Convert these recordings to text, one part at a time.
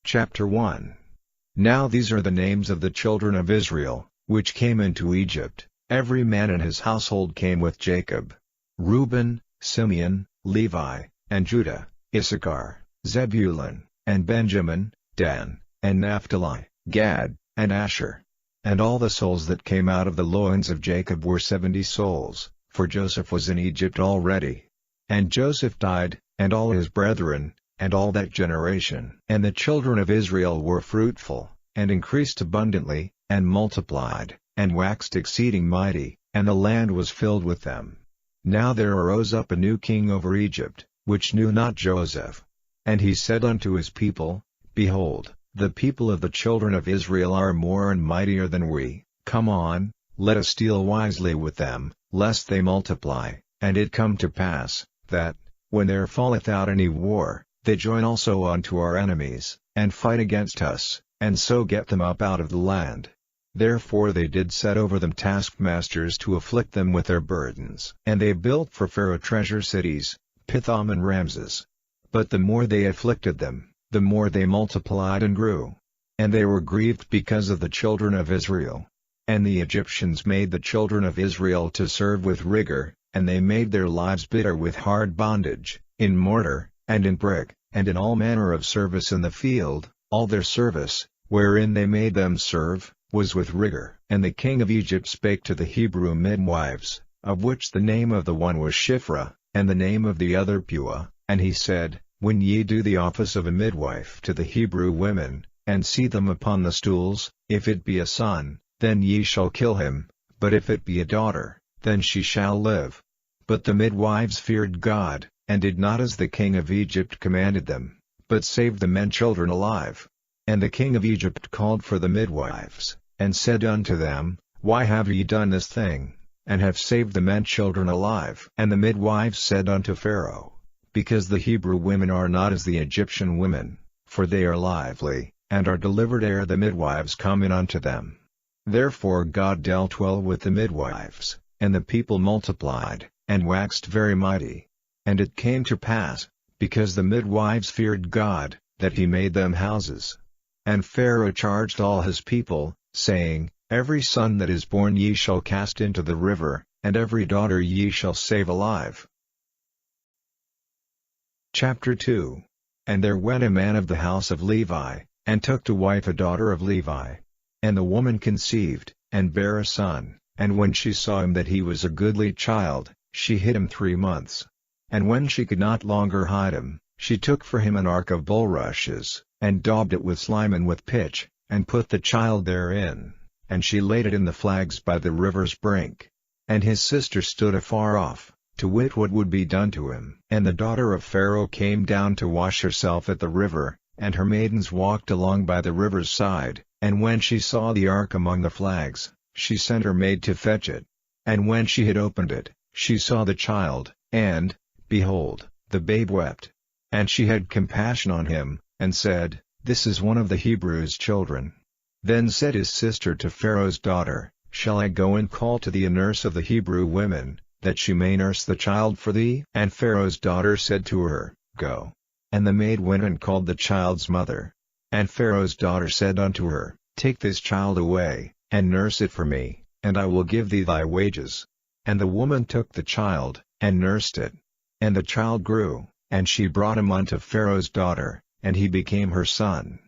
Chapter 1. Now these are the names of the children of Israel, which came into Egypt. Every man in his household came with Jacob: Reuben, Simeon, Levi, and Judah, Issachar, Zebulun, and Benjamin, Dan, and Naphtali, Gad, and Asher. And all the souls that came out of the loins of Jacob were 70 souls, for Joseph was in Egypt already. And Joseph died, and all his brethren, and all that generation. And the children of Israel were fruitful, and increased abundantly, and multiplied, and waxed exceeding mighty, and the land was filled with them. Now there arose up a new king over Egypt, which knew not Joseph. And he said unto his people, Behold, the people of the children of Israel are more and mightier than we. Come on, let us deal wisely with them, lest they multiply. And it come to pass, that, when there falleth out any war, they join also unto our enemies, and fight against us, and so get them up out of the land. Therefore they did set over them taskmasters to afflict them with their burdens. And they built for Pharaoh treasure cities, Pithom and Ramses. But the more they afflicted them, the more they multiplied and grew. And they were grieved because of the children of Israel. And the Egyptians made the children of Israel to serve with rigor, and they made their lives bitter with hard bondage, in mortar, and in brick, and in all manner of service in the field. All their service, wherein they made them serve, was with rigor. And the king of Egypt spake to the Hebrew midwives, of which the name of the one was Shiphrah, and the name of the other Puah, and he said, When ye do the office of a midwife to the Hebrew women, and see them upon the stools, if it be a son, then ye shall kill him, but if it be a daughter, then she shall live. But the midwives feared God, and did not as the king of Egypt commanded them, but saved the men children alive. And the king of Egypt called for the midwives, and said unto them, Why have ye done this thing, and have saved the men children alive? And the midwives said unto Pharaoh, Because the Hebrew women are not as the Egyptian women, for they are lively, and are delivered ere the midwives come in unto them. Therefore God dealt well with the midwives, and the people multiplied, and waxed very mighty. And it came to pass, because the midwives feared God, that he made them houses. And Pharaoh charged all his people, saying, Every son that is born ye shall cast into the river, and every daughter ye shall save alive. Chapter 2. And there went a man of the house of Levi, and took to wife a daughter of Levi. And the woman conceived, and bare a son, and when she saw him that he was a goodly child, she hid him 3 months. And when she could not longer hide him, she took for him an ark of bulrushes, and daubed it with slime and with pitch, and put the child therein, and she laid it in the flags by the river's brink. And his sister stood afar off, to wit what would be done to him. And the daughter of Pharaoh came down to wash herself at the river, and her maidens walked along by the river's side, and when she saw the ark among the flags, she sent her maid to fetch it. And when she had opened it, she saw the child, and, behold, the babe wept. And she had compassion on him, and said, This is one of the Hebrews' children. Then said his sister to Pharaoh's daughter, Shall I go and call to thee a nurse of the Hebrew women, that she may nurse the child for thee? And Pharaoh's daughter said to her, Go. And the maid went and called the child's mother. And Pharaoh's daughter said unto her, Take this child away, and nurse it for me, and I will give thee thy wages. And the woman took the child, and nursed it. And the child grew, and she brought him unto Pharaoh's daughter, and he became her son.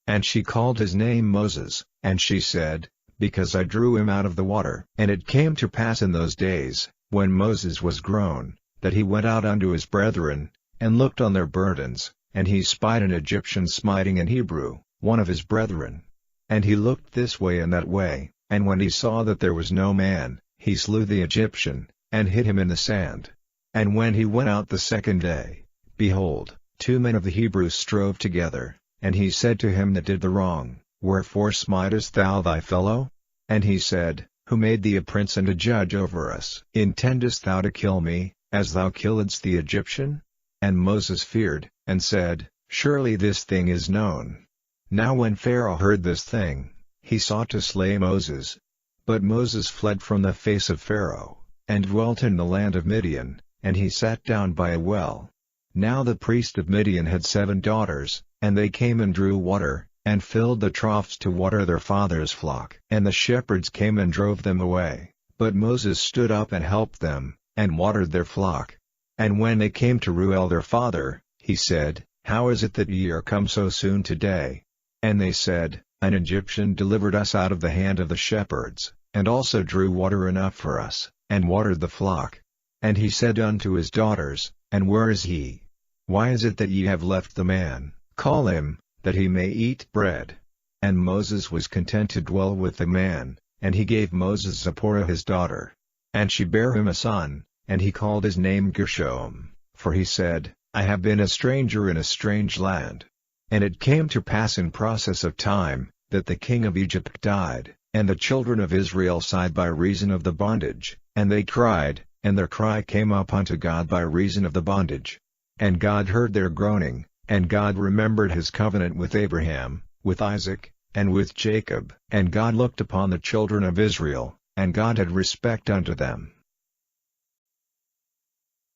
And she called his name Moses, and she said, Because I drew him out of the water. And it came to pass in those days, when Moses was grown, that he went out unto his brethren, and looked on their burdens, and he spied an Egyptian smiting an Hebrew, one of his brethren. And he looked this way and that way, and when he saw that there was no man, he slew the Egyptian, and hid him in the sand. And when he went out the second day, behold, 2 men of the Hebrews strove together, and he said to him that did the wrong, Wherefore smitest thou thy fellow? And he said, Who made thee a prince and a judge over us? Intendest thou to kill me, as thou killedst the Egyptian? And Moses feared, and said, Surely this thing is known. Now when Pharaoh heard this thing, he sought to slay Moses. But Moses fled from the face of Pharaoh, and dwelt in the land of Midian, and he sat down by a well. Now the priest of Midian had 7 daughters, and they came and drew water, and filled the troughs to water their father's flock. And the shepherds came and drove them away, but Moses stood up and helped them, and watered their flock. And when they came to Reuel their father, he said, How is it that ye are come so soon today? And they said, An Egyptian delivered us out of the hand of the shepherds, and also drew water enough for us, and watered the flock. And he said unto his daughters, And where is he? Why is it that ye have left the man? Call him, that he may eat bread. And Moses was content to dwell with the man, and he gave Moses Zipporah his daughter. And she bare him a son, and he called his name Gershom, for he said, I have been a stranger in a strange land. And it came to pass in process of time, that the king of Egypt died, and the children of Israel sighed by reason of the bondage, and they cried, and their cry came up unto God by reason of the bondage. And God heard their groaning, and God remembered his covenant with Abraham, with Isaac, and with Jacob. And God looked upon the children of Israel, and God had respect unto them.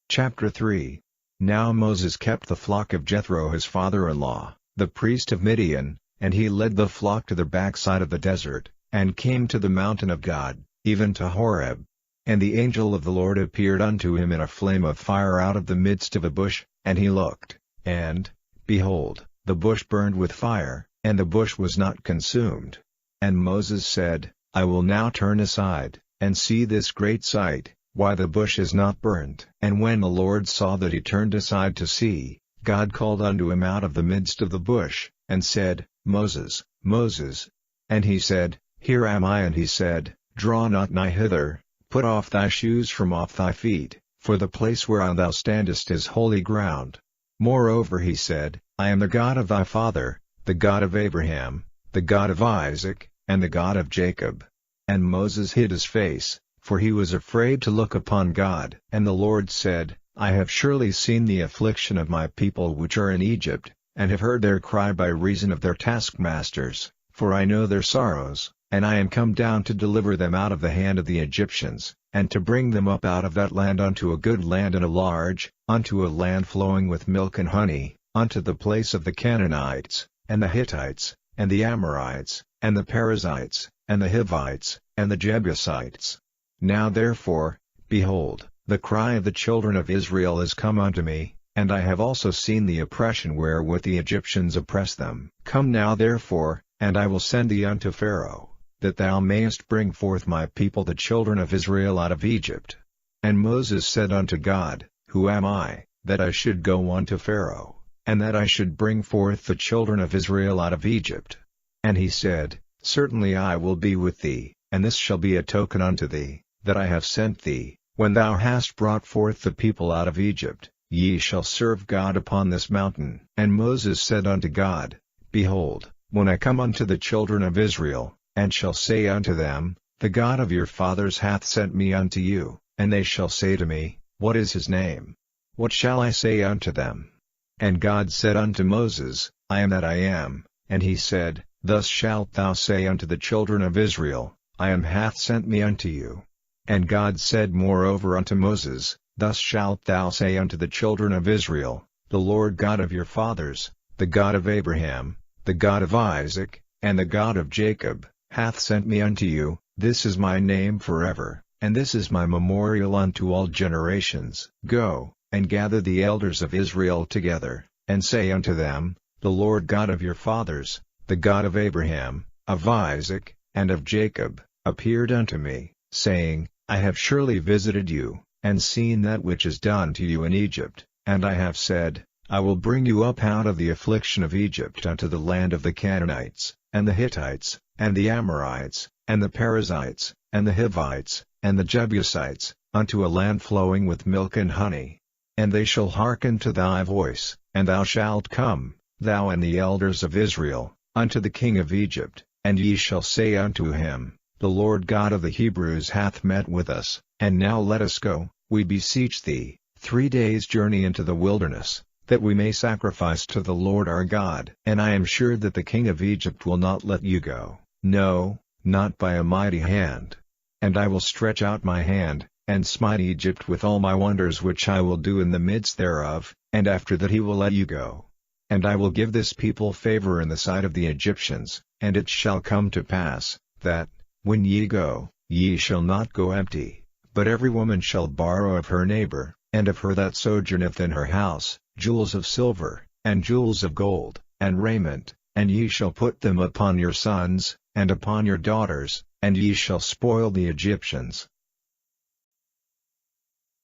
Chapter 3. Now Moses kept the flock of Jethro his father-in-law, the priest of Midian, and he led the flock to the backside of the desert, and came to the mountain of God, even to Horeb. And the angel of the Lord appeared unto him in a flame of fire out of the midst of a bush, and he looked, and, behold, the bush burned with fire, and the bush was not consumed. And Moses said, I will now turn aside, and see this great sight, why the bush is not burned. And when the Lord saw that he turned aside to see, God called unto him out of the midst of the bush, and said, Moses, Moses. And he said, Here am I. And he said, Draw not nigh hither, put off thy shoes from off thy feet, for the place whereon thou standest is holy ground. Moreover he said, I am the God of thy father, the God of Abraham, the God of Isaac, and the God of Jacob. And Moses hid his face, for he was afraid to look upon God. And the Lord said, I have surely seen the affliction of my people which are in Egypt, and have heard their cry by reason of their taskmasters, for I know their sorrows, and I am come down to deliver them out of the hand of the Egyptians, and to bring them up out of that land unto a good land and a large, unto a land flowing with milk and honey, unto the place of the Canaanites, and the Hittites, and the Amorites, and the Perizzites, and the Hivites, and the Jebusites. Now therefore, behold, the cry of the children of Israel is come unto me, and I have also seen the oppression wherewith the Egyptians oppress them. Come now therefore, and I will send thee unto Pharaoh, that thou mayest bring forth my people the children of Israel out of Egypt. And Moses said unto God, Who am I, that I should go unto Pharaoh, and that I should bring forth the children of Israel out of Egypt? And he said, Certainly I will be with thee, and this shall be a token unto thee, that I have sent thee. When thou hast brought forth the people out of Egypt, ye shall serve God upon this mountain. And Moses said unto God, Behold, when I come unto the children of Israel, and shall say unto them, The God of your fathers hath sent me unto you, and they shall say to me, What is his name? What shall I say unto them? And God said unto Moses, I am that I am. And he said, Thus shalt thou say unto the children of Israel, I am hath sent me unto you. And God said moreover unto Moses, Thus shalt thou say unto the children of Israel, The Lord God of your fathers, the God of Abraham, the God of Isaac, and the God of Jacob, hath sent me unto you. This is my name forever, and this is my memorial unto all generations. Go, and gather the elders of Israel together, and say unto them, The Lord God of your fathers, the God of Abraham, of Isaac, and of Jacob, appeared unto me, saying, I have surely visited you, and seen that which is done to you in Egypt, and I have said, I will bring you up out of the affliction of Egypt unto the land of the Canaanites, and the Hittites, and the Amorites, and the Perizzites, and the Hivites, and the Jebusites, unto a land flowing with milk and honey. And they shall hearken to thy voice, and thou shalt come, thou and the elders of Israel, unto the king of Egypt, and ye shall say unto him, The Lord God of the Hebrews hath met with us, and now let us go, we beseech thee, 3 days' journey into the wilderness, that we may sacrifice to the Lord our God. And I am sure that the king of Egypt will not let you go, no, not by a mighty hand. And I will stretch out my hand, and smite Egypt with all my wonders which I will do in the midst thereof, and after that he will let you go. And I will give this people favor in the sight of the Egyptians, and it shall come to pass, that, when ye go, ye shall not go empty, but every woman shall borrow of her neighbor, and of her that sojourneth in her house, jewels of silver, and jewels of gold, and raiment, and ye shall put them upon your sons, and upon your daughters, and ye shall spoil the Egyptians.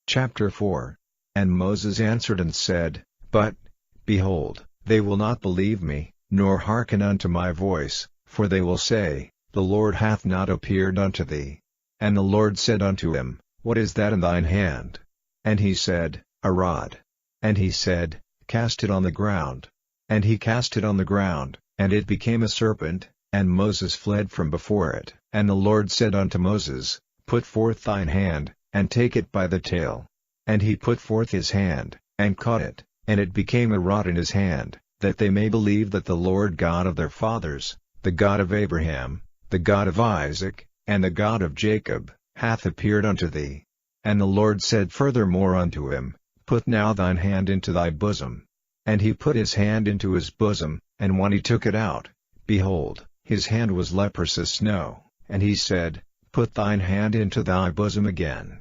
Chapter 4. And Moses answered and said, But, behold, they will not believe me, nor hearken unto my voice, for they will say, The Lord hath not appeared unto thee. And the Lord said unto him, What is that in thine hand? And he said, A rod. And he said, Cast it on the ground. And he cast it on the ground, and it became a serpent, and Moses fled from before it. And the Lord said unto Moses, Put forth thine hand, and take it by the tail. And he put forth his hand, and caught it, and it became a rod in his hand, that they may believe that the Lord God of their fathers, the God of Abraham, the God of Isaac, and the God of Jacob, hath appeared unto thee. And the Lord said furthermore unto him, Put now thine hand into thy bosom. And he put his hand into his bosom, and when he took it out, behold, his hand was leprous as snow. And he said, Put thine hand into thy bosom again.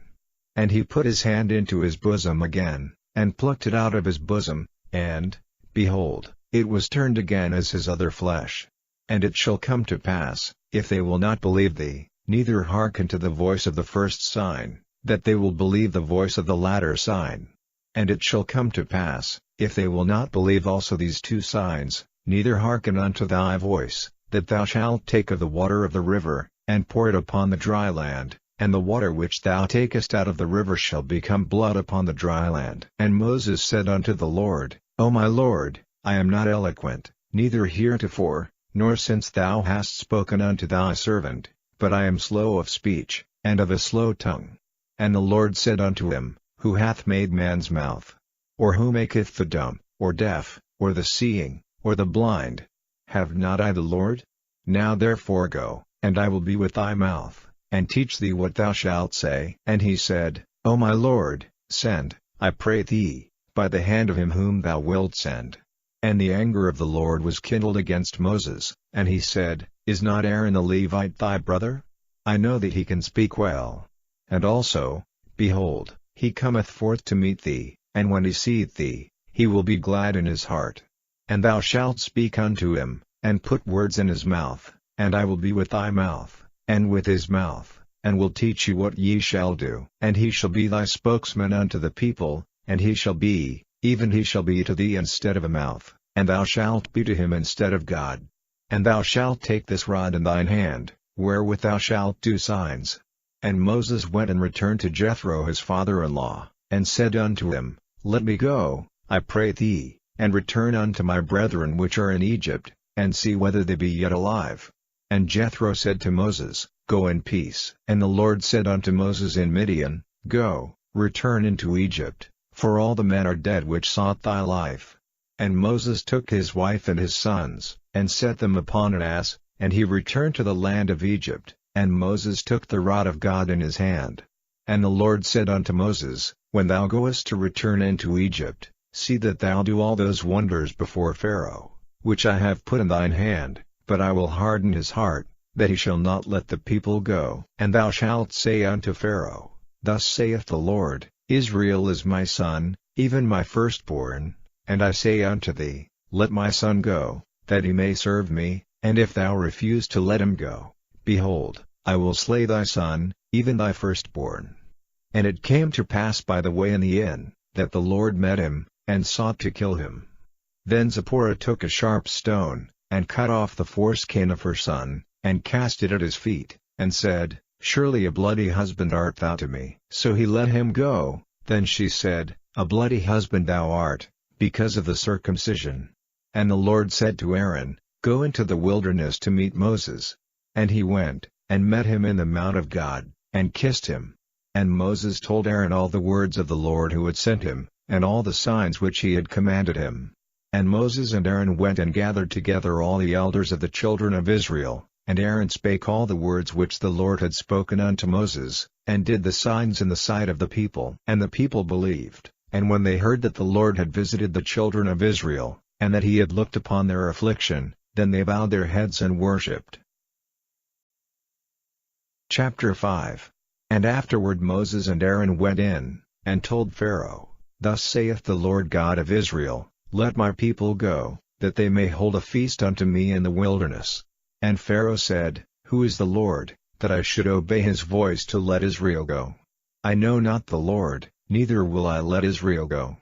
And he put his hand into his bosom again, and plucked it out of his bosom, and, behold, it was turned again as his other flesh. And it shall come to pass, if they will not believe thee, neither hearken to the voice of the first sign, that they will believe the voice of the latter sign. And it shall come to pass, if they will not believe also these two signs, neither hearken unto thy voice, that thou shalt take of the water of the river, and pour it upon the dry land, and the water which thou takest out of the river shall become blood upon the dry land. And Moses said unto the Lord, O my Lord, I am not eloquent, neither heretofore, nor since thou hast spoken unto thy servant, but I am slow of speech, and of a slow tongue. And the Lord said unto him, Who hath made man's mouth? Or who maketh the dumb, or deaf, or the seeing, or the blind? Have not I the Lord? Now therefore go, and I will be with thy mouth, and teach thee what thou shalt say. And he said, O my Lord, send, I pray thee, by the hand of him whom thou wilt send. And the anger of the Lord was kindled against Moses, and he said, Is not Aaron the Levite thy brother? I know that he can speak well. And also, behold, he cometh forth to meet thee, and when he seeth thee, he will be glad in his heart. And thou shalt speak unto him, and put words in his mouth, and I will be with thy mouth, and with his mouth, and will teach you what ye shall do. And he shall be thy spokesman unto the people, and he shall be, even he shall be to thee instead of a mouth, and thou shalt be to him instead of God. And thou shalt take this rod in thine hand, wherewith thou shalt do signs. And Moses went and returned to Jethro his father-in-law, and said unto him, Let me go, I pray thee, and return unto my brethren which are in Egypt, and see whether they be yet alive. And Jethro said to Moses, Go in peace. And the Lord said unto Moses in Midian, Go, return into Egypt, for all the men are dead which sought thy life. And Moses took his wife and his sons, and set them upon an ass, and he returned to the land of Egypt. And Moses took the rod of God in his hand. And the Lord said unto Moses, When thou goest to return into Egypt, see that thou do all those wonders before Pharaoh, which I have put in thine hand, but I will harden his heart, that he shall not let the people go. And thou shalt say unto Pharaoh, Thus saith the Lord, Israel is my son, even my firstborn, and I say unto thee, Let my son go, that he may serve me, and if thou refuse to let him go, behold, I will slay thy son, even thy firstborn. And it came to pass by the way in the inn, that the Lord met him, and sought to kill him. Then Zipporah took a sharp stone, and cut off the foreskin of her son, and cast it at his feet, and said, Surely a bloody husband art thou to me. So he let him go. Then she said, A bloody husband thou art, because of the circumcision. And the Lord said to Aaron, Go into the wilderness to meet Moses. And he went, and met him in the mount of God, and kissed him. And Moses told Aaron all the words of the Lord who had sent him, and all the signs which he had commanded him. And Moses and Aaron went and gathered together all the elders of the children of Israel, And Aaron spake all the words which the Lord had spoken unto Moses, and did the signs in the sight of the people. And the people believed, and when they heard that the Lord had visited the children of Israel, and that he had looked upon their affliction, then they bowed their heads and worshipped. Chapter 5. And afterward Moses and Aaron went in, and told Pharaoh, Thus saith the Lord God of Israel, Let my people go, that they may hold a feast unto me in the wilderness. And Pharaoh said, Who is the Lord, that I should obey his voice to let Israel go? I know not the Lord, neither will I let Israel go.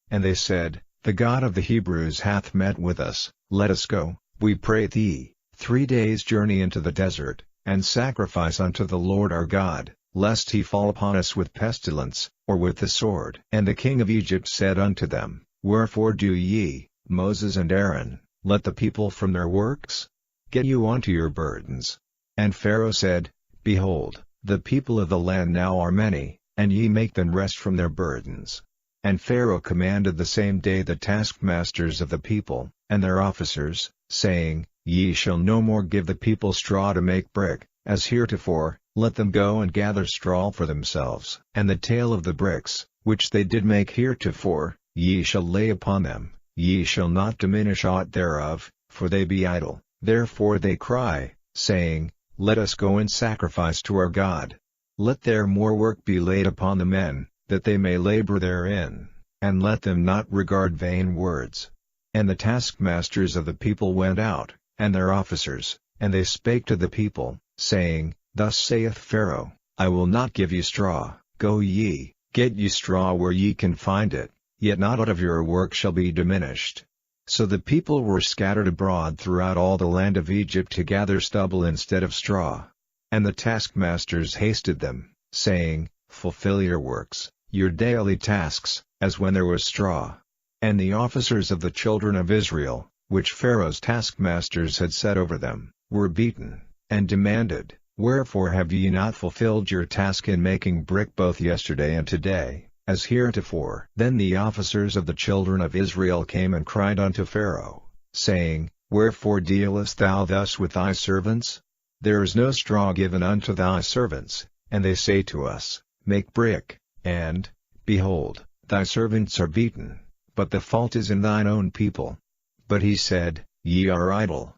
And they said, The God of the Hebrews hath met with us, let us go, we pray thee, 3 days' journey into the desert, and sacrifice unto the Lord our God, lest he fall upon us with pestilence, or with the sword. And the king of Egypt said unto them, Wherefore do ye, Moses and Aaron, let the people from their works? Get you unto your burdens. And Pharaoh said, Behold, the people of the land now are many, and ye make them rest from their burdens. And Pharaoh commanded the same day the taskmasters of the people, and their officers, saying, Ye shall no more give the people straw to make brick, as heretofore, let them go and gather straw for themselves. And the tale of the bricks, which they did make heretofore, ye shall lay upon them, ye shall not diminish aught thereof, for they be idle. Therefore they cry, saying, Let us go and sacrifice to our God. Let there more work be laid upon the men, that they may labor therein, and let them not regard vain words. And the taskmasters of the people went out, and their officers, and they spake to the people, saying, Thus saith Pharaoh, I will not give you straw, go ye, get ye straw where ye can find it, yet not out of your work shall be diminished. So the people were scattered abroad throughout all the land of Egypt to gather stubble instead of straw. And the taskmasters hasted them, saying, Fulfill your works, your daily tasks, as when there was straw. And the officers of the children of Israel, which Pharaoh's taskmasters had set over them, were beaten, and demanded, Wherefore have ye not fulfilled your task in making brick both yesterday and today, as heretofore? Then the officers of the children of Israel came and cried unto Pharaoh, saying, Wherefore dealest thou thus with thy servants? There is no straw given unto thy servants, and they say to us, Make brick, and, behold, thy servants are beaten, but the fault is in thine own people. But he said, Ye are idle,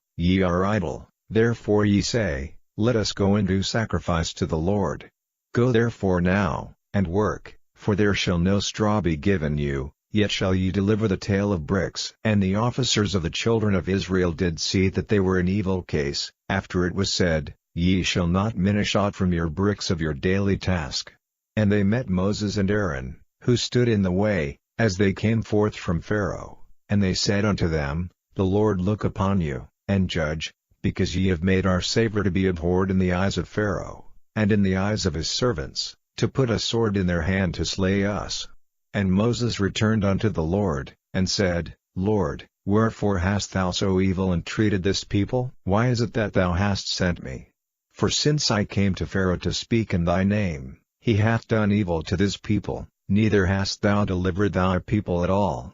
therefore ye say, Let us go and do sacrifice to the Lord. Go therefore now, and work, for there shall no straw be given you, yet shall ye deliver the tale of bricks. And the officers of the children of Israel did see that they were in evil case, after it was said, Ye shall not minish aught from your bricks of your daily task. And they met Moses and Aaron, who stood in the way, as they came forth from Pharaoh, and they said unto them, The Lord look upon you, and judge, because ye have made our Saviour to be abhorred in the eyes of Pharaoh, and in the eyes of his servants, to put a sword in their hand to slay us. And Moses returned unto the Lord, and said, Lord, wherefore hast thou so evil entreated this people? Why is it that thou hast sent me? For since I came to Pharaoh to speak in thy name, he hath done evil to this people, neither hast thou delivered thy people at all.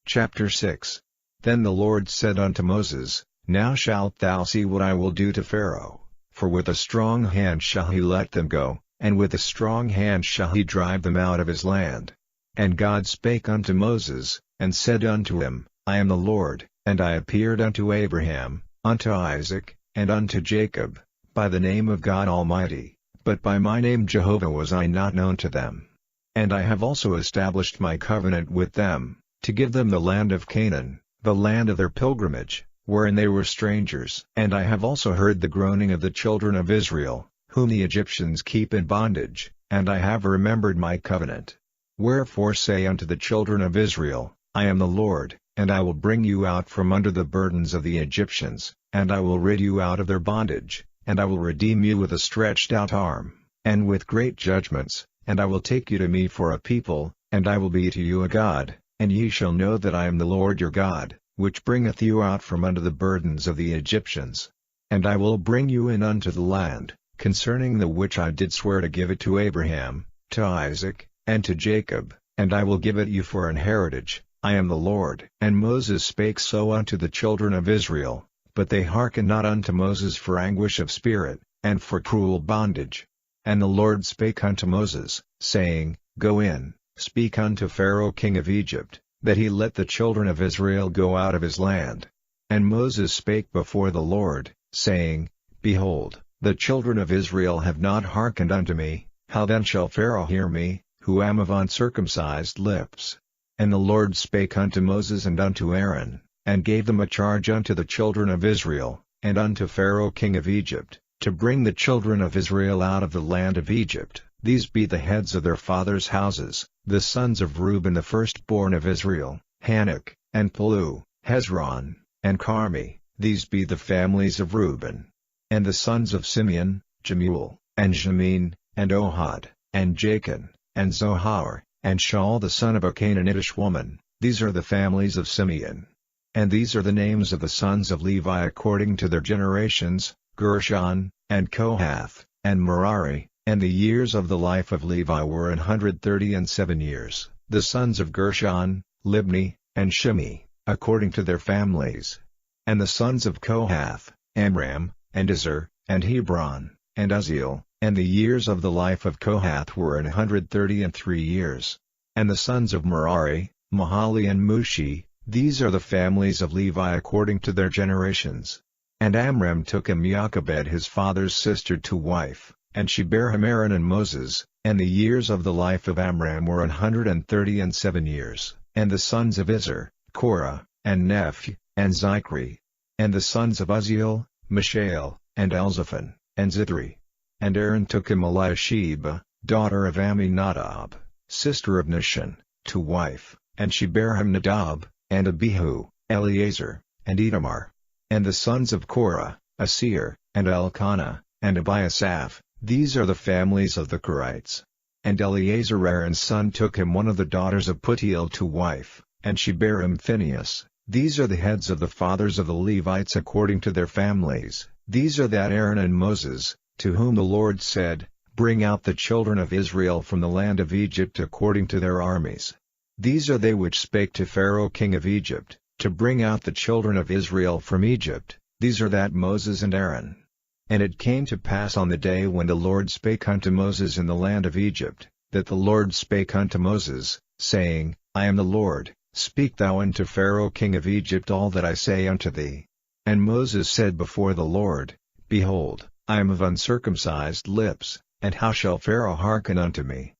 Chapter 6. Then the Lord said unto Moses, Now shalt thou see what I will do to Pharaoh, for with a strong hand shall he let them go, and with a strong hand shall he drive them out of his land. And God spake unto Moses, and said unto him, I am the Lord, and I appeared unto Abraham, unto Isaac, and unto Jacob, by the name of God Almighty, but by my name Jehovah was I not known to them. And I have also established my covenant with them, to give them the land of Canaan, the land of their pilgrimage, wherein they were strangers. And I have also heard the groaning of the children of Israel, whom the Egyptians keep in bondage, and I have remembered my covenant. Wherefore say unto the children of Israel, I am the Lord, and I will bring you out from under the burdens of the Egyptians, and I will rid you out of their bondage, and I will redeem you with a stretched out arm, and with great judgments, and I will take you to me for a people, and I will be to you a God, and ye shall know that I am the Lord your God, which bringeth you out from under the burdens of the Egyptians. And I will bring you in unto the land, concerning the which I did swear to give it to Abraham, to Isaac, and to Jacob, and I will give it you for an heritage. I am the Lord. And Moses spake so unto the children of Israel, But they hearkened not unto Moses for anguish of spirit, and for cruel bondage. And the Lord spake unto Moses, saying, Go in, speak unto Pharaoh king of Egypt, that he let the children of Israel go out of his land. And Moses spake before the Lord, saying, Behold, the children of Israel have not hearkened unto me, how then shall Pharaoh hear me, who am of uncircumcised lips? And the Lord spake unto Moses and unto Aaron, and gave them a charge unto the children of Israel, and unto Pharaoh king of Egypt, to bring the children of Israel out of the land of Egypt. These be the heads of their fathers' houses, the sons of Reuben the firstborn of Israel, Hanok, and Palu, Hezron, and Carmi. These be the families of Reuben. And the sons of Simeon, Jemuel, and Jamin, and Ohad, and Jachin, and Zohar, and Shaul the son of a Canaanitish woman. These are the families of Simeon. And these are the names of the sons of Levi according to their generations, Gershon, and Kohath, and Merari. And the years of the life of Levi were 137 years. The sons of Gershon, Libni, and Shimei, according to their families. And the sons of Kohath, Amram, and Izhar, and Hebron, and Uzziel. And the years of the life of Kohath were 133 years. And the sons of Merari, Mahali and Mushi. These are the families of Levi according to their generations. And Amram took him Jochebed his father's sister to wife, and she bare him Aaron and Moses. And the years of the life of Amram were 137 years. And the sons of Izhar, Korah, and Nephi, and Zichri. And the sons of Uzziel, Mishael, and Elzaphan, and Zithri. And Aaron took him Eliashib, daughter of Amminadab, sister of Nahshon, to wife, and she bare him Nadab, and Abihu, Eleazar, and Itamar. And the sons of Korah, Asir, and Elkanah, and Abiasaph. These are the families of the Korites. And Eleazar Aaron's son took him one of the daughters of Putiel to wife, and she bare him Phinehas. These are the heads of the fathers of the Levites according to their families. These are that Aaron and Moses, to whom the Lord said, Bring out the children of Israel from the land of Egypt according to their armies. These are they which spake to Pharaoh king of Egypt, to bring out the children of Israel from Egypt. These are that Moses and Aaron. And it came to pass on the day when the Lord spake unto Moses in the land of Egypt, that the Lord spake unto Moses, saying, I am the Lord, speak thou unto Pharaoh king of Egypt all that I say unto thee. And Moses said before the Lord, Behold, I am of uncircumcised lips, and how shall Pharaoh hearken unto me?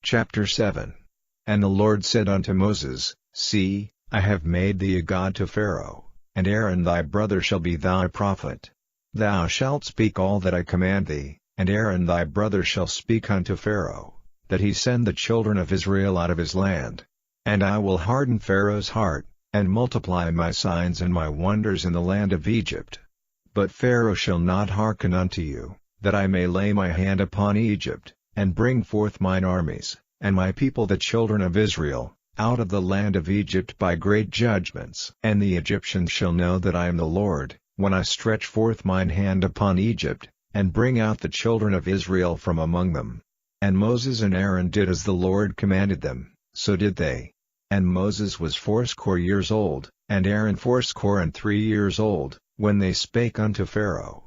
Chapter 7. And the Lord said unto Moses, See, I have made thee a god to Pharaoh, and Aaron thy brother shall be thy prophet. Thou shalt speak all that I command thee, and Aaron thy brother shall speak unto Pharaoh, that he send the children of Israel out of his land. And I will harden Pharaoh's heart, and multiply my signs and my wonders in the land of Egypt. But Pharaoh shall not hearken unto you, that I may lay my hand upon Egypt, and bring forth mine armies, and my people the children of Israel, out of the land of Egypt by great judgments. And the Egyptians shall know that I am the Lord, when I stretch forth mine hand upon Egypt, and bring out the children of Israel from among them. And Moses and Aaron did as the Lord commanded them, so did they. And Moses was 80 years old, and Aaron 83 years old, when they spake unto Pharaoh.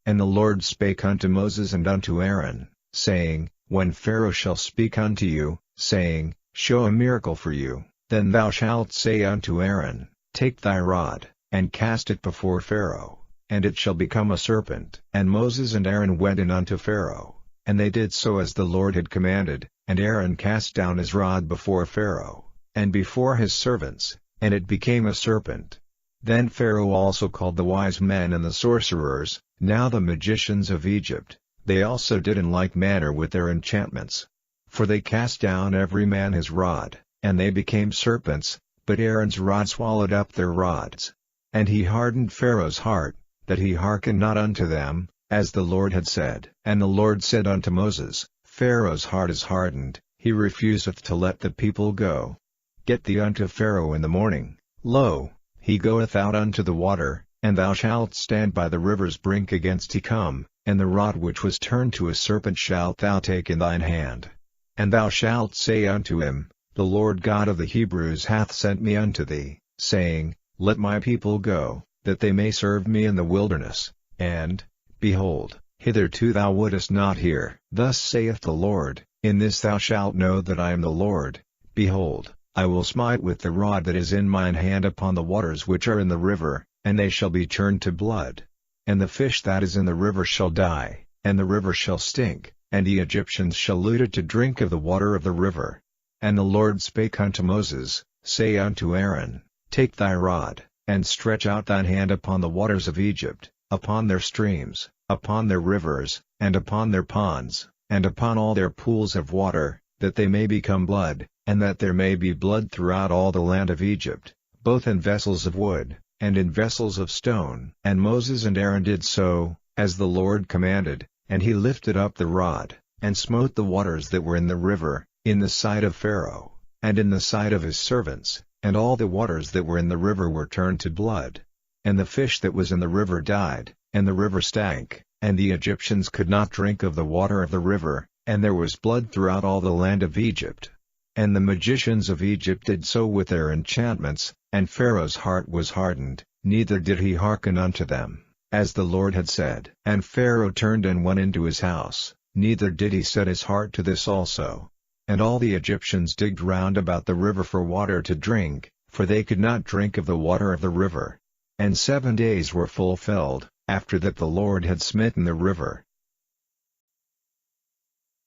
And the Lord spake unto Moses and unto Aaron, saying, When Pharaoh shall speak unto you, saying, Show a miracle for you, then thou shalt say unto Aaron, Take thy rod, and cast it before Pharaoh, and it shall become a serpent. And Moses and Aaron went in unto Pharaoh, and they did so as the Lord had commanded, and Aaron cast down his rod before Pharaoh, and before his servants, and it became a serpent. Then Pharaoh also called the wise men and the sorcerers, now the magicians of Egypt. They also did in like manner with their enchantments. For they cast down every man his rod, and they became serpents, but Aaron's rod swallowed up their rods. And he hardened Pharaoh's heart, that he hearkened not unto them, as the Lord had said. And the Lord said unto Moses, Pharaoh's heart is hardened, he refuseth to let the people go. Get thee unto Pharaoh in the morning, lo, he goeth out unto the water, and thou shalt stand by the river's brink against he come, and the rod which was turned to a serpent shalt thou take in thine hand. And thou shalt say unto him, The Lord God of the Hebrews hath sent me unto thee, saying, let my people go, that they may serve me in the wilderness, and, behold, hitherto thou wouldest not hear. Thus saith the Lord, in this thou shalt know that I am the Lord. Behold, I will smite with the rod that is in mine hand upon the waters which are in the river, and they shall be turned to blood. And the fish that is in the river shall die, and the river shall stink, and the Egyptians shall loot it to drink of the water of the river. And the Lord spake unto Moses, say unto Aaron, take thy rod, and stretch out thine hand upon the waters of Egypt, upon their streams, upon their rivers, and upon their ponds, and upon all their pools of water, that they may become blood, and that there may be blood throughout all the land of Egypt, both in vessels of wood, and in vessels of stone. And Moses and Aaron did so, as the Lord commanded, and he lifted up the rod, and smote the waters that were in the river, in the sight of Pharaoh, and in the sight of his servants, and all the waters that were in the river were turned to blood. And the fish that was in the river died, and the river stank, and the Egyptians could not drink of the water of the river, and there was blood throughout all the land of Egypt. And the magicians of Egypt did so with their enchantments, and Pharaoh's heart was hardened, neither did he hearken unto them, as the Lord had said. And Pharaoh turned and went into his house, neither did he set his heart to this also. And all the Egyptians digged round about the river for water to drink, for they could not drink of the water of the river. And 7 days were fulfilled, after that the Lord had smitten the river.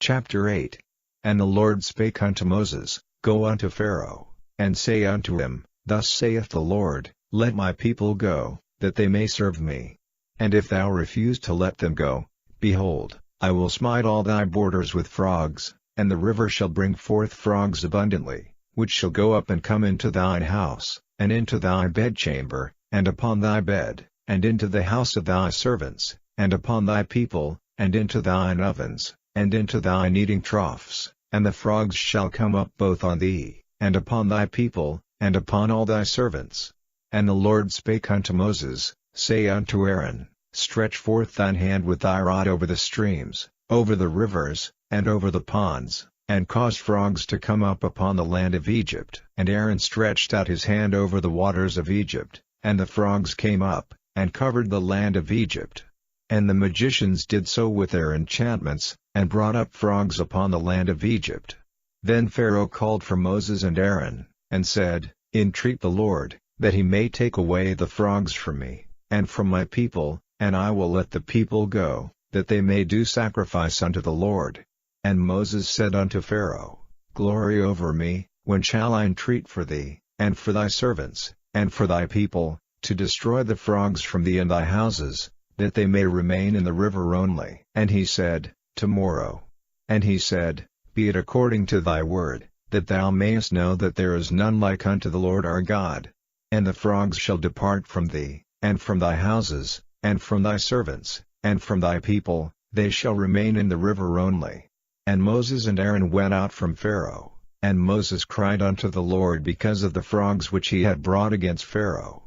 Chapter 8. And the Lord spake unto Moses, go unto Pharaoh, and say unto him, thus saith the Lord, let my people go, that they may serve me. And if thou refuse to let them go, behold, I will smite all thy borders with frogs, and the river shall bring forth frogs abundantly, which shall go up and come into thine house, and into thy bedchamber, and upon thy bed, and into the house of thy servants, and upon thy people, and into thine ovens, and into thine eating troughs, and the frogs shall come up both on thee, and upon thy people, and upon all thy servants. And the Lord spake unto Moses, say unto Aaron, stretch forth thine hand with thy rod over the streams, over the rivers, and over the ponds, and cause frogs to come up upon the land of Egypt. And Aaron stretched out his hand over the waters of Egypt, and the frogs came up, and covered the land of Egypt. And the magicians did so with their enchantments, and brought up frogs upon the land of Egypt. Then Pharaoh called for Moses and Aaron, and said, entreat the Lord, that he may take away the frogs from me, and from my people, and I will let the people go, that they may do sacrifice unto the Lord. And Moses said unto Pharaoh, glory over me, when shall I entreat for thee, and for thy servants, and for thy people, to destroy the frogs from thee and thy houses, that they may remain in the river only? And he said, tomorrow. And he said, be it according to thy word, that thou mayest know that there is none like unto the Lord our God. And the frogs shall depart from thee, and from thy houses, and from thy servants, and from thy people, they shall remain in the river only. And Moses and Aaron went out from Pharaoh, and Moses cried unto the Lord because of the frogs which he had brought against Pharaoh.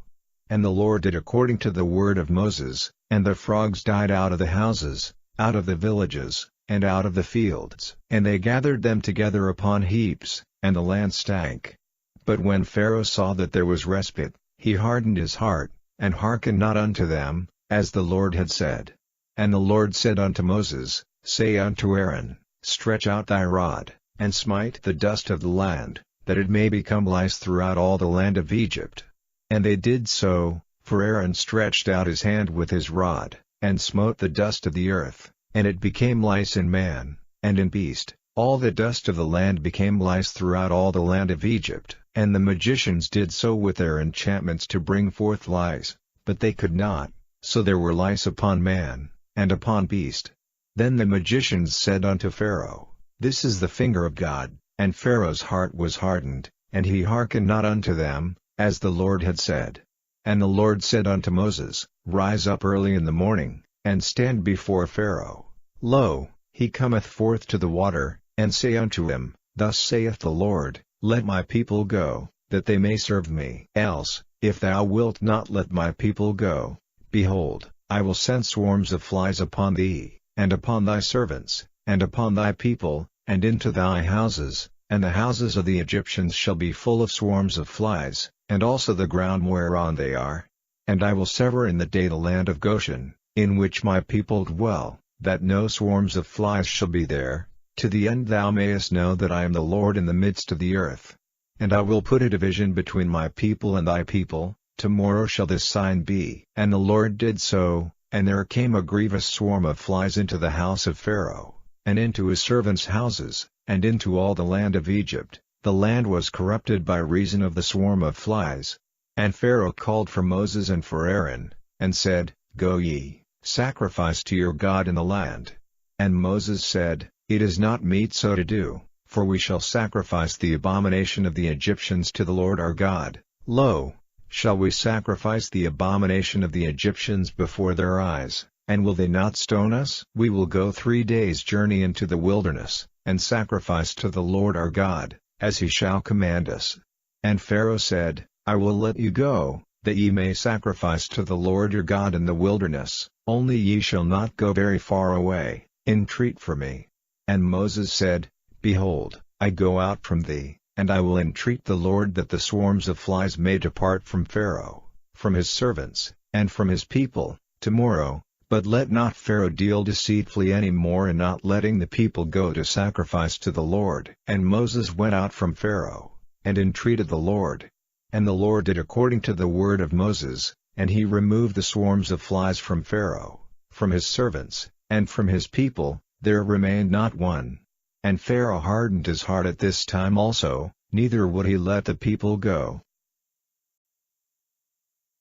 And the Lord did according to the word of Moses, and the frogs died out of the houses, out of the villages, and out of the fields. And they gathered them together upon heaps, and the land stank. But when Pharaoh saw that there was respite, he hardened his heart, and hearkened not unto them, as the Lord had said. And the Lord said unto Moses, say unto Aaron, stretch out thy rod, and smite the dust of the land, that it may become lice throughout all the land of Egypt. And they did so, for Aaron stretched out his hand with his rod, and smote the dust of the earth, and it became lice in man, and in beast. All the dust of the land became lice throughout all the land of Egypt. And the magicians did so with their enchantments to bring forth lice, but they could not, so there were lice upon man, and upon beast. Then the magicians said unto Pharaoh, this is the finger of God. And Pharaoh's heart was hardened, and he hearkened not unto them, as the Lord had said. And the Lord said unto Moses, rise up early in the morning, and stand before Pharaoh. Lo, he cometh forth to the water, and say unto him, thus saith the Lord, let my people go, that they may serve me. Else, if thou wilt not let my people go, behold, I will send swarms of flies upon thee, and upon thy servants, and upon thy people, and into thy houses, and the houses of the Egyptians shall be full of swarms of flies, and also the ground whereon they are. And I will sever in the day the land of Goshen, in which my people dwell, that no swarms of flies shall be there, to the end thou mayest know that I am the Lord in the midst of the earth. And I will put a division between my people and thy people, tomorrow shall this sign be. And the Lord did so, and there came a grievous swarm of flies into the house of Pharaoh, and into his servants' houses, and into all the land of Egypt. The land was corrupted by reason of the swarm of flies. And Pharaoh called for Moses and for Aaron, and said, Go ye, sacrifice to your God in the land. And Moses said, It is not meet so to do, for we shall sacrifice the abomination of the Egyptians to the Lord our God. Lo, shall we sacrifice the abomination of the Egyptians before their eyes, and will they not stone us? We will go 3 days' journey into the wilderness, and sacrifice to the Lord our God, as he shall command us. And Pharaoh said, I will let you go, that ye may sacrifice to the Lord your God in the wilderness, only ye shall not go very far away. Entreat for me. And Moses said, Behold, I go out from thee, and I will entreat the Lord that the swarms of flies may depart from Pharaoh, from his servants, and from his people, tomorrow, but let not Pharaoh deal deceitfully any more in not letting the people go to sacrifice to the Lord. And Moses went out from Pharaoh, and entreated the Lord. And the Lord did according to the word of Moses, and he removed the swarms of flies from Pharaoh, from his servants, and from his people, there remained not one. And Pharaoh hardened his heart at this time also, neither would he let the people go.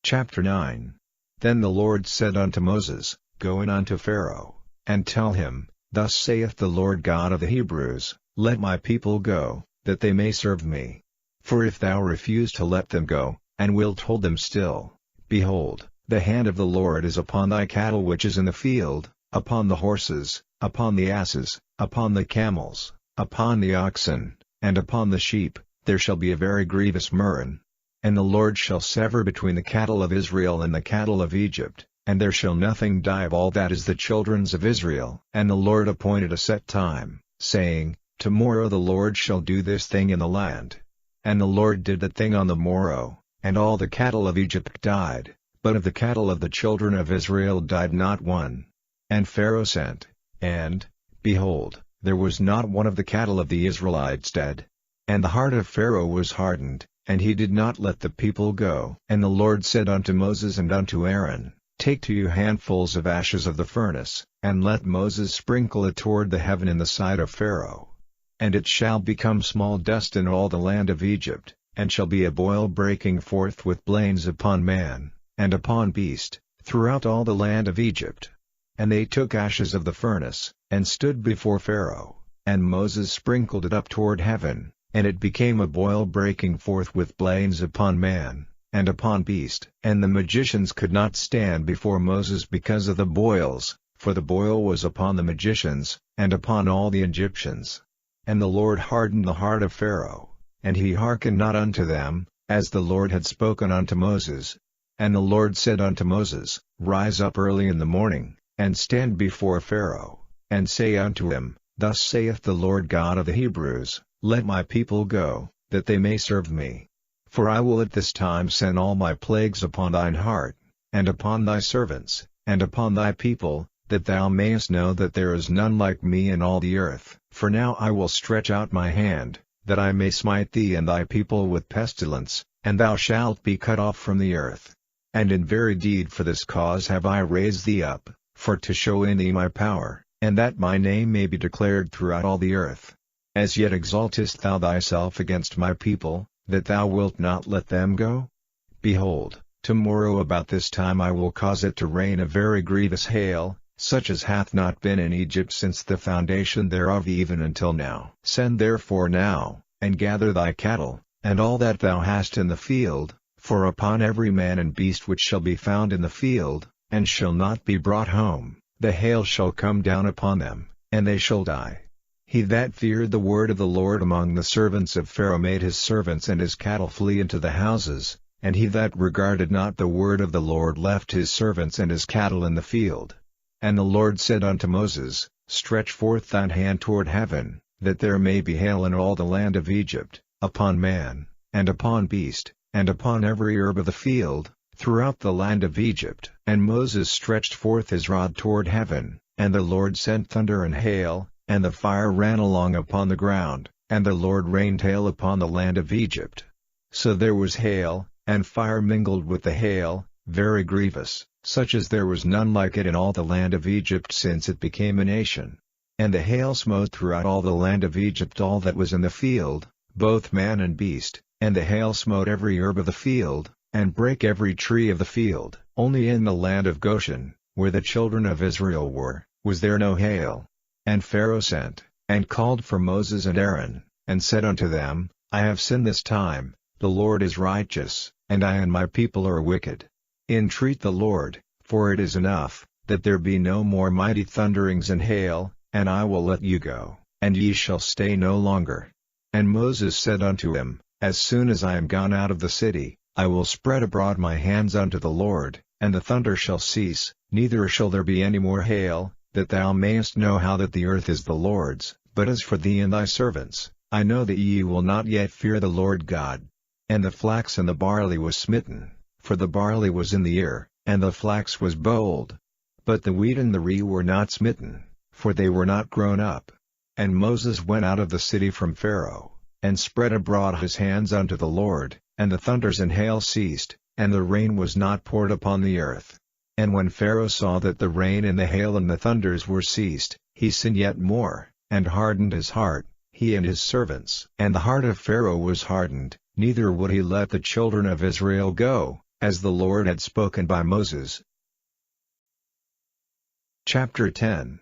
Chapter 9. Then the Lord said unto Moses, Go in unto Pharaoh, and tell him, Thus saith the Lord God of the Hebrews, Let my people go, that they may serve me. For if thou refuse to let them go, and wilt hold them still, behold, the hand of the Lord is upon thy cattle which is in the field, upon the horses, upon the asses, upon the camels, upon the oxen, and upon the sheep, there shall be a very grievous murrain. And the Lord shall sever between the cattle of Israel and the cattle of Egypt, and there shall nothing die of all that is the children's of Israel. And the Lord appointed a set time, saying, Tomorrow the Lord shall do this thing in the land. And the Lord did that thing on the morrow, and all the cattle of Egypt died, but of the cattle of the children of Israel died not one. And Pharaoh sent, and, behold, there was not one of the cattle of the Israelites dead. And the heart of Pharaoh was hardened, and he did not let the people go. And the Lord said unto Moses and unto Aaron, Take to you handfuls of ashes of the furnace, and let Moses sprinkle it toward the heaven in the sight of Pharaoh. And it shall become small dust in all the land of Egypt, and shall be a boil breaking forth with blains upon man, and upon beast, throughout all the land of Egypt. And they took ashes of the furnace, and stood before Pharaoh, and Moses sprinkled it up toward heaven, and it became a boil breaking forth with blains upon man, and upon beast. And the magicians could not stand before Moses because of the boils, for the boil was upon the magicians, and upon all the Egyptians. And the Lord hardened the heart of Pharaoh, and he hearkened not unto them, as the Lord had spoken unto Moses. And the Lord said unto Moses, Rise up early in the morning, and stand before Pharaoh, and say unto him, Thus saith the Lord God of the Hebrews, Let my people go, that they may serve me. For I will at this time send all my plagues upon thine heart, and upon thy servants, and upon thy people, that thou mayest know that there is none like me in all the earth. For now I will stretch out my hand, that I may smite thee and thy people with pestilence, and thou shalt be cut off from the earth. And in very deed for this cause have I raised thee up, for to show in thee my power, and that my name may be declared throughout all the earth. As yet exaltest thou thyself against my people, that thou wilt not let them go? Behold, tomorrow about this time I will cause it to rain a very grievous hail, such as hath not been in Egypt since the foundation thereof even until now. Send therefore now, and gather thy cattle, and all that thou hast in the field, for upon every man and beast which shall be found in the field, and shall not be brought home, the hail shall come down upon them, and they shall die. He that feared the word of the Lord among the servants of Pharaoh made his servants and his cattle flee into the houses, and he that regarded not the word of the Lord left his servants and his cattle in the field. And the Lord said unto Moses, Stretch forth thine hand toward heaven, that there may be hail in all the land of Egypt, upon man, and upon beast, and upon every herb of the field, throughout the land of Egypt. And Moses stretched forth his rod toward heaven, and the Lord sent thunder and hail, and the fire ran along upon the ground, and the Lord rained hail upon the land of Egypt. So there was hail, and fire mingled with the hail, very grievous, such as there was none like it in all the land of Egypt since it became a nation. And the hail smote throughout all the land of Egypt all that was in the field, both man and beast, and the hail smote every herb of the field, and brake every tree of the field. Only in the land of Goshen, where the children of Israel were, was there no hail. And Pharaoh sent, and called for Moses and Aaron, and said unto them, I have sinned this time, the Lord is righteous, and I and my people are wicked. Entreat the Lord, for it is enough, that there be no more mighty thunderings and hail, and I will let you go, and ye shall stay no longer. And Moses said unto him, As soon as I am gone out of the city, I will spread abroad my hands unto the Lord, and the thunder shall cease, neither shall there be any more hail, that thou mayest know how that the earth is the Lord's. But as for thee and thy servants, I know that ye will not yet fear the Lord God. And the flax and the barley was smitten, for the barley was in the ear, and the flax was bold. But the wheat and the rye were not smitten, for they were not grown up. And Moses went out of the city from Pharaoh, and spread abroad his hands unto the Lord, and the thunders and hail ceased, and the rain was not poured upon the earth. And when Pharaoh saw that the rain and the hail and the thunders were ceased, he sinned yet more, and hardened his heart, he and his servants. And the heart of Pharaoh was hardened, neither would he let the children of Israel go, as the Lord had spoken by Moses. Chapter 10.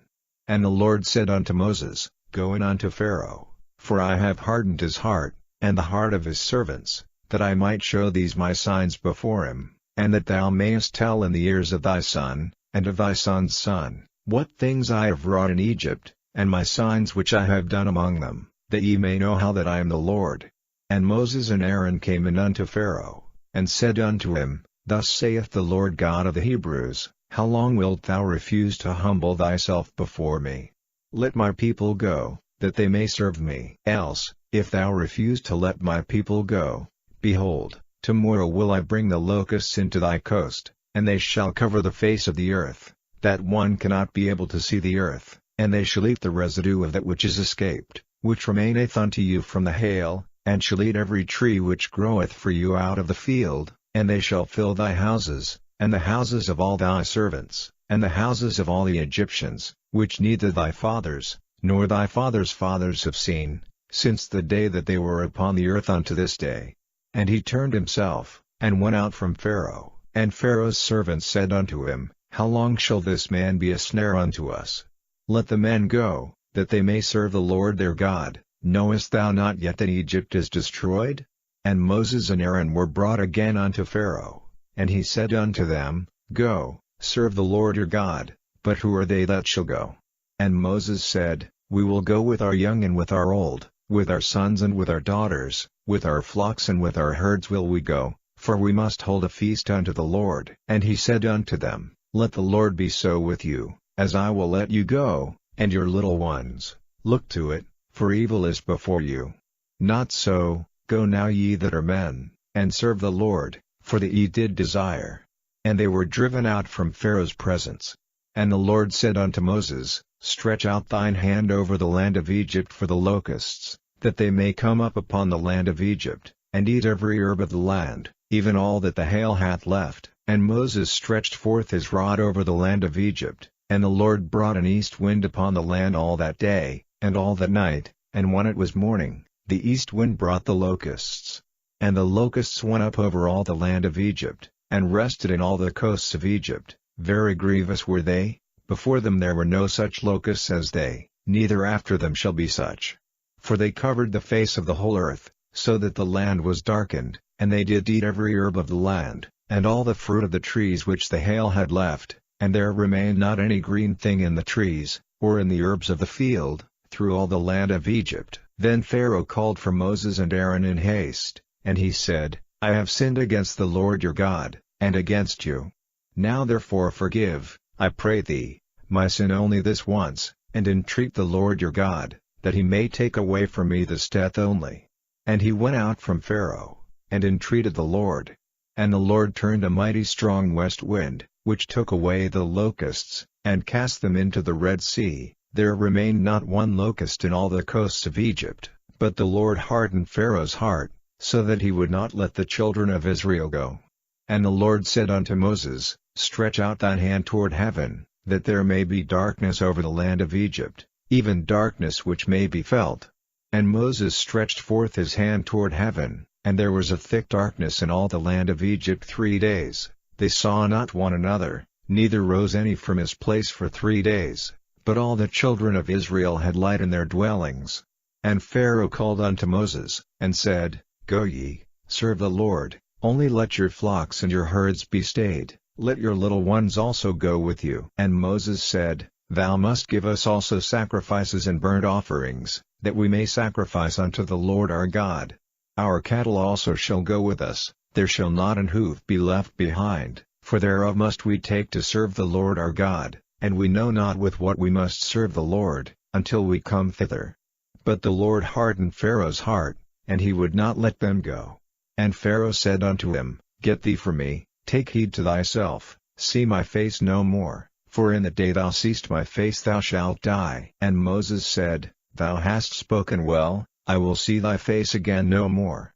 And the Lord said unto Moses, Go in unto Pharaoh, for I have hardened his heart, and the heart of his servants, that I might show these my signs before him, and that thou mayest tell in the ears of thy son, and of thy son's son, what things I have wrought in Egypt, and my signs which I have done among them, that ye may know how that I am the Lord. And Moses and Aaron came in unto Pharaoh, and said unto him, Thus saith the Lord God of the Hebrews, How long wilt thou refuse to humble thyself before me? Let my people go, that they may serve me. Else, if thou refuse to let my people go, behold, tomorrow will I bring the locusts into thy coast, and they shall cover the face of the earth, that one cannot be able to see the earth, and they shall eat the residue of that which is escaped, which remaineth unto you from the hail, and shall eat every tree which groweth for you out of the field, and they shall fill thy houses, and the houses of all thy servants, and the houses of all the Egyptians, which neither thy fathers, nor thy fathers' fathers have seen, since the day that they were upon the earth unto this day. And he turned himself, and went out from Pharaoh. And Pharaoh's servants said unto him, How long shall this man be a snare unto us? Let the men go, that they may serve the Lord their God. Knowest thou not yet that Egypt is destroyed? And Moses and Aaron were brought again unto Pharaoh, and he said unto them, Go, serve the Lord your God. But who are they that shall go? And Moses said, We will go with our young and with our old, with our sons and with our daughters, with our flocks and with our herds will we go, for we must hold a feast unto the Lord. And he said unto them, Let the Lord be so with you, as I will let you go, and your little ones. Look to it, for evil is before you. Not so, go now ye that are men, and serve the Lord, for that ye did desire. And they were driven out from Pharaoh's presence. And the Lord said unto Moses, Stretch out thine hand over the land of Egypt for the locusts, that they may come up upon the land of Egypt, and eat every herb of the land, even all that the hail hath left. And Moses stretched forth his rod over the land of Egypt, and the Lord brought an east wind upon the land all that day, and all that night, and when it was morning, the east wind brought the locusts. And the locusts went up over all the land of Egypt, and rested in all the coasts of Egypt. Very grievous were they, before them there were no such locusts as they, neither after them shall be such. For they covered the face of the whole earth, so that the land was darkened, and they did eat every herb of the land, and all the fruit of the trees which the hail had left, and there remained not any green thing in the trees, or in the herbs of the field, through all the land of Egypt. Then Pharaoh called for Moses and Aaron in haste, and he said, I have sinned against the Lord your God, and against you. Now therefore forgive, I pray thee, my sin only this once, and entreat the Lord your God, that he may take away from me this death only. And he went out from Pharaoh. and entreated the Lord. And the Lord turned a mighty strong west wind, which took away the locusts, and cast them into the Red Sea. There remained not one locust in all the coasts of Egypt, but the Lord hardened Pharaoh's heart, so that he would not let the children of Israel go. And the Lord said unto Moses, Stretch out thine hand toward heaven, that there may be darkness over the land of Egypt, even darkness which may be felt. And Moses stretched forth his hand toward heaven, and there was a thick darkness in all the land of Egypt 3 days. They saw not one another, neither rose any from his place for 3 days. But all the children of Israel had light in their dwellings. And Pharaoh called unto Moses, and said, Go ye, serve the Lord, only let your flocks and your herds be stayed, let your little ones also go with you. And Moses said, Thou must give us also sacrifices and burnt offerings, that we may sacrifice unto the Lord our God. Our cattle also shall go with us, there shall not an hoof be left behind, for thereof must we take to serve the Lord our God. And we know not with what we must serve the Lord, until we come thither. But the Lord hardened Pharaoh's heart, and he would not let them go. And Pharaoh said unto him, Get thee from me, take heed to thyself, see my face no more, for in the day thou seest my face thou shalt die. And Moses said, Thou hast spoken well, I will see thy face again no more.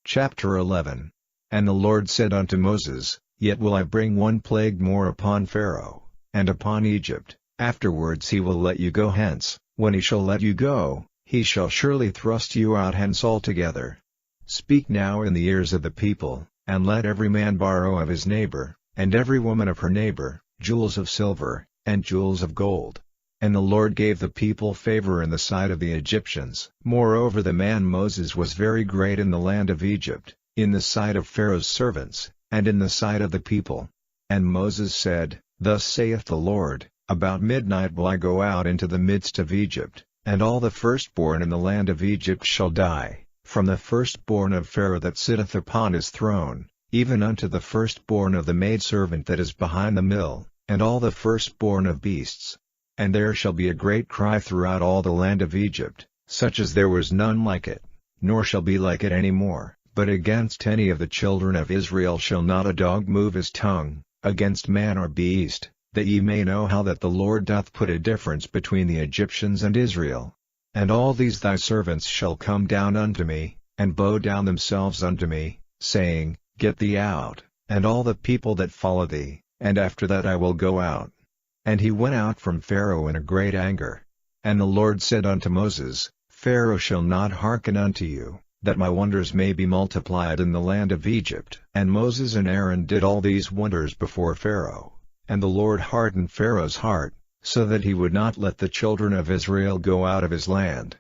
Chapter 11. And the Lord said unto Moses, Yet will I bring one plague more upon Pharaoh, and upon Egypt, afterwards he will let you go hence. When he shall let you go, he shall surely thrust you out hence altogether. Speak now in the ears of the people, and let every man borrow of his neighbor, and every woman of her neighbor, jewels of silver, and jewels of gold. And the Lord gave the people favor in the sight of the Egyptians. Moreover the man Moses was very great in the land of Egypt, in the sight of Pharaoh's servants, and in the sight of the people. And Moses said, Thus saith the Lord, About midnight will I go out into the midst of Egypt, and all the firstborn in the land of Egypt shall die, from the firstborn of Pharaoh that sitteth upon his throne, even unto the firstborn of the maidservant that is behind the mill, and all the firstborn of beasts. And there shall be a great cry throughout all the land of Egypt, such as there was none like it, nor shall be like it any more. But against any of the children of Israel shall not a dog move his tongue, against man or beast, that ye may know how that the Lord doth put a difference between the Egyptians and Israel. And all these thy servants shall come down unto me, and bow down themselves unto me, saying, Get thee out, and all the people that follow thee, and after that I will go out. And he went out from Pharaoh in a great anger. And the Lord said unto Moses, Pharaoh shall not hearken unto you, that my wonders may be multiplied in the land of Egypt. And Moses and Aaron did all these wonders before Pharaoh, and the Lord hardened Pharaoh's heart, so that he would not let the children of Israel go out of his land.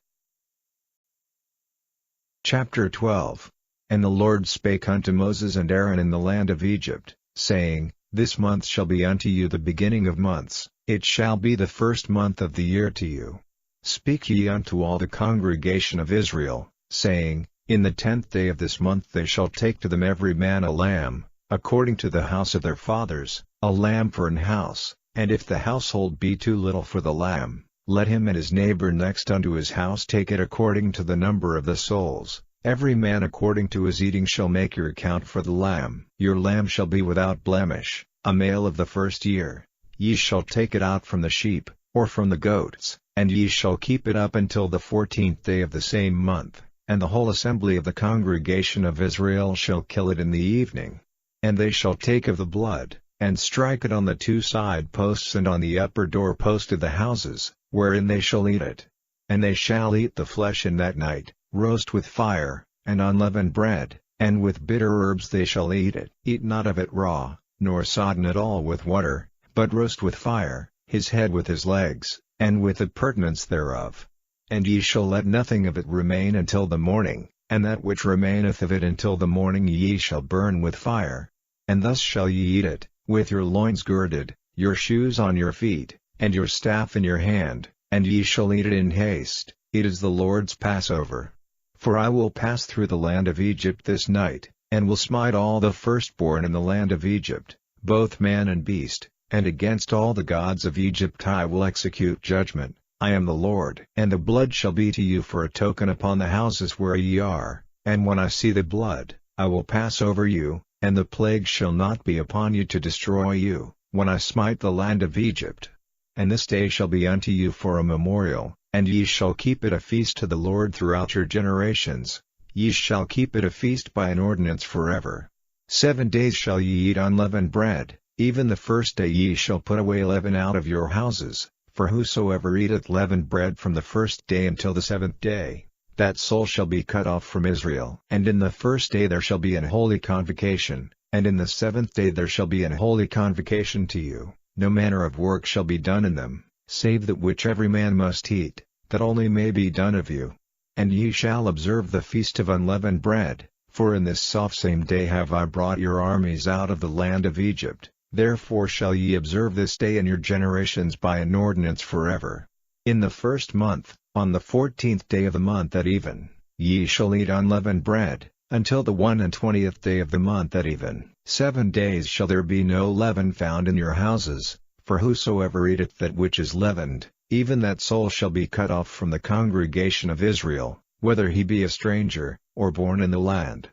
Chapter 12. And the Lord spake unto Moses and Aaron in the land of Egypt, saying, This month shall be unto you the beginning of months, it shall be the first month of the year to you. Speak ye unto all the congregation of Israel, saying, In the 10th day of this month they shall take to them every man a lamb, according to the house of their fathers, a lamb for an house. And if the household be too little for the lamb, let him and his neighbor next unto his house take it according to the number of the souls. Every man according to his eating shall make your account for the lamb. Your lamb shall be without blemish, a male of the first year. Ye shall take it out from the sheep, or from the goats, and ye shall keep it up until the 14th day of the same month. And the whole assembly of the congregation of Israel shall kill it in the evening. And they shall take of the blood, and strike it on the 2 side posts and on the upper door post of the houses, wherein they shall eat it. And they shall eat the flesh in that night, roast with fire, and unleavened bread, and with bitter herbs they shall eat it. Eat not of it raw, nor sodden at all with water, but roast with fire, his head with his legs, and with the purtenance thereof. And ye shall let nothing of it remain until the morning, and that which remaineth of it until the morning ye shall burn with fire. And thus shall ye eat it, with your loins girded, your shoes on your feet, and your staff in your hand, and ye shall eat it in haste. It is the Lord's Passover. For I will pass through the land of Egypt this night, and will smite all the firstborn in the land of Egypt, both man and beast, and against all the gods of Egypt I will execute judgment. I am the Lord. And the blood shall be to you for a token upon the houses where ye are, And when I see the blood, I will pass over you, and the plague shall not be upon you to destroy you, when I smite the land of Egypt. And this day shall be unto you for a memorial, and ye shall keep it a feast to the Lord throughout your generations. Ye shall keep it a feast by an ordinance forever. 7 days shall ye eat unleavened bread, even the first day ye shall put away leaven out of your houses, for whosoever eateth leavened bread from the first day until the 7th day, that soul shall be cut off from Israel. And in the first day there shall be an holy convocation, and in the 7th day there shall be an holy convocation to you. No manner of work shall be done in them, save that which every man must eat, that only may be done of you. And ye shall observe the feast of unleavened bread, for in this selfsame day have I brought your armies out of the land of Egypt. Therefore shall ye observe this day in your generations by an ordinance forever. In the 1st month, on the 14th day of the month at even, ye shall eat unleavened bread, until the 21st day of the month at even. 7 days shall there be no leaven found in your houses, for whosoever eateth that which is leavened, even that soul shall be cut off from the congregation of Israel, whether he be a stranger, or born in the land.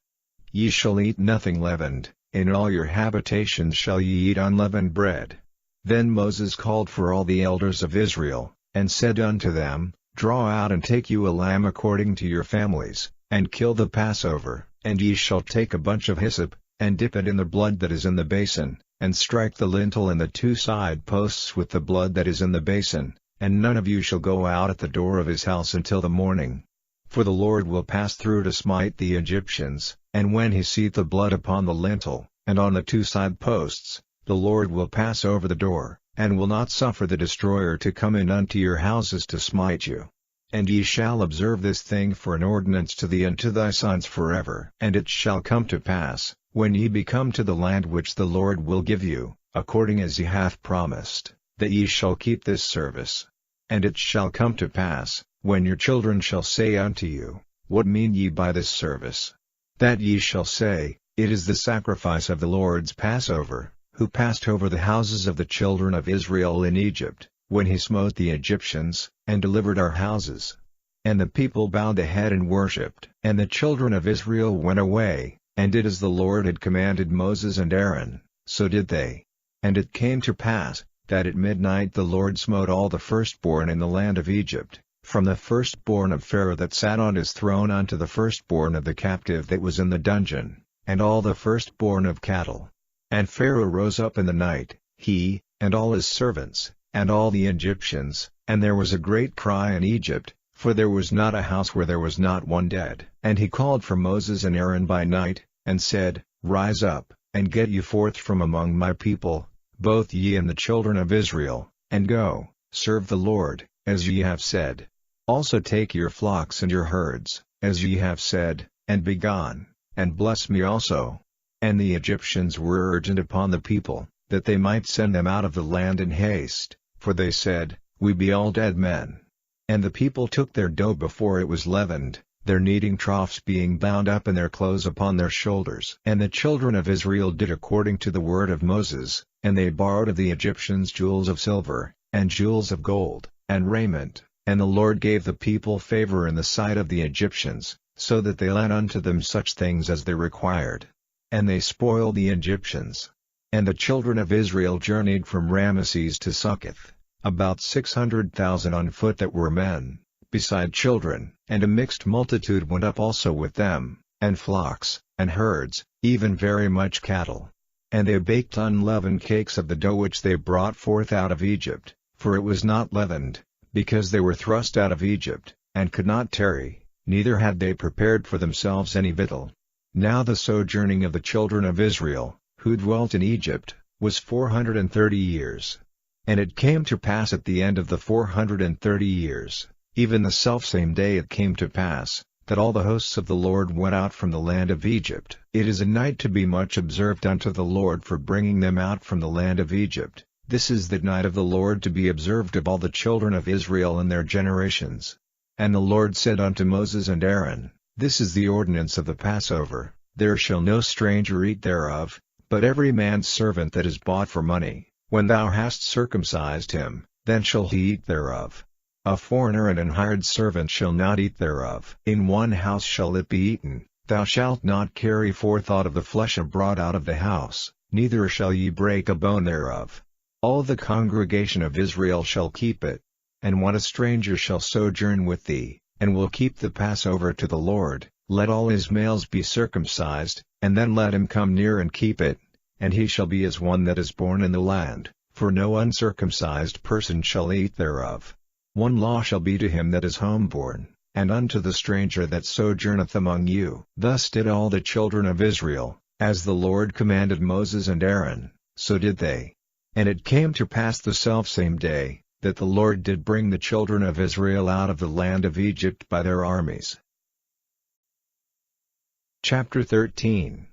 Ye shall eat nothing leavened, in all your habitations shall ye eat unleavened bread. Then Moses called for all the elders of Israel, and said unto them, Draw out and take you a lamb according to your families, and kill the Passover, and ye shall take a bunch of hyssop, and dip it in the blood that is in the basin, and strike the lintel and the 2 side posts with the blood that is in the basin, and none of you shall go out at the door of his house until the morning. For the Lord will pass through to smite the Egyptians, and when he seeth the blood upon the lintel, and on the 2 side posts, the Lord will pass over the door, and will not suffer the destroyer to come in unto your houses to smite you. And ye shall observe this thing for an ordinance to thee and to thy sons forever. And it shall come to pass, when ye be come to the land which the Lord will give you, according as he hath promised, that ye shall keep this service. And it shall come to pass, when your children shall say unto you, What mean ye by this service? That ye shall say, It is the sacrifice of the Lord's Passover, who passed over the houses of the children of Israel in Egypt, when he smote the Egyptians, and delivered our houses. And the people bowed the head and worshipped. And the children of Israel went away, and did as the Lord had commanded Moses and Aaron, so did they. And it came to pass, that at midnight the Lord smote all the firstborn in the land of Egypt, from the firstborn of Pharaoh that sat on his throne unto the firstborn of the captive that was in the dungeon, and all the firstborn of cattle. And Pharaoh rose up in the night, he, and all his servants, and all the Egyptians, and there was a great cry in Egypt, for there was not a house where there was not one dead. And he called for Moses and Aaron by night, and said, Rise up, and get you forth from among my people, both ye and the children of Israel, and go, serve the Lord, as ye have said. Also take your flocks and your herds, as ye have said, and be gone, and bless me also. And the Egyptians were urgent upon the people, that they might send them out of the land in haste, for they said, We be all dead men. And the people took their dough before it was leavened, their kneading troughs being bound up and their clothes upon their shoulders. And the children of Israel did according to the word of Moses, and they borrowed of the Egyptians jewels of silver, and jewels of gold, and raiment, and the Lord gave the people favor in the sight of the Egyptians, so that they lent unto them such things as they required. And they spoiled the Egyptians. And the children of Israel journeyed from Ramesses to Succoth, about 600,000 on foot that were men, beside children. And a mixed multitude went up also with them, and flocks, and herds, even very much cattle. And they baked unleavened cakes of the dough which they brought forth out of Egypt, for it was not leavened, because they were thrust out of Egypt, and could not tarry, neither had they prepared for themselves any victual. Now the sojourning of the children of Israel, who dwelt in Egypt, was 430 years. And it came to pass at the end of the 430 years, even the selfsame day it came to pass, that all the hosts of the Lord went out from the land of Egypt. It is a night to be much observed unto the Lord for bringing them out from the land of Egypt. This is the night of the Lord to be observed of all the children of Israel in their generations. And the Lord said unto Moses and Aaron, This is the ordinance of the Passover, there shall no stranger eat thereof, but every man's servant that is bought for money. When thou hast circumcised him, then shall he eat thereof. A foreigner and an hired servant shall not eat thereof. In one house shall it be eaten, Thou shalt not carry forth aught of the flesh abroad out of the house, neither shall ye break a bone thereof. All the congregation of Israel shall keep it. And when a stranger shall sojourn with thee, and will keep the Passover to the Lord, let all his males be circumcised, and then let him come near and keep it, and he shall be as one that is born in the land, for no uncircumcised person shall eat thereof. One law shall be to him that is homeborn, and unto the stranger that sojourneth among you. Thus did all the children of Israel, as the Lord commanded Moses and Aaron, so did they. And it came to pass the selfsame day, that the Lord did bring the children of Israel out of the land of Egypt by their armies. Chapter 13.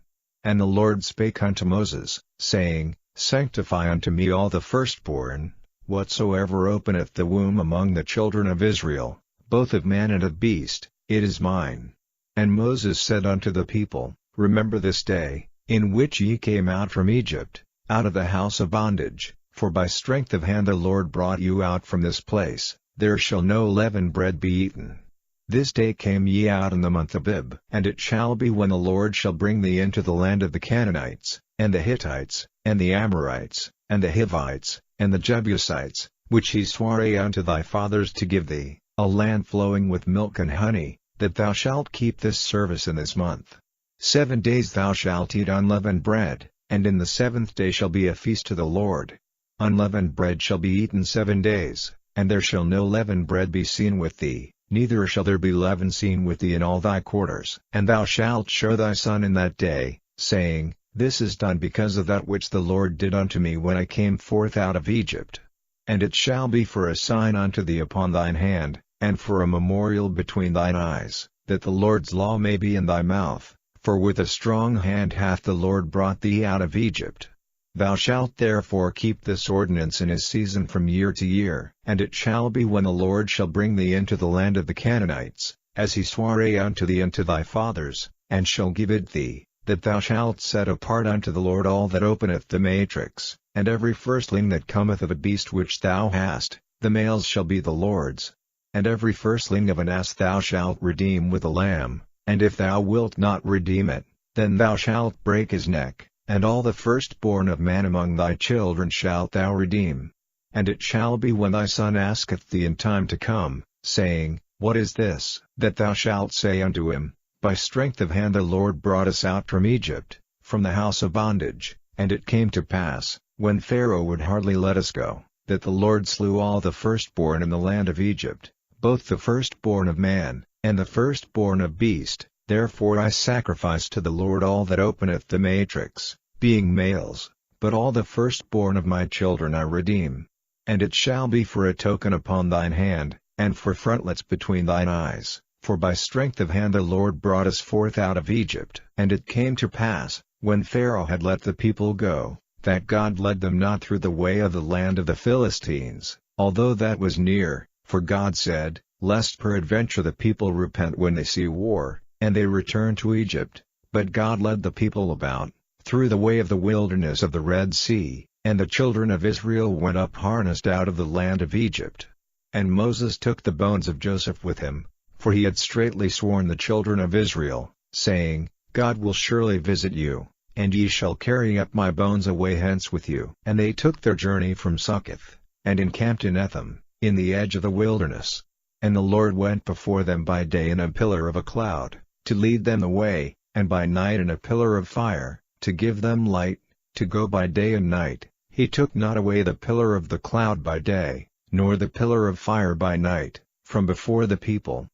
And the Lord spake unto Moses, saying, Sanctify unto me all the firstborn, whatsoever openeth the womb among the children of Israel, both of man and of beast, it is mine. And Moses said unto the people, Remember this day, in which ye came out from Egypt, out of the house of bondage, for by strength of hand the Lord brought you out from this place. There shall no leavened bread be eaten. This day came ye out in the month Abib. And it shall be when the Lord shall bring thee into the land of the Canaanites, and the Hittites, and the Amorites, and the Hivites, and the Jebusites, which he sware unto thy fathers to give thee, a land flowing with milk and honey, that thou shalt keep this service in this month. 7 days thou shalt eat unleavened bread, and in the 7th day shall be a feast to the Lord. Unleavened bread shall be eaten 7 days, and there shall no leavened bread be seen with thee, neither shall there be leaven seen with thee in all thy quarters. And thou shalt show thy son in that day, saying, This is done because of that which the Lord did unto me when I came forth out of Egypt. And it shall be for a sign unto thee upon thine hand, and for a memorial between thine eyes, that the Lord's law may be in thy mouth, for with a strong hand hath the Lord brought thee out of Egypt. Thou shalt therefore keep this ordinance in his season from year to year. And it shall be when the Lord shall bring thee into the land of the Canaanites, as he sware unto thee and to thy fathers, and shall give it thee, that thou shalt set apart unto the Lord all that openeth the matrix, and every firstling that cometh of a beast which thou hast, the males shall be the Lord's. And every firstling of an ass thou shalt redeem with a lamb, and if thou wilt not redeem it, then thou shalt break his neck. And all the firstborn of man among thy children shalt thou redeem. And it shall be when thy son asketh thee in time to come, saying, What is this? That thou shalt say unto him, By strength of hand the Lord brought us out from Egypt, from the house of bondage. And it came to pass, when Pharaoh would hardly let us go, that the Lord slew all the firstborn in the land of Egypt, both the firstborn of man, and the firstborn of beast. Therefore I sacrifice to the Lord all that openeth the matrix, being males, but all the firstborn of my children I redeem. And it shall be for a token upon thine hand, and for frontlets between thine eyes, for by strength of hand the Lord brought us forth out of Egypt. And it came to pass, when Pharaoh had let the people go, that God led them not through the way of the land of the Philistines, although that was near, for God said, Lest peradventure the people repent when they see war, and they return to Egypt. But God led the people about, through the way of the wilderness of the Red Sea, and the children of Israel went up harnessed out of the land of Egypt. And Moses took the bones of Joseph with him, for he had straitly sworn the children of Israel, saying, God will surely visit you, and ye shall carry up my bones away hence with you. And they took their journey from Succoth, and encamped in Etham, in the edge of the wilderness. And the Lord went before them by day in a pillar of a cloud, to lead them the way, and by night in a pillar of fire, to give them light, to go by day and night. He took not away the pillar of the cloud by day, nor the pillar of fire by night, from before the people.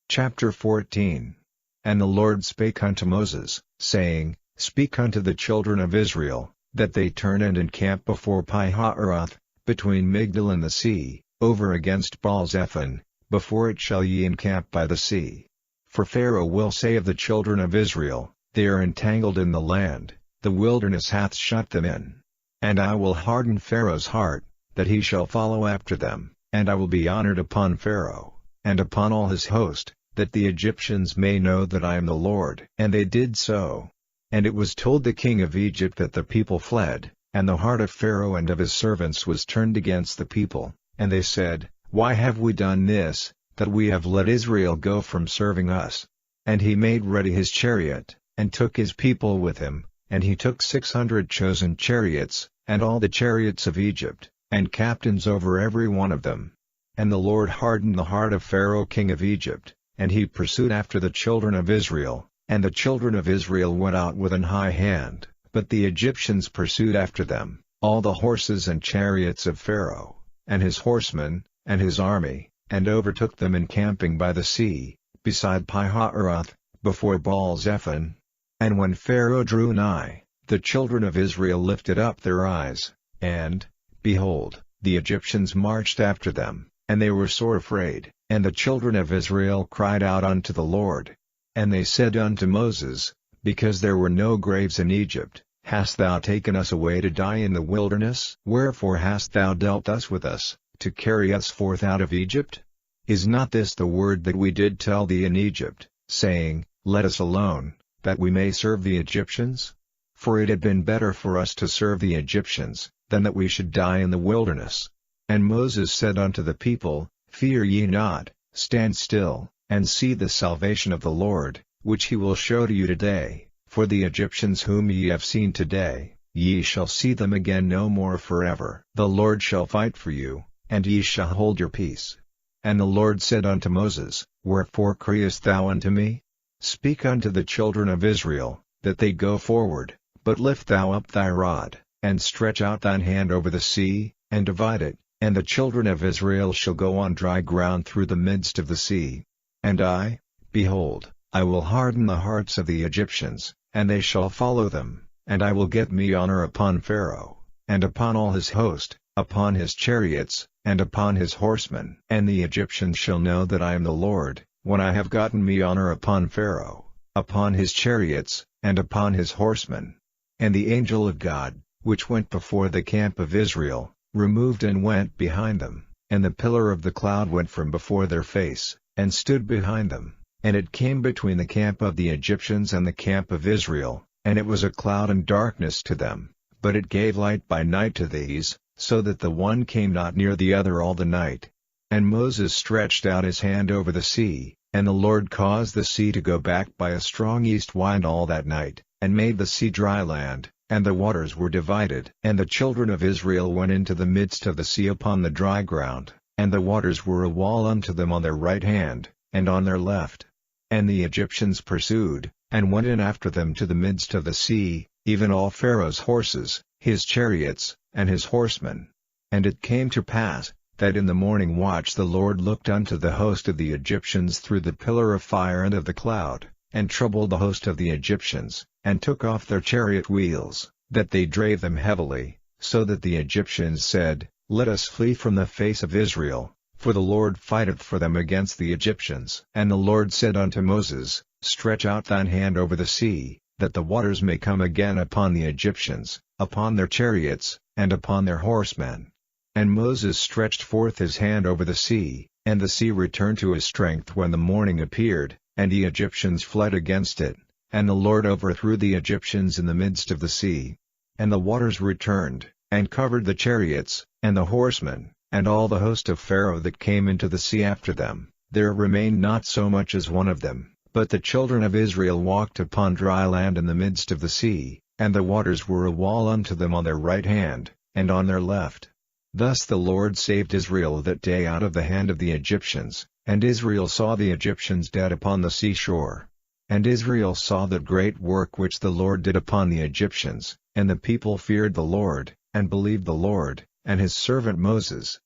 Chapter 14. And the Lord spake unto Moses, saying, Speak unto the children of Israel, that they turn and encamp before Pi-hahiroth, between Migdol and the sea, over against Baal-zephon, before it shall ye encamp by the sea. For Pharaoh will say of the children of Israel, They are entangled in the land, the wilderness hath shut them in. And I will harden Pharaoh's heart, that he shall follow after them, and I will be honored upon Pharaoh, and upon all his host, that the Egyptians may know that I am the Lord. And they did so. And it was told the king of Egypt that the people fled, and the heart of Pharaoh and of his servants was turned against the people, and they said, Why have we done this, that we have let Israel go from serving us. And he made ready his chariot, and took his people with him, and he took 600 chosen chariots, and all the chariots of Egypt, and captains over every one of them. And the Lord hardened the heart of Pharaoh king of Egypt, and he pursued after the children of Israel, and the children of Israel went out with an high hand, but the Egyptians pursued after them, all the horses and chariots of Pharaoh, and his horsemen, and his army, and overtook them encamping by the sea, beside Pi-hahiroth, before Baal-zephon. And when Pharaoh drew nigh, the children of Israel lifted up their eyes, and, behold, the Egyptians marched after them, and they were sore afraid, and the children of Israel cried out unto the Lord. And they said unto Moses, Because there were no graves in Egypt, hast thou taken us away to die in the wilderness? Wherefore hast thou dealt thus with us, to carry us forth out of Egypt? Is not this the word that we did tell thee in Egypt, saying, Let us alone, that we may serve the Egyptians? For it had been better for us to serve the Egyptians, than that we should die in the wilderness. And Moses said unto the people, Fear ye not, stand still, and see the salvation of the Lord, which he will show to you today. For the Egyptians whom ye have seen today, ye shall see them again no more forever. The Lord shall fight for you, and ye shall hold your peace. And the Lord said unto Moses, Wherefore criest thou unto me? Speak unto the children of Israel, that they go forward, but lift thou up thy rod, and stretch out thine hand over the sea, and divide it, and the children of Israel shall go on dry ground through the midst of the sea. And I, behold, I will harden the hearts of the Egyptians, and they shall follow them, and I will get me honor upon Pharaoh, and upon all his host, upon his chariots, and upon his horsemen. And the Egyptians shall know that I am the Lord, when I have gotten me honor upon Pharaoh, upon his chariots, and upon his horsemen. And the angel of God, which went before the camp of Israel, removed and went behind them, and the pillar of the cloud went from before their face, and stood behind them, and it came between the camp of the Egyptians and the camp of Israel, and it was a cloud and darkness to them, but it gave light by night to these, so that the one came not near the other all the night. And Moses stretched out his hand over the sea, and the Lord caused the sea to go back by a strong east wind all that night, and made the sea dry land, and the waters were divided. And the children of Israel went into the midst of the sea upon the dry ground, and the waters were a wall unto them on their right hand, and on their left. And the Egyptians pursued, and went in after them to the midst of the sea, even all Pharaoh's horses, his chariots, and his horsemen. And it came to pass, that in the morning watch the Lord looked unto the host of the Egyptians through the pillar of fire and of the cloud, and troubled the host of the Egyptians, and took off their chariot wheels, that they drave them heavily, so that the Egyptians said, Let us flee from the face of Israel, for the Lord fighteth for them against the Egyptians. And the Lord said unto Moses, Stretch out thine hand over the sea, that the waters may come again upon the Egyptians, upon their chariots, and upon their horsemen. And Moses stretched forth his hand over the sea, and the sea returned to his strength when the morning appeared, and the Egyptians fled against it, and the Lord overthrew the Egyptians in the midst of the sea. And the waters returned, and covered the chariots, and the horsemen, and all the host of Pharaoh that came into the sea after them. There remained not so much as one of them, but the children of Israel walked upon dry land in the midst of the sea, and the waters were a wall unto them on their right hand, and on their left. Thus the Lord saved Israel that day out of the hand of the Egyptians, and Israel saw the Egyptians dead upon the seashore. And Israel saw that great work which the Lord did upon the Egyptians, and the people feared the Lord, and believed the Lord, and his servant Moses.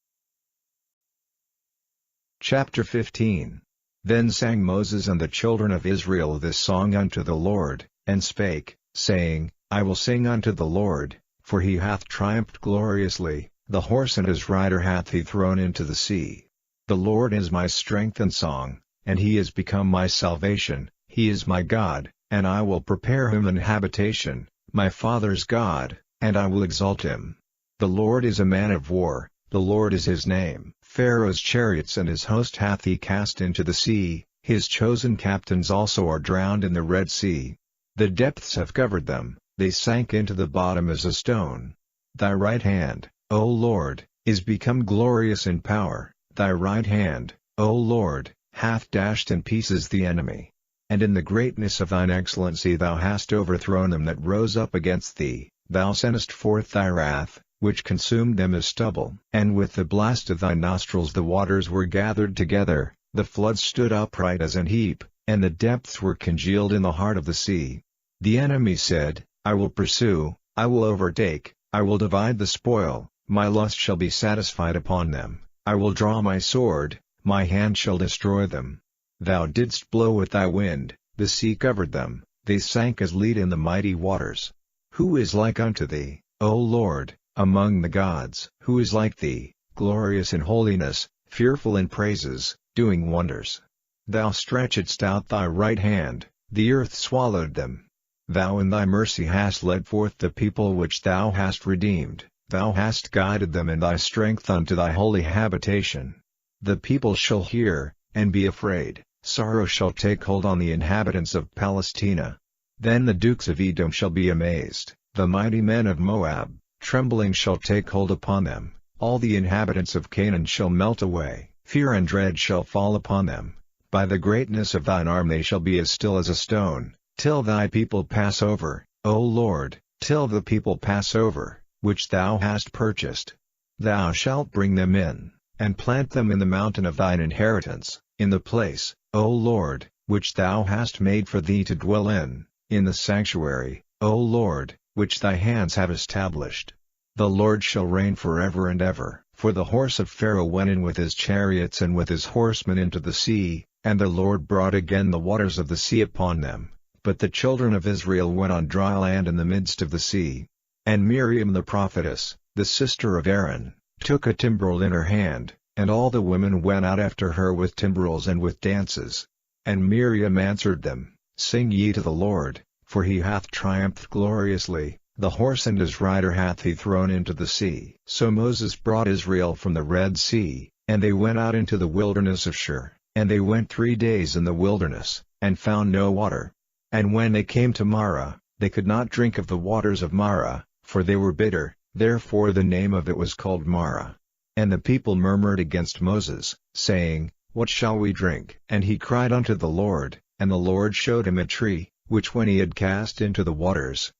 Chapter 15. Then sang Moses and the children of Israel this song unto the Lord, and spake, saying, I will sing unto the Lord, for he hath triumphed gloriously, the horse and his rider hath he thrown into the sea. The Lord is my strength and song, and he is become my salvation. He is my God, and I will prepare him an habitation, my father's God, and I will exalt him. The Lord is a man of war, the Lord is his name. Pharaoh's chariots and his host hath he cast into the sea, his chosen captains also are drowned in the Red Sea. The depths have covered them, they sank into the bottom as a stone. Thy right hand, O Lord, is become glorious in power, thy right hand, O Lord, hath dashed in pieces the enemy. And in the greatness of thine excellency thou hast overthrown them that rose up against thee, thou sentest forth thy wrath, which consumed them as stubble. And with the blast of thy nostrils the waters were gathered together, the floods stood upright as an heap, and the depths were congealed in the heart of the sea. The enemy said, I will pursue, I will overtake, I will divide the spoil, my lust shall be satisfied upon them, I will draw my sword, my hand shall destroy them. Thou didst blow with thy wind, the sea covered them, they sank as lead in the mighty waters. Who is like unto thee, O Lord, among the gods? Who is like thee, glorious in holiness, fearful in praises, doing wonders? Thou stretchedst out thy right hand, the earth swallowed them. Thou in thy mercy hast led forth the people which thou hast redeemed, thou hast guided them in thy strength unto thy holy habitation. The people shall hear, and be afraid, sorrow shall take hold on the inhabitants of Palestina. Then the dukes of Edom shall be amazed, the mighty men of Moab, trembling shall take hold upon them, all the inhabitants of Canaan shall melt away, fear and dread shall fall upon them. By the greatness of thine arm they shall be as still as a stone, till thy people pass over, O Lord, till the people pass over, which thou hast purchased. Thou shalt bring them in, and plant them in the mountain of thine inheritance, in the place, O Lord, which thou hast made for thee to dwell in the sanctuary, O Lord, which thy hands have established. The Lord shall reign forever and ever. For the horse of Pharaoh went in with his chariots and with his horsemen into the sea, and the Lord brought again the waters of the sea upon them, but the children of Israel went on dry land in the midst of the sea. And Miriam the prophetess, the sister of Aaron, took a timbrel in her hand, and all the women went out after her with timbrels and with dances. And Miriam answered them, Sing ye to the Lord, for he hath triumphed gloriously, the horse and his rider hath he thrown into the sea. So Moses brought Israel from the Red Sea, and they went out into the wilderness of Shur, and they went 3 days in the wilderness, and found no water. And when they came to Marah, they could not drink of the waters of Marah, for they were bitter, therefore the name of it was called Marah. And the people murmured against Moses, saying, What shall we drink? And he cried unto the Lord, and the Lord showed him a tree, which when he had cast into the waters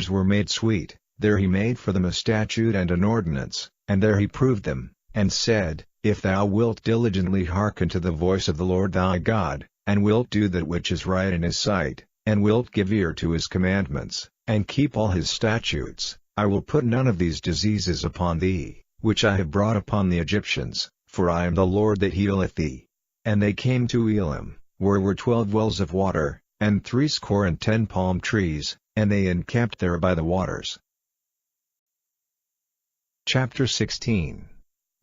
were made sweet. There he made for them a statute and an ordinance, and there he proved them, and said, If thou wilt diligently hearken to the voice of the Lord thy God, and wilt do that which is right in his sight, and wilt give ear to his commandments, and keep all his statutes, I will put none of these diseases upon thee, which I have brought upon the Egyptians, for I am the Lord that healeth thee. And they came to Elim, where were 12 wells of water, and 70 palm trees, and they encamped there by the waters. Chapter 16.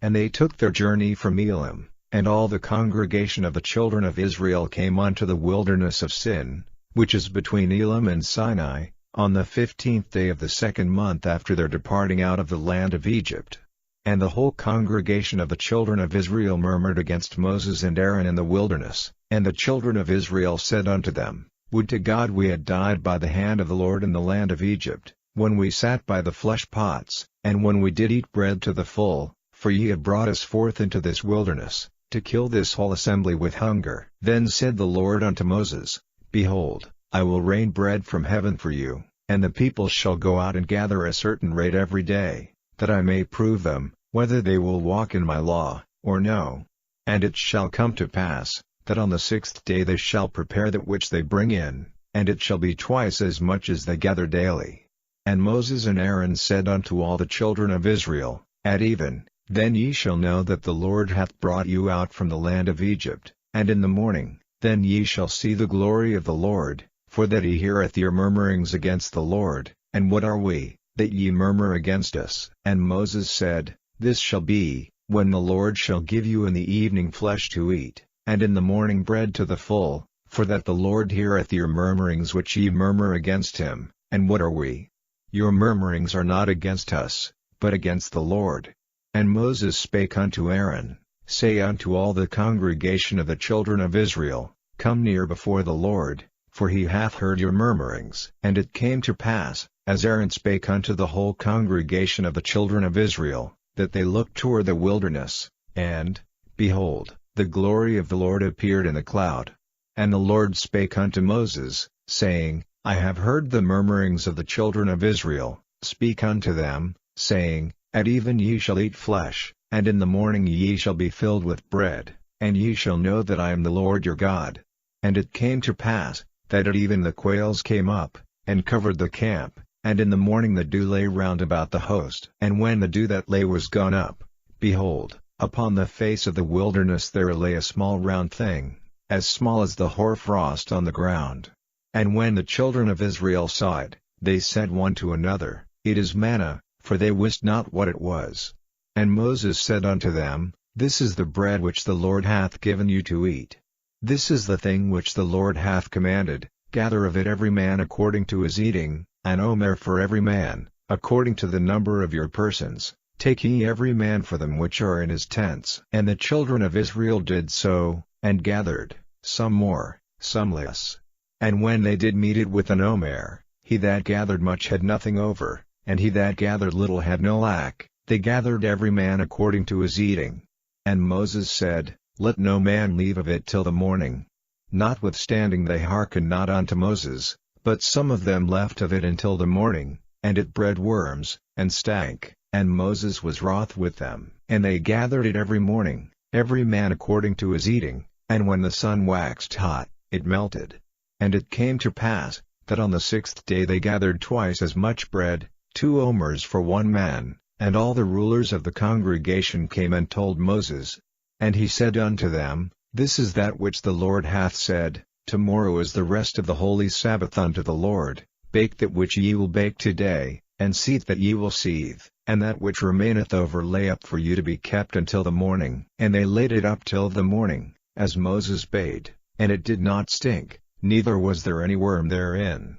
And they took their journey from Elim, and all the congregation of the children of Israel came unto the wilderness of Sin, which is between Elim and Sinai, on the 15th day of the 2nd month after their departing out of the land of Egypt. And the whole congregation of the children of Israel murmured against Moses and Aaron in the wilderness, and the children of Israel said unto them, Would to God we had died by the hand of the Lord in the land of Egypt, when we sat by the flesh pots, and when we did eat bread to the full, for ye have brought us forth into this wilderness, to kill this whole assembly with hunger. Then said the Lord unto Moses, Behold, I will rain bread from heaven for you, and the people shall go out and gather a certain rate every day, that I may prove them, whether they will walk in my law, or no. And it shall come to pass, that on the 6th day they shall prepare that which they bring in, and it shall be twice as much as they gather daily. And Moses and Aaron said unto all the children of Israel, At even, then ye shall know that the Lord hath brought you out from the land of Egypt, and in the morning, then ye shall see the glory of the Lord, for that he heareth your murmurings against the Lord. And what are we, that ye murmur against us? And Moses said, This shall be, when the Lord shall give you in the evening flesh to eat, and in the morning bread to the full, for that the Lord heareth your murmurings which ye murmur against him. And what are we? Your murmurings are not against us, but against the Lord. And Moses spake unto Aaron, Say unto all the congregation of the children of Israel, Come near before the Lord, for he hath heard your murmurings. And it came to pass, as Aaron spake unto the whole congregation of the children of Israel, that they looked toward the wilderness, and, behold, the glory of the Lord appeared in the cloud. And the Lord spake unto Moses, saying, I have heard the murmurings of the children of Israel, speak unto them, saying, At even ye shall eat flesh, and in the morning ye shall be filled with bread, and ye shall know that I am the Lord your God. And it came to pass, that at even the quails came up, and covered the camp, and in the morning the dew lay round about the host. And when the dew that lay was gone up, behold, upon the face of the wilderness there lay a small round thing, as small as the hoarfrost on the ground. And when the children of Israel saw it, they said one to another, It is manna, for they wist not what it was. And Moses said unto them, This is the bread which the Lord hath given you to eat. This is the thing which the Lord hath commanded, gather of it every man according to his eating, an omer for every man, according to the number of your persons, take ye every man for them which are in his tents. And the children of Israel did so, and gathered, some more, some less. And when they did meet it with an omer, he that gathered much had nothing over, and he that gathered little had no lack, they gathered every man according to his eating. And Moses said, Let no man leave of it till the morning. Notwithstanding they hearkened not unto Moses, but some of them left of it until the morning, and it bred worms, and stank, and Moses was wroth with them. And they gathered it every morning, every man according to his eating, and when the sun waxed hot, it melted. And it came to pass, that on the 6th day they gathered twice as much bread, 2 omers for one man, and all the rulers of the congregation came and told Moses. And he said unto them, This is that which the Lord hath said, Tomorrow is the rest of the holy Sabbath unto the Lord, bake that which ye will bake today, and seethe that ye will seethe, and that which remaineth over lay up for you to be kept until the morning. And they laid it up till the morning, as Moses bade, and it did not stink, neither was there any worm therein.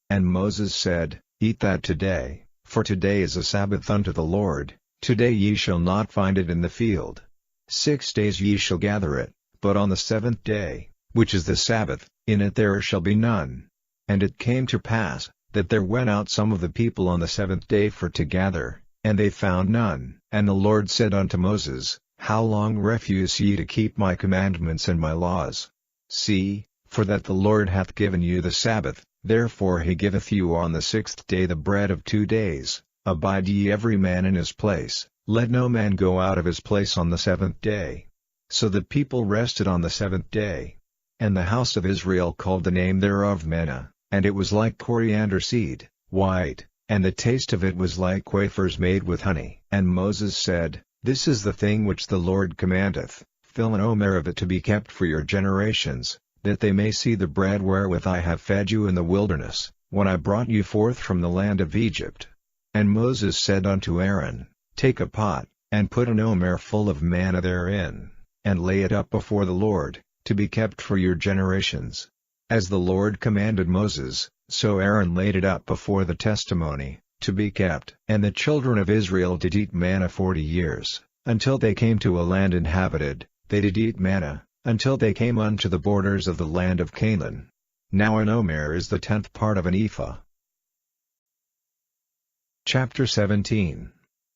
And Moses said, Eat that today, for today is a Sabbath unto the Lord, today ye shall not find it in the field. 6 days ye shall gather it, but on the 7th day, which is the Sabbath, in it there shall be none. And it came to pass, that there went out some of the people on the 7th day for to gather, and they found none. And the Lord said unto Moses, How long refuse ye to keep my commandments and my laws? See, for that the Lord hath given you the Sabbath, therefore he giveth you on the 6th day the bread of 2 days, abide ye every man in his place, let no man go out of his place on the 7th day. So the people rested on the 7th day. And the house of Israel called the name thereof manna, and it was like coriander seed, white, and the taste of it was like wafers made with honey. And Moses said, This is the thing which the Lord commandeth, fill an omer of it to be kept for your generations, that they may see the bread wherewith I have fed you in the wilderness, when I brought you forth from the land of Egypt. And Moses said unto Aaron, Take a pot, and put an omer full of manna therein, and lay it up before the Lord, to be kept for your generations. As the Lord commanded Moses, so Aaron laid it up before the testimony, to be kept. And the children of Israel did eat manna 40 years, until they came to a land inhabited, they did eat manna, until they came unto the borders of the land of Canaan. Now an omer is the 10th part of an ephah. Chapter 17.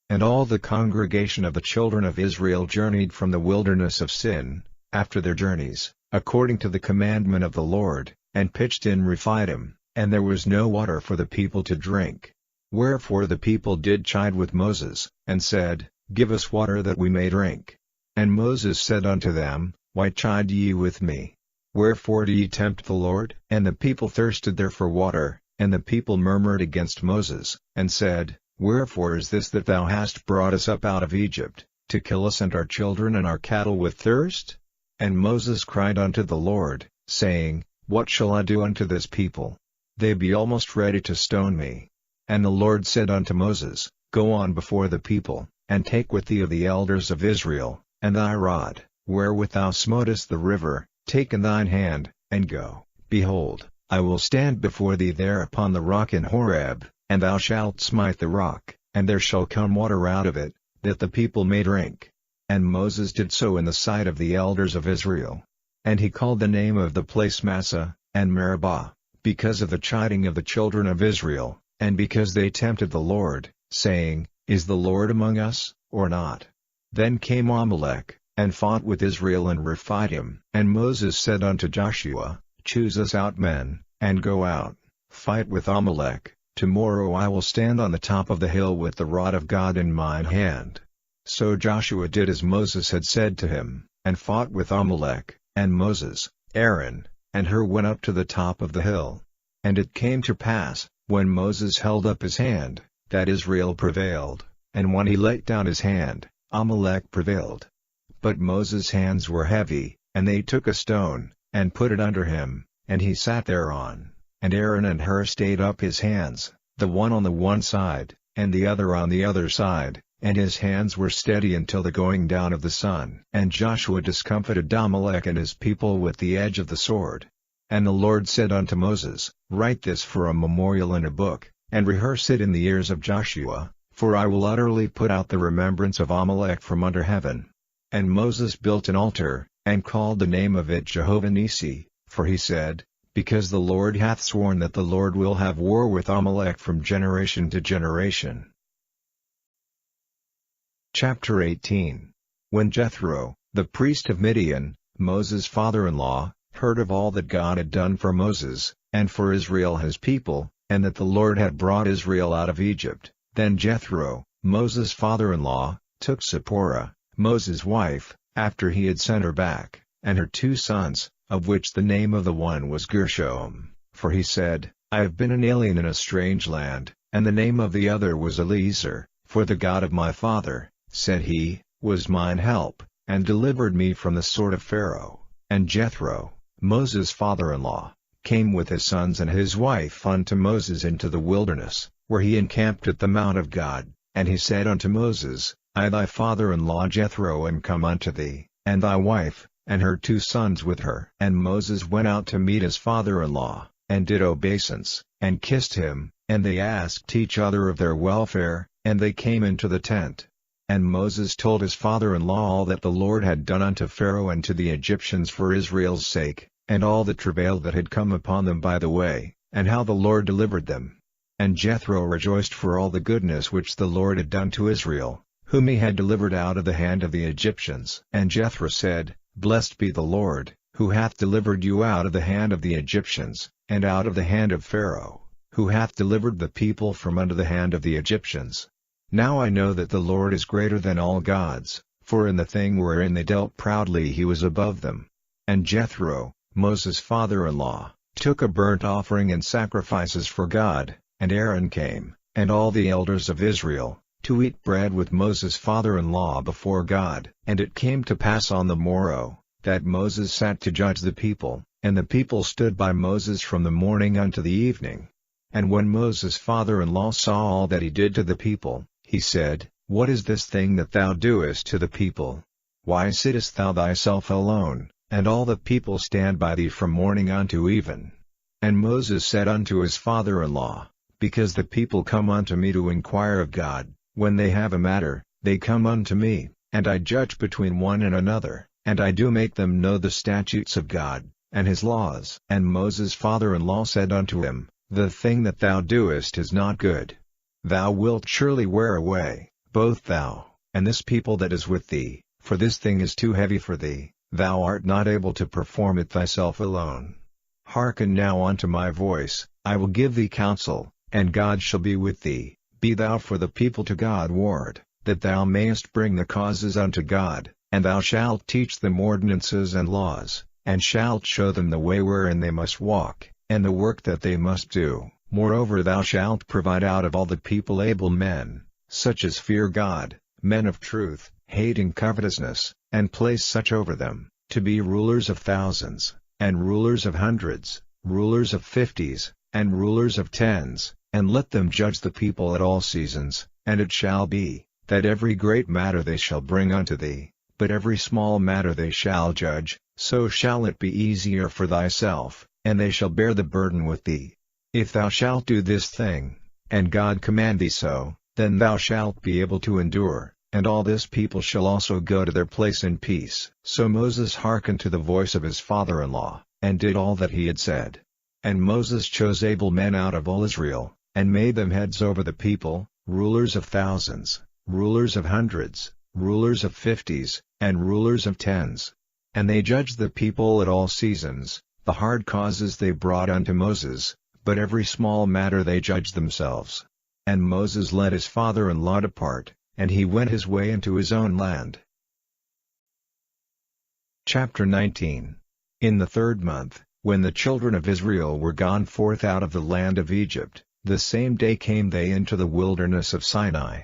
And all the congregation of the children of Israel journeyed from the wilderness of Sin, after their journeys, according to the commandment of the Lord, and pitched in Rephidim, and there was no water for the people to drink. Wherefore the people did chide with Moses, and said, Give us water that we may drink. And Moses said unto them, Why chide ye with me? Wherefore do ye tempt the Lord? And the people thirsted there for water, and the people murmured against Moses, and said, Wherefore is this that thou hast brought us up out of Egypt, to kill us and our children and our cattle with thirst? And Moses cried unto the Lord, saying, What shall I do unto this people? They be almost ready to stone me. And the Lord said unto Moses, Go on before the people, and take with thee of the elders of Israel, and thy rod, wherewith thou smotest the river, take in thine hand, and go. Behold, I will stand before thee there upon the rock in Horeb, and thou shalt smite the rock, and there shall come water out of it, that the people may drink. And Moses did so in the sight of the elders of Israel. And he called the name of the place Massah, and Meribah, because of the chiding of the children of Israel, and because they tempted the Lord, saying, Is the Lord among us, or not? Then came Amalek, and fought with Israel in Rephidim. And Moses said unto Joshua, Choose us out men, and go out, fight with Amalek. Tomorrow I will stand on the top of the hill with the rod of God in mine hand. So Joshua did as Moses had said to him, and fought with Amalek, and Moses, Aaron, and Hur went up to the top of the hill. And it came to pass, when Moses held up his hand, that Israel prevailed, and when he let down his hand, Amalek prevailed. But Moses' hands were heavy, and they took a stone, and put it under him, and he sat thereon. And Aaron and Hur stayed up his hands, the one on the one side, and the other on the other side, and his hands were steady until the going down of the sun. And Joshua discomfited Amalek and his people with the edge of the sword. And the Lord said unto Moses, Write this for a memorial in a book, and rehearse it in the ears of Joshua, for I will utterly put out the remembrance of Amalek from under heaven. And Moses built an altar, and called the name of it Jehovah Nissi, for he said, Because the Lord hath sworn that the Lord will have war with Amalek from generation to generation. Chapter 18. When Jethro, the priest of Midian, Moses' father-in-law, heard of all that God had done for Moses, and for Israel his people, and that the Lord had brought Israel out of Egypt, then Jethro, Moses' father-in-law, took Zipporah, Moses' wife, after he had sent her back, and her 2 sons, of which the name of the one was Gershom, for he said, I have been an alien in a strange land, and the name of the other was Eliezer, for the God of my father, said he, was mine help, and delivered me from the sword of Pharaoh. And Jethro, Moses' father-in-law, came with his sons and his wife unto Moses into the wilderness, where he encamped at the mount of God, and he said unto Moses, I thy father-in-law Jethro am come unto thee, and thy wife, and her 2 sons with her. And Moses went out to meet his father-in-law, and did obeisance, and kissed him, and they asked each other of their welfare, and they came into the tent. And Moses told his father-in-law all that the Lord had done unto Pharaoh and to the Egyptians for Israel's sake, and all the travail that had come upon them by the way, and how the Lord delivered them. And Jethro rejoiced for all the goodness which the Lord had done to Israel, whom he had delivered out of the hand of the Egyptians. And Jethro said, Blessed be the Lord, who hath delivered you out of the hand of the Egyptians, and out of the hand of Pharaoh, who hath delivered the people from under the hand of the Egyptians. Now I know that the Lord is greater than all gods, for in the thing wherein they dealt proudly he was above them. And Jethro, Moses' father-in-law, took a burnt offering and sacrifices for God, and Aaron came, and all the elders of Israel, to eat bread with Moses' father-in-law before God. And it came to pass on the morrow, that Moses sat to judge the people, and the people stood by Moses from the morning unto the evening. And when Moses' father-in-law saw all that he did to the people, he said, What is this thing that thou doest to the people? Why sittest thou thyself alone, and all the people stand by thee from morning unto even? And Moses said unto his father-in-law, Because the people come unto me to inquire of God, when they have a matter, they come unto me, and I judge between one and another, and I do make them know the statutes of God, and his laws. And Moses' father-in-law said unto him, The thing that thou doest is not good. Thou wilt surely wear away, both thou, and this people that is with thee, for this thing is too heavy for thee, thou art not able to perform it thyself alone. Hearken now unto my voice, I will give thee counsel, and God shall be with thee. Be thou for the people to God ward, that thou mayest bring the causes unto God, and thou shalt teach them ordinances and laws, and shalt show them the way wherein they must walk, and the work that they must do. Moreover thou shalt provide out of all the people able men, such as fear God, men of truth, hating covetousness, and place such over them, to be rulers of thousands, and rulers of hundreds, rulers of 50s, and rulers of 10s, and let them judge the people at all seasons. And it shall be, that every great matter they shall bring unto thee, but every small matter they shall judge, so shall it be easier for thyself, and they shall bear the burden with thee. If thou shalt do this thing, and God command thee so, then thou shalt be able to endure, and all this people shall also go to their place in peace. So Moses hearkened to the voice of his father-in-law, and did all that he had said. And Moses chose able men out of all Israel, and made them heads over the people, rulers of thousands, rulers of hundreds, rulers of 50s, and rulers of 10s. And they judged the people at all seasons. The hard causes they brought unto Moses, but every small matter they judged themselves. And Moses let his father-in-law depart, and he went his way into his own land. Chapter 19. In the 3rd month, when the children of Israel were gone forth out of the land of Egypt, the same day came they into the wilderness of Sinai.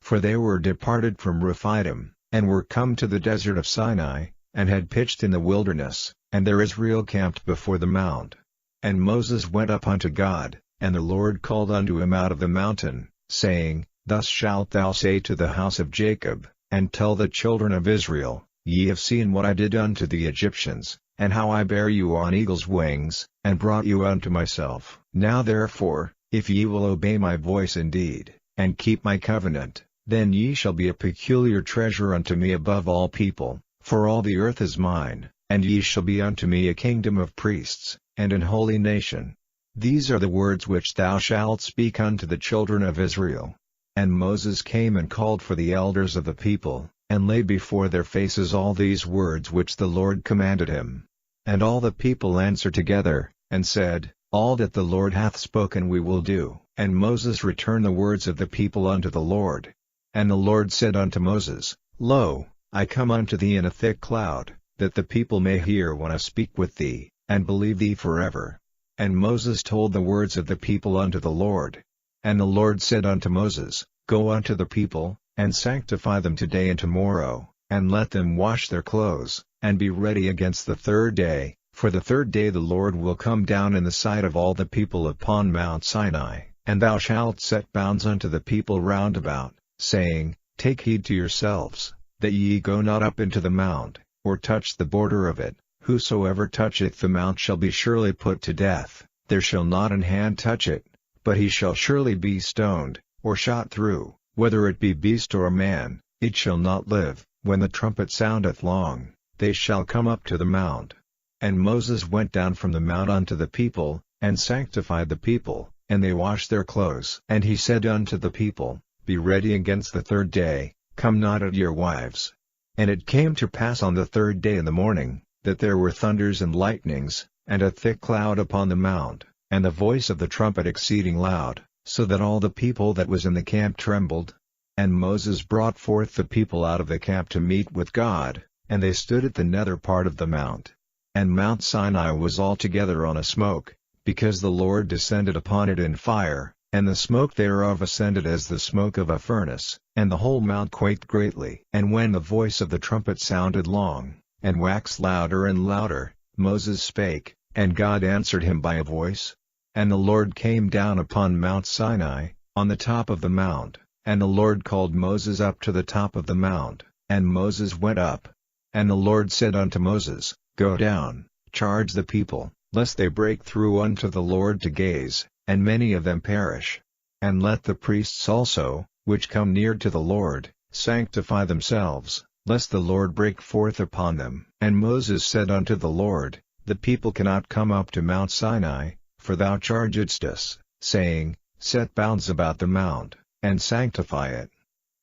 For they were departed from Rephidim, and were come to the desert of Sinai, and had pitched in the wilderness, and there Israel camped before the mount. And Moses went up unto God, and the Lord called unto him out of the mountain, saying, Thus shalt thou say to the house of Jacob, and tell the children of Israel, Ye have seen what I did unto the Egyptians, and how I bare you on eagle's wings, and brought you unto myself. Now therefore, if ye will obey my voice indeed, and keep my covenant, then ye shall be a peculiar treasure unto me above all people, for all the earth is mine, and ye shall be unto me a kingdom of priests, and an holy nation. These are the words which thou shalt speak unto the children of Israel. And Moses came and called for the elders of the people, and laid before their faces all these words which the Lord commanded him. And all the people answered together, and said, All that the Lord hath spoken we will do. And Moses returned the words of the people unto the Lord. And the Lord said unto Moses, Lo, I come unto thee in a thick cloud, that the people may hear when I speak with thee, and believe thee forever. And Moses told the words of the people unto the Lord. And the Lord said unto Moses, Go unto the people, and sanctify them today and tomorrow, and let them wash their clothes, and be ready against the 3rd day, for the 3rd day the Lord will come down in the sight of all the people upon Mount Sinai, and thou shalt set bounds unto the people round about, saying, Take heed to yourselves, that ye go not up into the mount, or touch the border of it. Whosoever toucheth the mount shall be surely put to death, there shall not an hand touch it, but he shall surely be stoned, or shot through, whether it be beast or man, it shall not live. When the trumpet soundeth long, they shall come up to the mount. And Moses went down from the mount unto the people, and sanctified the people, and they washed their clothes. And he said unto the people, Be ready against the 3rd day, come not at your wives. And it came to pass on the 3rd day in the morning, that there were thunders and lightnings, and a thick cloud upon the mount, and the voice of the trumpet exceeding loud, so that all the people that was in the camp trembled. And Moses brought forth the people out of the camp to meet with God, and they stood at the nether part of the mount. And Mount Sinai was altogether on a smoke, because the Lord descended upon it in fire, and the smoke thereof ascended as the smoke of a furnace, and the whole mount quaked greatly. And when the voice of the trumpet sounded long, and waxed louder and louder, Moses spake, and God answered him by a voice. And the Lord came down upon Mount Sinai, on the top of the mount, and the Lord called Moses up to the top of the mount, and Moses went up. And the Lord said unto Moses, Go down, charge the people, lest they break through unto the Lord to gaze, and many of them perish. And let the priests also, which come near to the Lord, sanctify themselves, lest the Lord break forth upon them. And Moses said unto the Lord, The people cannot come up to Mount Sinai, for thou chargedst us, saying, Set bounds about the mount, and sanctify it.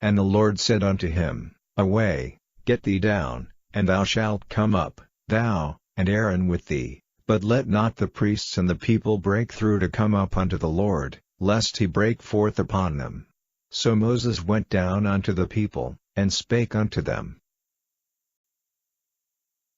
And the Lord said unto him, Away, get thee down, and thou shalt come up, thou, and Aaron with thee, but let not the priests and the people break through to come up unto the Lord, lest he break forth upon them. So Moses went down unto the people, and spake unto them.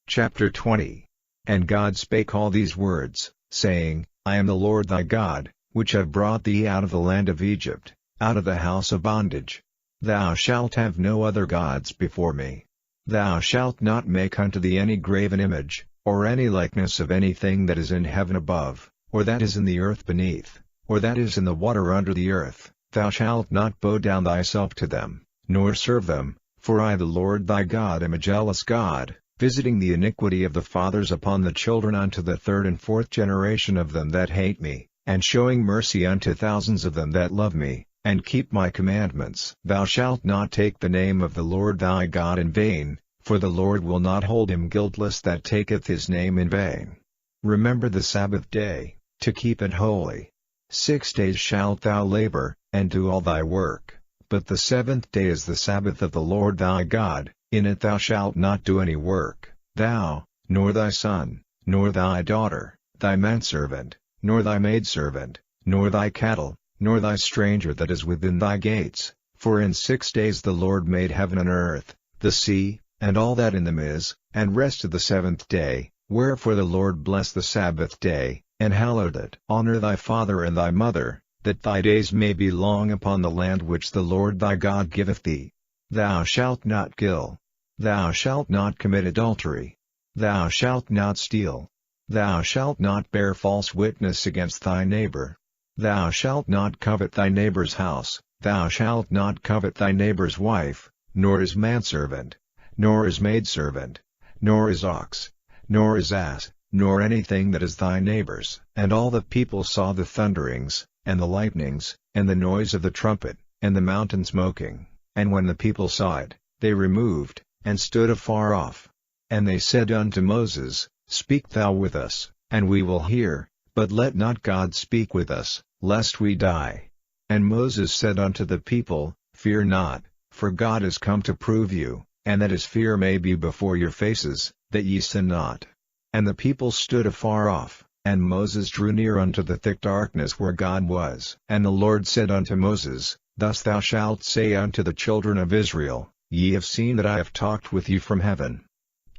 Chapter 20. And God spake all these words, saying, I am the Lord thy God, which have brought thee out of the land of Egypt, out of the house of bondage. Thou shalt have no other gods before me. Thou shalt not make unto thee any graven image, or any likeness of anything that is in heaven above, or that is in the earth beneath, or that is in the water under the earth. Thou shalt not bow down thyself to them, nor serve them, for I the Lord thy God am a jealous God, visiting the iniquity of the fathers upon the children unto the 3rd and 4th generation of them that hate me, and showing mercy unto thousands of them that love me, and keep my commandments. Thou shalt not take the name of the Lord thy God in vain, for the Lord will not hold him guiltless that taketh his name in vain. Remember the Sabbath day, to keep it holy. 6 days shalt thou labor, and do all thy work, But the seventh day is the Sabbath of the Lord thy God, in it thou shalt not do any work, thou, nor thy son, nor thy daughter, thy manservant, nor thy maidservant, nor thy cattle, nor thy stranger that is within thy gates, for in 6 days the Lord made heaven and earth, the sea, and all that in them is, and rested the seventh day. Wherefore the Lord blessed the Sabbath day, and hallowed it. Honor thy father and thy mother, that thy days may be long upon the land which the Lord thy God giveth thee. Thou shalt not kill. Thou shalt not commit adultery. Thou shalt not steal. Thou shalt not bear false witness against thy neighbor. Thou shalt not covet thy neighbor's house. Thou shalt not covet thy neighbor's wife, nor his manservant, nor his maidservant, nor his ox, nor his ass, nor anything that is thy neighbor's. And all the people saw the thunderings, and the lightnings, and the noise of the trumpet, and the mountain smoking. And when the people saw it, they removed, and stood afar off. And they said unto Moses, Speak thou with us, and we will hear, but let not God speak with us, lest we die. And Moses said unto the people, Fear not, for God is come to prove you, and that his fear may be before your faces, that ye sin not. And the people stood afar off, and Moses drew near unto the thick darkness where God was. And the Lord said unto Moses, Thus thou shalt say unto the children of Israel, Ye have seen that I have talked with you from heaven.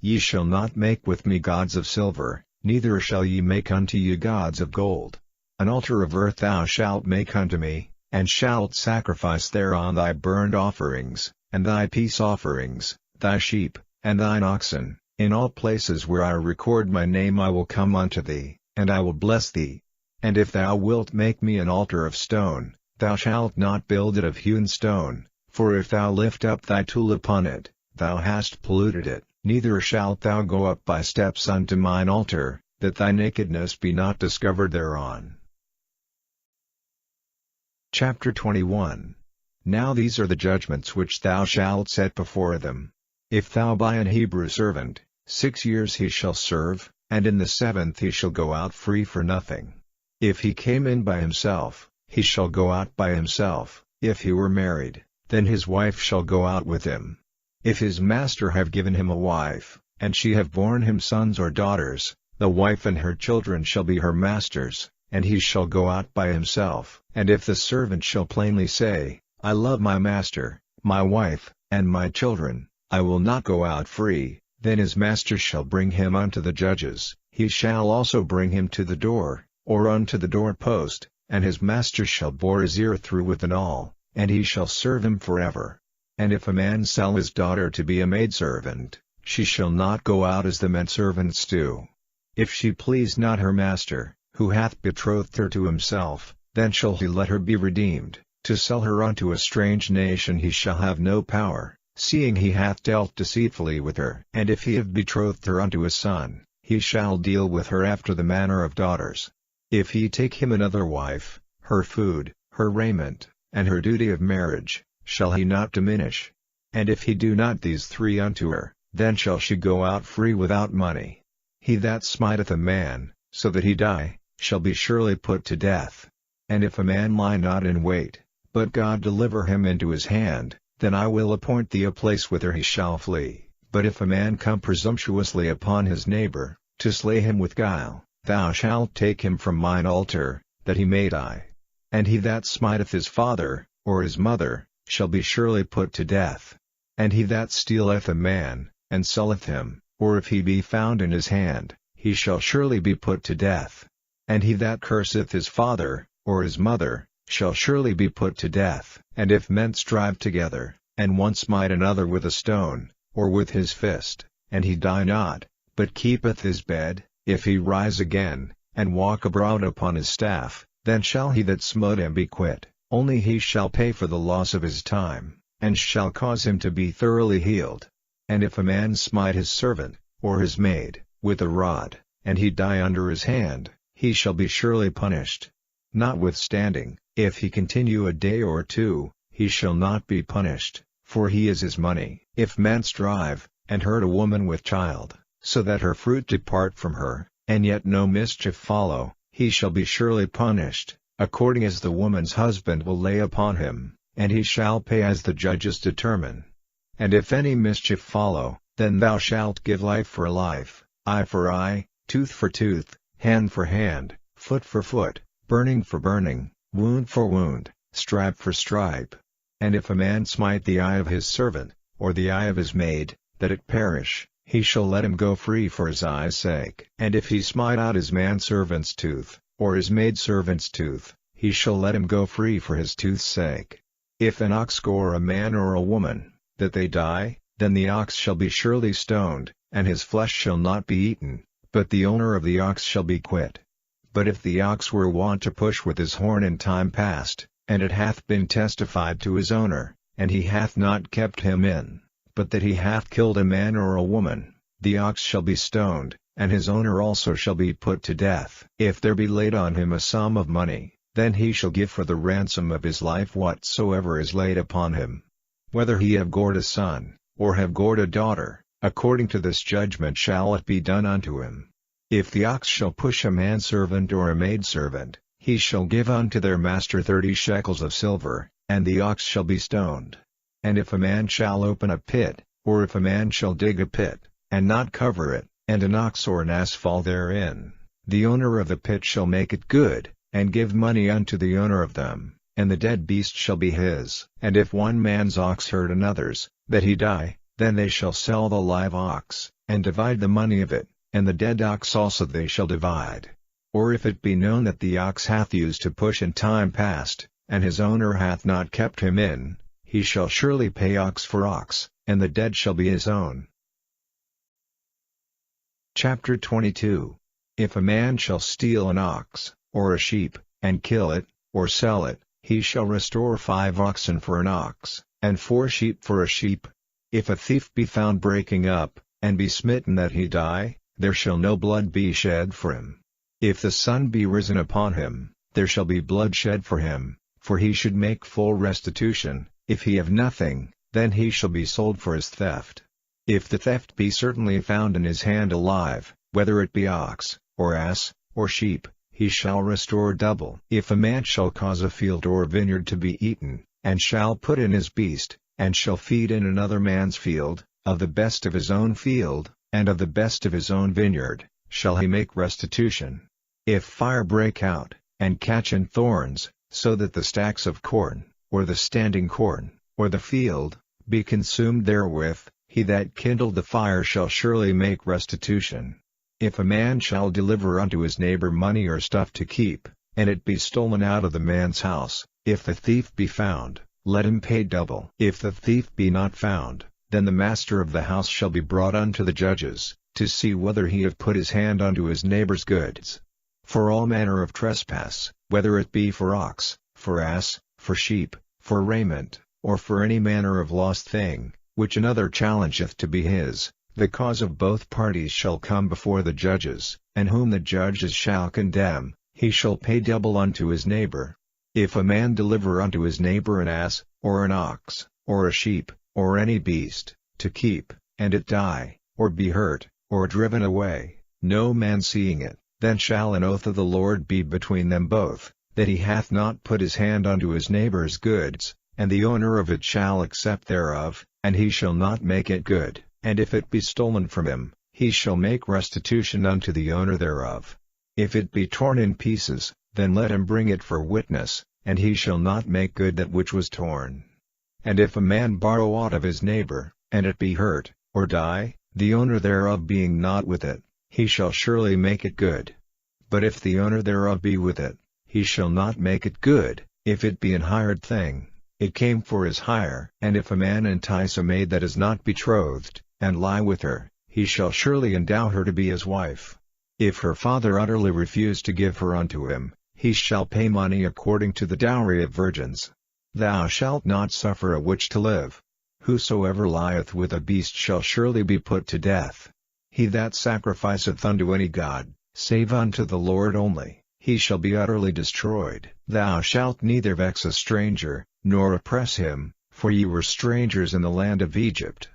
Ye shall not make with me gods of silver, neither shall ye make unto you gods of gold. An altar of earth thou shalt make unto me, and shalt sacrifice thereon thy burnt offerings, and thy peace offerings, thy sheep, and thine oxen. In all places where I record my name I will come unto thee, and I will bless thee. And if thou wilt make me an altar of stone, thou shalt not build it of hewn stone, for if thou lift up thy tool upon it, thou hast polluted it. Neither shalt thou go up by steps unto mine altar, that thy nakedness be not discovered thereon. Chapter 21. Now these are the judgments which thou shalt set before them. If thou buy an Hebrew servant, 6 years he shall serve, and in the 7th he shall go out free for nothing. If he came in by himself, he shall go out by himself. If he were married, then his wife shall go out with him. If his master have given him a wife, and she have borne him sons or daughters, the wife and her children shall be her master's, and he shall go out by himself. And if the servant shall plainly say, I love my master, my wife, and my children, I will not go out free, then his master shall bring him unto the judges. He shall also bring him to the door, or unto the doorpost, and his master shall bore his ear through with an awl, and he shall serve him forever. And if a man sell his daughter to be a maidservant, she shall not go out as the menservants do. If she please not her master, who hath betrothed her to himself, then shall he let her be redeemed. To sell her unto a strange nation he shall have no power, seeing he hath dealt deceitfully with her. And if he have betrothed her unto a son, he shall deal with her after the manner of daughters. If he take him another wife, her food, her raiment, and her duty of marriage, shall he not diminish? And if he do not these 3 unto her, then shall she go out free without money. He that smiteth a man, so that he die, shall be surely put to death. And if a man lie not in wait, but God deliver him into his hand, then I will appoint thee a place whither he shall flee. But if a man come presumptuously upon his neighbor, to slay him with guile, thou shalt take him from mine altar, that he may die. And he that smiteth his father, or his mother, shall be surely put to death. And he that stealeth a man, and selleth him, or if he be found in his hand, he shall surely be put to death. And he that curseth his father, or his mother, shall surely be put to death. And if men strive together, and one smite another with a stone, or with his fist, and he die not, but keepeth his bed, if he rise again, and walk abroad upon his staff, then shall he that smote him be quit, only he shall pay for the loss of his time, and shall cause him to be thoroughly healed. And if a man smite his servant, or his maid, with a rod, and he die under his hand, he shall be surely punished. Notwithstanding, if he continue a day or 2, he shall not be punished, for he is his money. If men strive, and hurt a woman with child, so that her fruit depart from her, and yet no mischief follow, he shall be surely punished, according as the woman's husband will lay upon him. and he shall pay as the judges determine. And if any mischief follow, then thou shalt give life for life, eye for eye, tooth for tooth, hand for hand, foot for foot, burning for burning, wound for wound, stripe for stripe. And if a man smite the eye of his servant, or the eye of his maid, that it perish, he shall let him go free for his eye's sake. And if he smite out his manservant's tooth, or his maidservant's tooth, he shall let him go free for his tooth's sake. If an ox gore a man or a woman, that they die, then the ox shall be surely stoned, and his flesh shall not be eaten, but the owner of the ox shall be quit. But if the ox were wont to push with his horn in time past, and it hath been testified to his owner, and he hath not kept him in, but that he hath killed a man or a woman, the ox shall be stoned, and his owner also shall be put to death. If there be laid on him a sum of money, then he shall give for the ransom of his life whatsoever is laid upon him. Whether he have gored a son, or have gored a daughter, according to this judgment shall it be done unto him. If the ox shall push a manservant or a maidservant, he shall give unto their master 30 shekels of silver, and the ox shall be stoned. And if a man shall open a pit, or if a man shall dig a pit, and not cover it, and an ox or an ass fall therein, the owner of the pit shall make it good, and give money unto the owner of them, and the dead beast shall be his. And if one man's ox hurt another's, that he die, then they shall sell the live ox, and divide the money of it, and the dead ox also they shall divide. Or if it be known that the ox hath used to push in time past, and his owner hath not kept him in, he shall surely pay ox for ox, and the dead shall be his own. Chapter 22. If a man shall steal an ox, or a sheep, and kill it, or sell it, he shall restore 5 oxen for an ox, and 4 sheep for a sheep. If a thief be found breaking up, and be smitten that he die, there shall no blood be shed for him. If the sun be risen upon him, there shall be blood shed for him, for he should make full restitution. If he have nothing, then he shall be sold for his theft. If the theft be certainly found in his hand alive, whether it be ox, or ass, or sheep, he shall restore double. If a man shall cause a field or vineyard to be eaten, and shall put in his beast, and shall feed in another man's field, of the best of his own field, and of the best of his own vineyard, shall he make restitution. If fire break out, and catch in thorns, so that the stacks of corn, or the standing corn, or the field, be consumed therewith, he that kindled the fire shall surely make restitution. If a man shall deliver unto his neighbor money or stuff to keep, and it be stolen out of the man's house, if the thief be found, let him pay double. If the thief be not found, then the master of the house shall be brought unto the judges, to see whether he have put his hand unto his neighbor's goods. For all manner of trespass, whether it be for ox, for ass, for sheep, for raiment, or for any manner of lost thing, which another challengeth to be his, the cause of both parties shall come before the judges, and whom the judges shall condemn, he shall pay double unto his neighbor. If a man deliver unto his neighbor an ass, or an ox, or a sheep, or any beast, to keep, and it die, or be hurt, or driven away, no man seeing it, then shall an oath of the Lord be between them both, that he hath not put his hand unto his neighbor's goods, and the owner of it shall accept thereof, and he shall not make it good. And if it be stolen from him, he shall make restitution unto the owner thereof. If it be torn in pieces, then let him bring it for witness, and he shall not make good that which was torn. And if a man borrow aught of his neighbor, and it be hurt, or die, the owner thereof being not with it, he shall surely make it good. But if the owner thereof be with it, he shall not make it good. If it be an hired thing, it came for his hire. And if a man entice a maid that is not betrothed, and lie with her, he shall surely endow her to be his wife. If her father utterly refuse to give her unto him, he shall pay money according to the dowry of virgins. Thou shalt not suffer a witch to live. Whosoever lieth with a beast shall surely be put to death. He that sacrificeth unto any god, save unto the Lord only, he shall be utterly destroyed. Thou shalt neither vex a stranger, nor oppress him, for ye were strangers in the land of Egypt.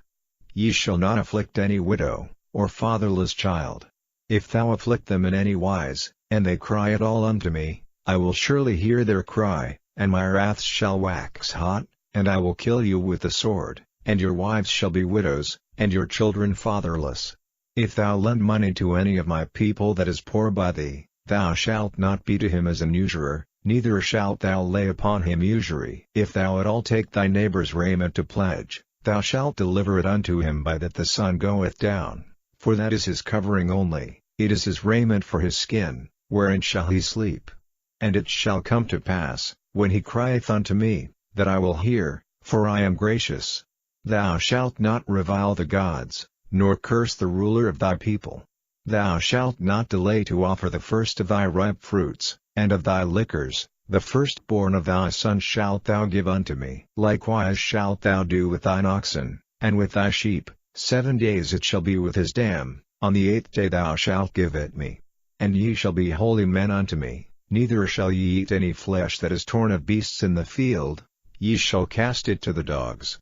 Ye shall not afflict any widow, or fatherless child. If thou afflict them in any wise, and they cry at all unto me, I will surely hear their cry, and my wrath shall wax hot, and I will kill you with the sword, and your wives shall be widows, and your children fatherless. If thou lend money to any of my people that is poor by thee, thou shalt not be to him as an usurer, neither shalt thou lay upon him usury. If thou at all take thy neighbor's raiment to pledge, thou shalt deliver it unto him by that the sun goeth down, for that is his covering only, it is his raiment for his skin, wherein shall he sleep. And it shall come to pass, when he crieth unto me, that I will hear, for I am gracious. Thou shalt not revile the gods, nor curse the ruler of thy people. Thou shalt not delay to offer the first of thy ripe fruits, and of thy liquors, the firstborn of thy sons shalt thou give unto me. Likewise shalt thou do with thine oxen, and with thy sheep, 7 days it shall be with his dam, on the 8th day thou shalt give it me. And ye shall be holy men unto me, neither shall ye eat any flesh that is torn of beasts in the field, ye shall cast it to the dogs.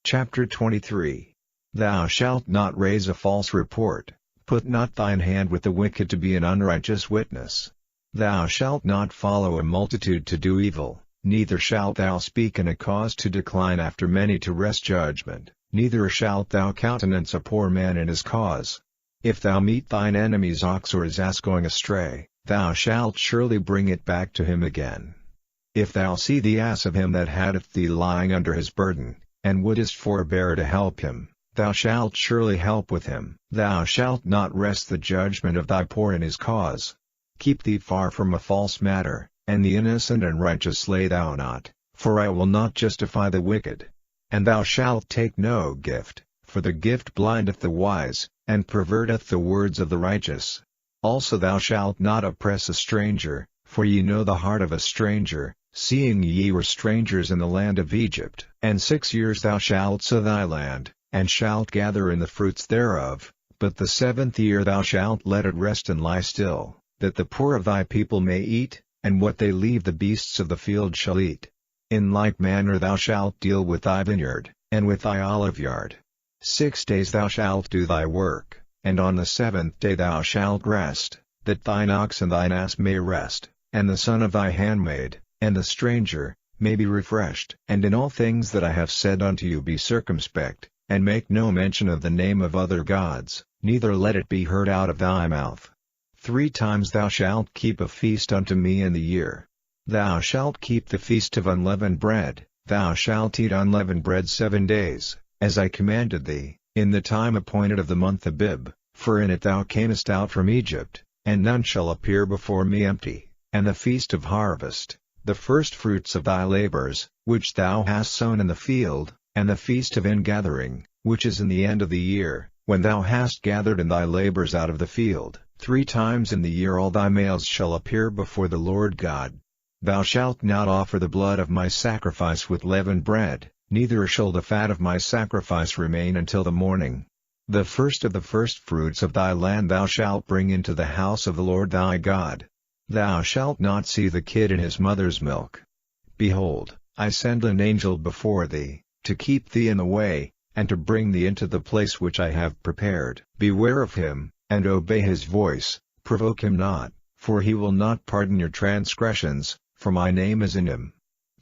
Chapter 23. Thou shalt not raise a false report, put not thine hand with the wicked to be an unrighteous witness. Thou shalt not follow a multitude to do evil, neither shalt thou speak in a cause to decline after many to wrest judgment, neither shalt thou countenance a poor man in his cause. If thou meet thine enemy's ox or his ass going astray, thou shalt surely bring it back to him again. If thou see the ass of him that hateth thee lying under his burden, and wouldest forbear to help him, thou shalt surely help with him. Thou shalt not wrest the judgment of thy poor in his cause. Keep thee far from a false matter, and the innocent and righteous slay thou not, for I will not justify the wicked. And thou shalt take no gift, for the gift blindeth the wise, and perverteth the words of the righteous. Also thou shalt not oppress a stranger, for ye know the heart of a stranger, seeing ye were strangers in the land of Egypt. And 6 years thou shalt sow thy land, and shalt gather in the fruits thereof, but the 7th year thou shalt let it rest and lie still, that the poor of thy people may eat, and what they leave the beasts of the field shall eat. In like manner thou shalt deal with thy vineyard, and with thy oliveyard. 6 days thou shalt do thy work, and on the 7th day thou shalt rest, that thine ox and thine ass may rest, and the son of thy handmaid, and the stranger, may be refreshed. And in all things that I have said unto you be circumspect, and make no mention of the name of other gods, neither let it be heard out of thy mouth. 3 times thou shalt keep a feast unto me in the year. Thou shalt keep the feast of unleavened bread, thou shalt eat unleavened bread 7 days, as I commanded thee, in the time appointed of the month Abib, for in it thou camest out from Egypt, and none shall appear before me empty. And the feast of harvest, the firstfruits of thy labors, which thou hast sown in the field, and the feast of ingathering, which is in the end of the year, when thou hast gathered in thy labors out of the field. 3 times in the year all thy males shall appear before the Lord God. Thou shalt not offer the blood of my sacrifice with leavened bread, neither shall the fat of my sacrifice remain until the morning. The first of the firstfruits of thy land thou shalt bring into the house of the Lord thy God. Thou shalt not see the kid in his mother's milk. Behold, I send an angel before thee, to keep thee in the way, and to bring thee into the place which I have prepared. Beware of him, and obey his voice, provoke him not, for he will not pardon your transgressions, for my name is in him.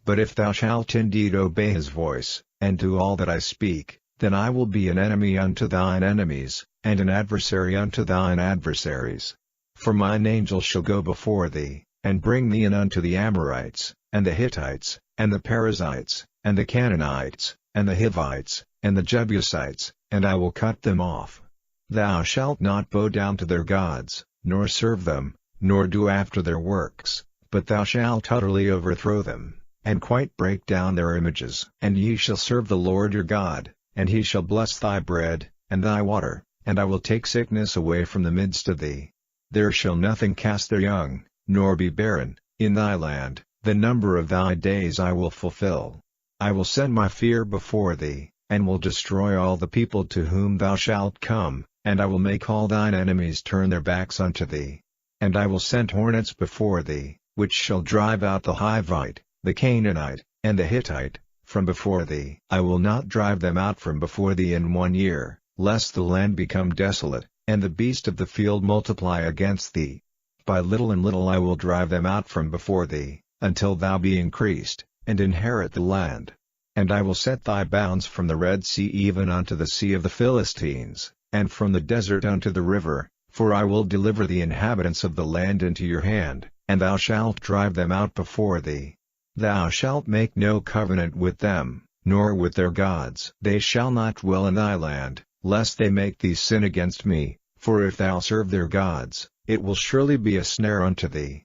But if thou shalt indeed obey his voice, and do all that I speak, then I will be an enemy unto thine enemies, and an adversary unto thine adversaries. For mine angel shall go before thee, and bring thee in unto the Amorites, and the Hittites, and the Perizzites, and the Canaanites, and the Hivites, and the Jebusites, and I will cut them off. Thou shalt not bow down to their gods, nor serve them, nor do after their works, but thou shalt utterly overthrow them, and quite break down their images. And ye shall serve the Lord your God, and he shall bless thy bread, and thy water, and I will take sickness away from the midst of thee. There shall nothing cast their young, nor be barren, in thy land. The number of thy days I will fulfill. I will send my fear before thee, and will destroy all the people to whom thou shalt come, and I will make all thine enemies turn their backs unto thee. And I will send hornets before thee, which shall drive out the Hivite, the Canaanite, and the Hittite, from before thee. I will not drive them out from before thee in 1 year, lest the land become desolate, and the beast of the field multiply against thee. By little and little I will drive them out from before thee, until thou be increased, and inherit the land. And I will set thy bounds from the Red Sea even unto the sea of the Philistines, and from the desert unto the river, for I will deliver the inhabitants of the land into your hand, and thou shalt drive them out before thee. Thou shalt make no covenant with them, nor with their gods. They shall not dwell in thy land, lest they make thee sin against me, for if thou serve their gods, it will surely be a snare unto thee.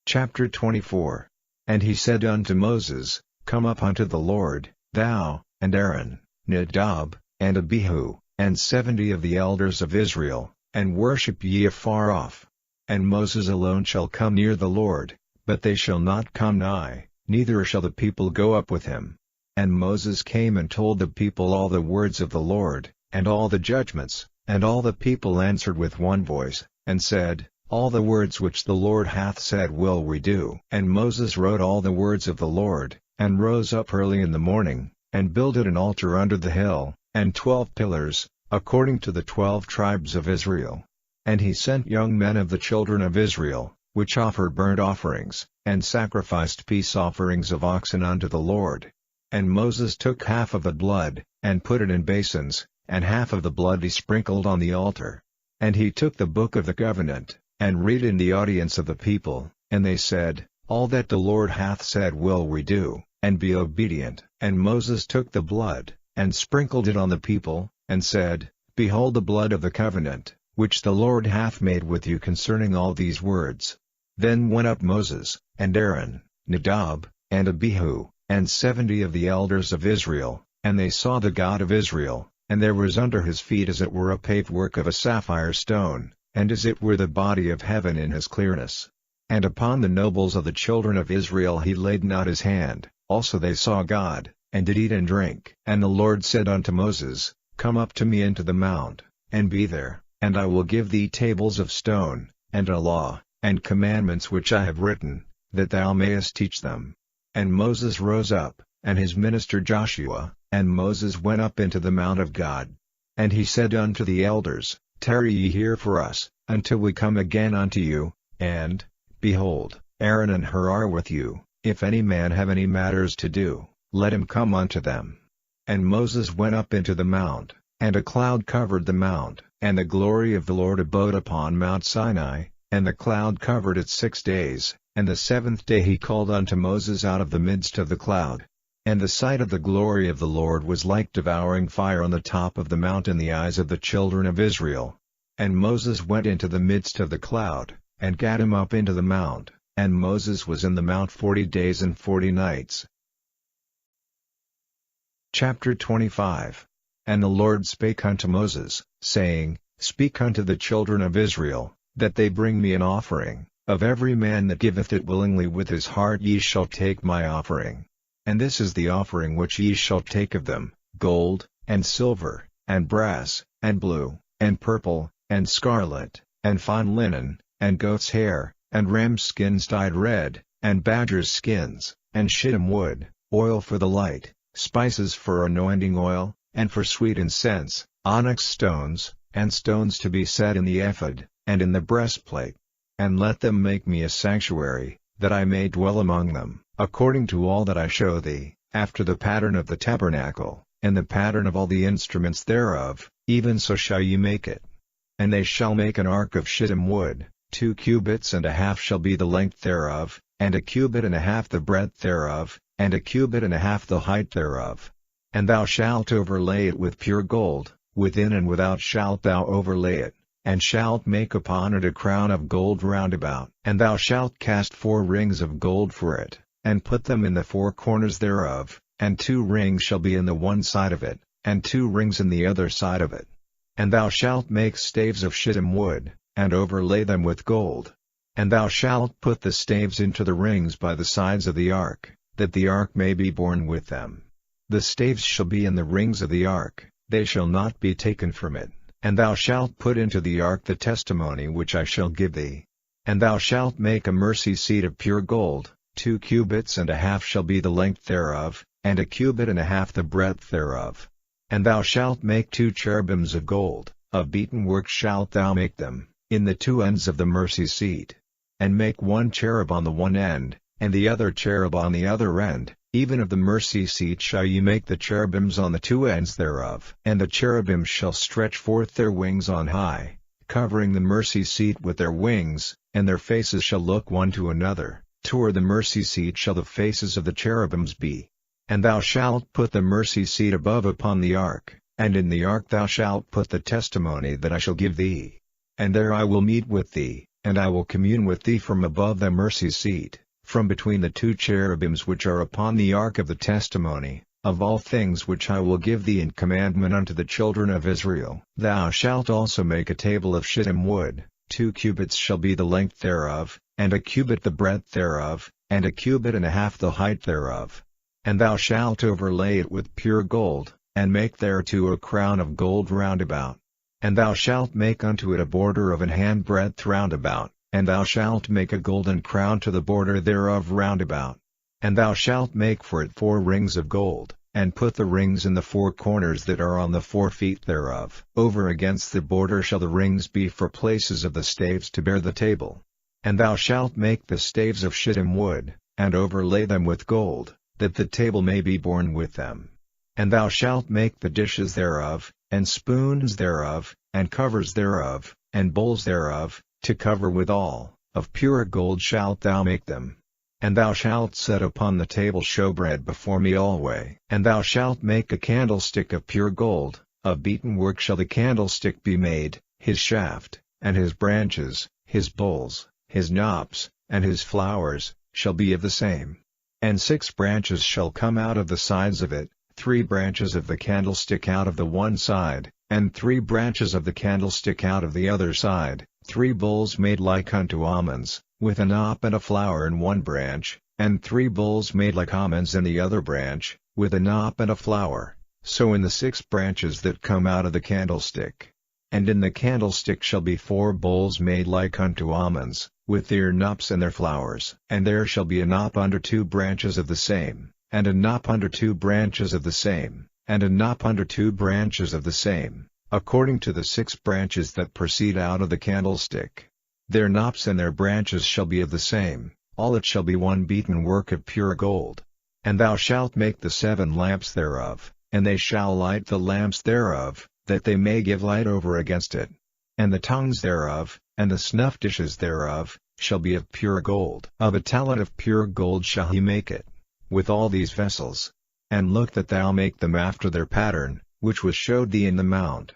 Chapter 24. And he said unto Moses, Come up unto the Lord, thou, and Aaron, Nadab, and Abihu, and 70 of the elders of Israel, and worship ye afar off. And Moses alone shall come near the Lord, but they shall not come nigh, neither shall the people go up with him. And Moses came and told the people all the words of the Lord, and all the judgments, and all the people answered with one voice, and said, All the words which the Lord hath said will we do. And Moses wrote all the words of the Lord, and rose up early in the morning, and builded an altar under the hill, and 12 pillars, according to the 12 tribes of Israel. And he sent young men of the children of Israel, which offered burnt offerings, and sacrificed peace offerings of oxen unto the Lord. And Moses took half of the blood, and put it in basins, and half of the blood he sprinkled on the altar. And he took the book of the covenant, and read in the audience of the people, and they said, All that the Lord hath said will we do, and be obedient. And Moses took the blood, and sprinkled it on the people, and said, Behold the blood of the covenant, which the Lord hath made with you concerning all these words. Then went up Moses, and Aaron, Nadab, and Abihu, and 70 of the elders of Israel, and they saw the God of Israel, and there was under his feet as it were a paved work of a sapphire stone, and as it were the body of heaven in his clearness. And upon the nobles of the children of Israel he laid not his hand, also they saw God, and did eat and drink. And the Lord said unto Moses, Come up to me into the mount, and be there, and I will give thee tables of stone, and a law, and commandments which I have written, that thou mayest teach them. And Moses rose up, and his minister Joshua, and Moses went up into the mount of God. And he said unto the elders, Tarry ye here for us, until we come again unto you, and, behold, Aaron and Hur are with you. If any man have any matters to do, let him come unto them. And Moses went up into the mount, and a cloud covered the mount, and the glory of the Lord abode upon Mount Sinai, and the cloud covered it 6 days, and the 7th day he called unto Moses out of the midst of the cloud. And the sight of the glory of the Lord was like devouring fire on the top of the mount in the eyes of the children of Israel. And Moses went into the midst of the cloud, and gat him up into the mount, and Moses was in the mount 40 days and 40 nights. Chapter 25. And the Lord spake unto Moses, saying, Speak unto the children of Israel, that they bring me an offering. Of every man that giveth it willingly with his heart ye shall take my offering. And this is the offering which ye shall take of them, gold, and silver, and brass, and blue, and purple, and scarlet, and fine linen, and goat's hair, and ram's skins dyed red, and badger's skins, and shittim wood, oil for the light, spices for anointing oil, and for sweet incense, onyx stones, and stones to be set in the ephod, and in the breastplate. And let them make me a sanctuary, that I may dwell among them, according to all that I show thee, after the pattern of the tabernacle, and the pattern of all the instruments thereof, even so shall ye make it. And they shall make an ark of shittim wood, 2 cubits and a half shall be the length thereof, and 1 cubit and a half the breadth thereof, and 1 cubit and a half the height thereof. And thou shalt overlay it with pure gold, within and without shalt thou overlay it, and shalt make upon it a crown of gold round about. And thou shalt cast 4 rings of gold for it, and put them in the 4 corners thereof, and 2 rings shall be in the one side of it, and 2 rings in the other side of it. And thou shalt make staves of shittim wood, and overlay them with gold. And thou shalt put the staves into the rings by the sides of the ark, that the ark may be borne with them. The staves shall be in the rings of the ark, they shall not be taken from it. And thou shalt put into the ark the testimony which I shall give thee. And thou shalt make a mercy seat of pure gold, 2 cubits and a half shall be the length thereof, and 1 cubit and a half the breadth thereof. And thou shalt make 2 cherubims of gold, of beaten work shalt thou make them, in the 2 ends of the mercy seat. And make 1 cherub on the one end, and the other cherub on the other end. Even of the mercy seat shall ye make the cherubims on the two ends thereof. And the cherubims shall stretch forth their wings on high, covering the mercy seat with their wings, and their faces shall look one to another. Toward the mercy seat shall the faces of the cherubims be. And thou shalt put the mercy seat above upon the ark, and in the ark thou shalt put the testimony that I shall give thee. And there I will meet with thee, and I will commune with thee from above the mercy seat, from between the two cherubims which are upon the ark of the testimony, of all things which I will give thee in commandment unto the children of Israel. Thou shalt also make a table of shittim wood, 2 cubits shall be the length thereof, and a cubit the breadth thereof, and a cubit and a half the height thereof. And thou shalt overlay it with pure gold, and make thereto a crown of gold round about. And thou shalt make unto it a border of an handbreadth round about. And thou shalt make a golden crown to the border thereof round about. And thou shalt make for it 4 rings of gold, and put the rings in the 4 corners that are on the 4 feet thereof. Over against the border shall the rings be for places of the staves to bear the table. And thou shalt make the staves of shittim wood, and overlay them with gold, that the table may be borne with them. And thou shalt make the dishes thereof, and spoons thereof, and covers thereof, and bowls thereof, to cover withal, of pure gold shalt thou make them. And thou shalt set upon the table showbread before me alway. And thou shalt make a candlestick of pure gold, of beaten work shall the candlestick be made, his shaft, and his branches, his bowls, his knops, and his flowers, shall be of the same. And 6 branches shall come out of the sides of it, 3 branches of the candlestick out of the one side, and 3 branches of the candlestick out of the other side. 3 bowls made like unto almonds, with a knop and a flower in one branch, and 3 bowls made like almonds in the other branch, with a knop and a flower, so in the 6 branches that come out of the candlestick. And in the candlestick shall be 4 bowls made like unto almonds, with their knops and their flowers. And there shall be a knop under 2 branches of the same, and a knop under 2 branches of the same, and a knop under 2 branches of the same, according to the 6 branches that proceed out of the candlestick. Their knops and their branches shall be of the same, all it shall be one beaten work of pure gold. And thou shalt make the 7 lamps thereof, and they shall light the lamps thereof, that they may give light over against it. And the tongues thereof, and the snuff dishes thereof, shall be of pure gold. Of a talent of pure gold shall he make it, with all these vessels. And look that thou make them after their pattern, which was showed thee in the mount.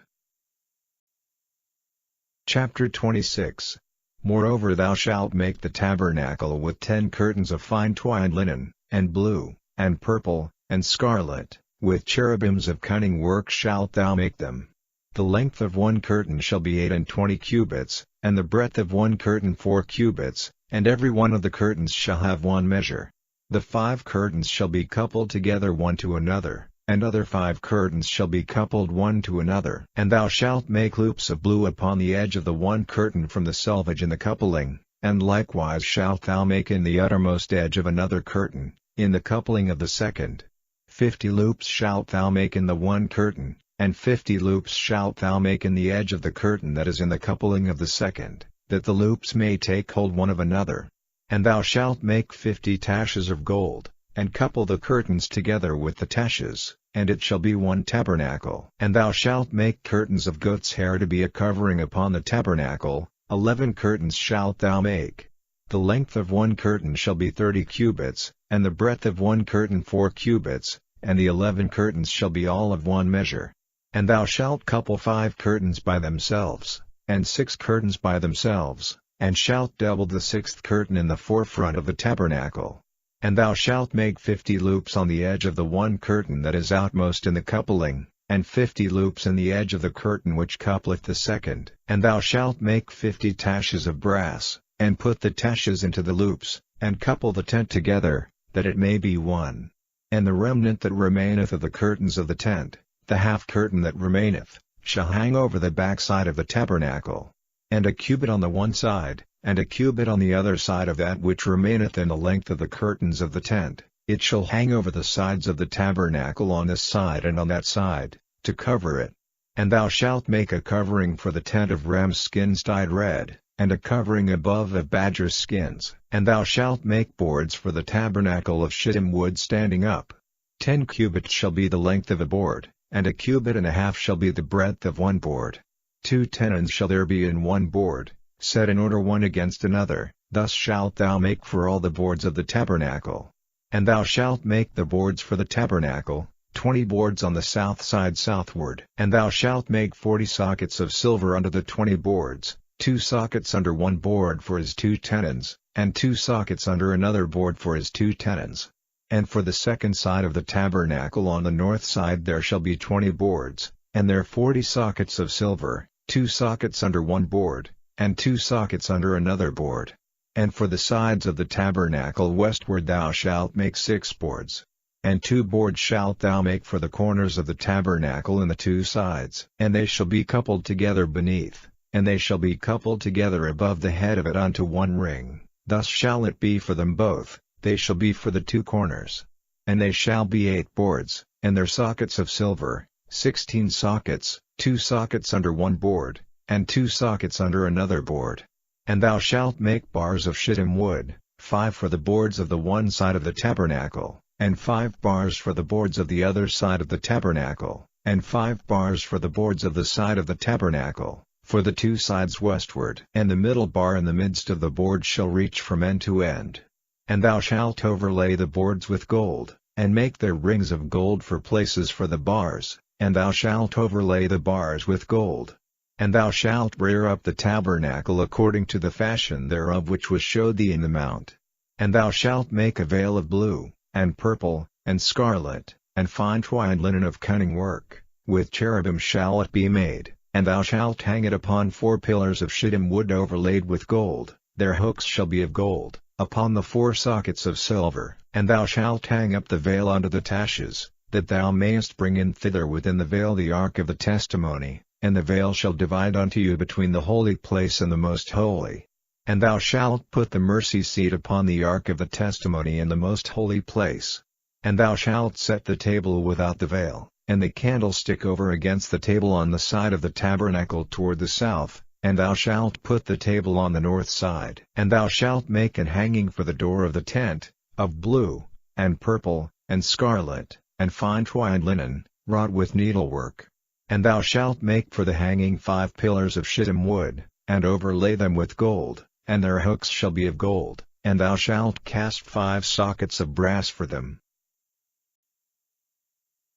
Chapter 26. Moreover thou shalt make the tabernacle with 10 curtains of fine twined linen, and blue, and purple, and scarlet, with cherubims of cunning work shalt thou make them. The length of one curtain shall be 28 cubits, and the breadth of one curtain 4 cubits, and every one of the curtains shall have one measure. The 5 curtains shall be coupled together one to another, and other 5 curtains shall be coupled one to another. And thou shalt make loops of blue upon the edge of the one curtain from the selvage in the coupling, and likewise shalt thou make in the uttermost edge of another curtain, in the coupling of the second. 50 loops shalt thou make in the one curtain, and 50 loops shalt thou make in the edge of the curtain that is in the coupling of the second, that the loops may take hold one of another. And thou shalt make 50 taches of gold, and couple the curtains together with the taches, and it shall be one tabernacle. And thou shalt make curtains of goat's hair to be a covering upon the tabernacle, 11 curtains shalt thou make. The length of one curtain shall be 30 cubits, and the breadth of one curtain 4 cubits, and the 11 curtains shall be all of one measure. And thou shalt couple 5 curtains by themselves, and 6 curtains by themselves, and shalt double the 6th curtain in the forefront of the tabernacle. And thou shalt make 50 loops on the edge of the one curtain that is outmost in the coupling, and 50 loops in the edge of the curtain which coupleth the second. And thou shalt make 50 taches of brass, and put the taches into the loops, and couple the tent together, that it may be one. And the remnant that remaineth of the curtains of the tent, the half curtain that remaineth, shall hang over the backside of the tabernacle. And a cubit on the one side, and a cubit on the other side of that which remaineth in the length of the curtains of the tent, it shall hang over the sides of the tabernacle on this side and on that side, to cover it. And thou shalt make a covering for the tent of ram's skins dyed red, and a covering above of badger skins. And thou shalt make boards for the tabernacle of shittim wood standing up. 10 cubits shall be the length of a board, and 1.5 cubits shall be the breadth of one board. 2 tenons shall there be in one board, set in order one against another. Thus shalt thou make for all the boards of the tabernacle. And thou shalt make the boards for the tabernacle, 20 boards on the south side southward. And thou shalt make 40 sockets of silver under the 20 boards, 2 sockets under one board for his 2 tenons, and 2 sockets under another board for his 2 tenons. And for the second side of the tabernacle on the north side there shall be 20 boards, and there 40 sockets of silver, 2 sockets under one board, and 2 sockets under another board. And for the sides of the tabernacle westward thou shalt make 6 boards. And 2 boards shalt thou make for the corners of the tabernacle in the 2 sides. And they shall be coupled together beneath, and they shall be coupled together above the head of it unto one ring. Thus shall it be for them both, they shall be for the 2 corners. And they shall be 8 boards, and their sockets of silver, 16 sockets, 2 sockets under one board, and 2 sockets under another board. And thou shalt make bars of shittim wood, 5 for the boards of the one side of the tabernacle, and 5 bars for the boards of the other side of the tabernacle, and 5 bars for the boards of the side of the tabernacle, for the 2 sides westward. And the middle bar in the midst of the board shall reach from end to end. And thou shalt overlay the boards with gold, and make their rings of gold for places for the bars, and thou shalt overlay the bars with gold. And thou shalt rear up the tabernacle according to the fashion thereof which was showed thee in the mount. And thou shalt make a veil of blue, and purple, and scarlet, and fine twined linen of cunning work, with cherubim shall it be made, and thou shalt hang it upon 4 pillars of shittim wood overlaid with gold, their hooks shall be of gold, upon the 4 sockets of silver. And thou shalt hang up the veil unto the taches, that thou mayest bring in thither within the veil the ark of the testimony. And the veil shall divide unto you between the holy place and the most holy. And thou shalt put the mercy seat upon the ark of the testimony in the most holy place. And thou shalt set the table without the veil, and the candlestick over against the table on the side of the tabernacle toward the south, and thou shalt put the table on the north side. And thou shalt make an hanging for the door of the tent, of blue, and purple, and scarlet, and fine twined linen, wrought with needlework. And thou shalt make for the hanging 5 pillars of shittim wood, and overlay them with gold, and their hooks shall be of gold, and thou shalt cast 5 sockets of brass for them.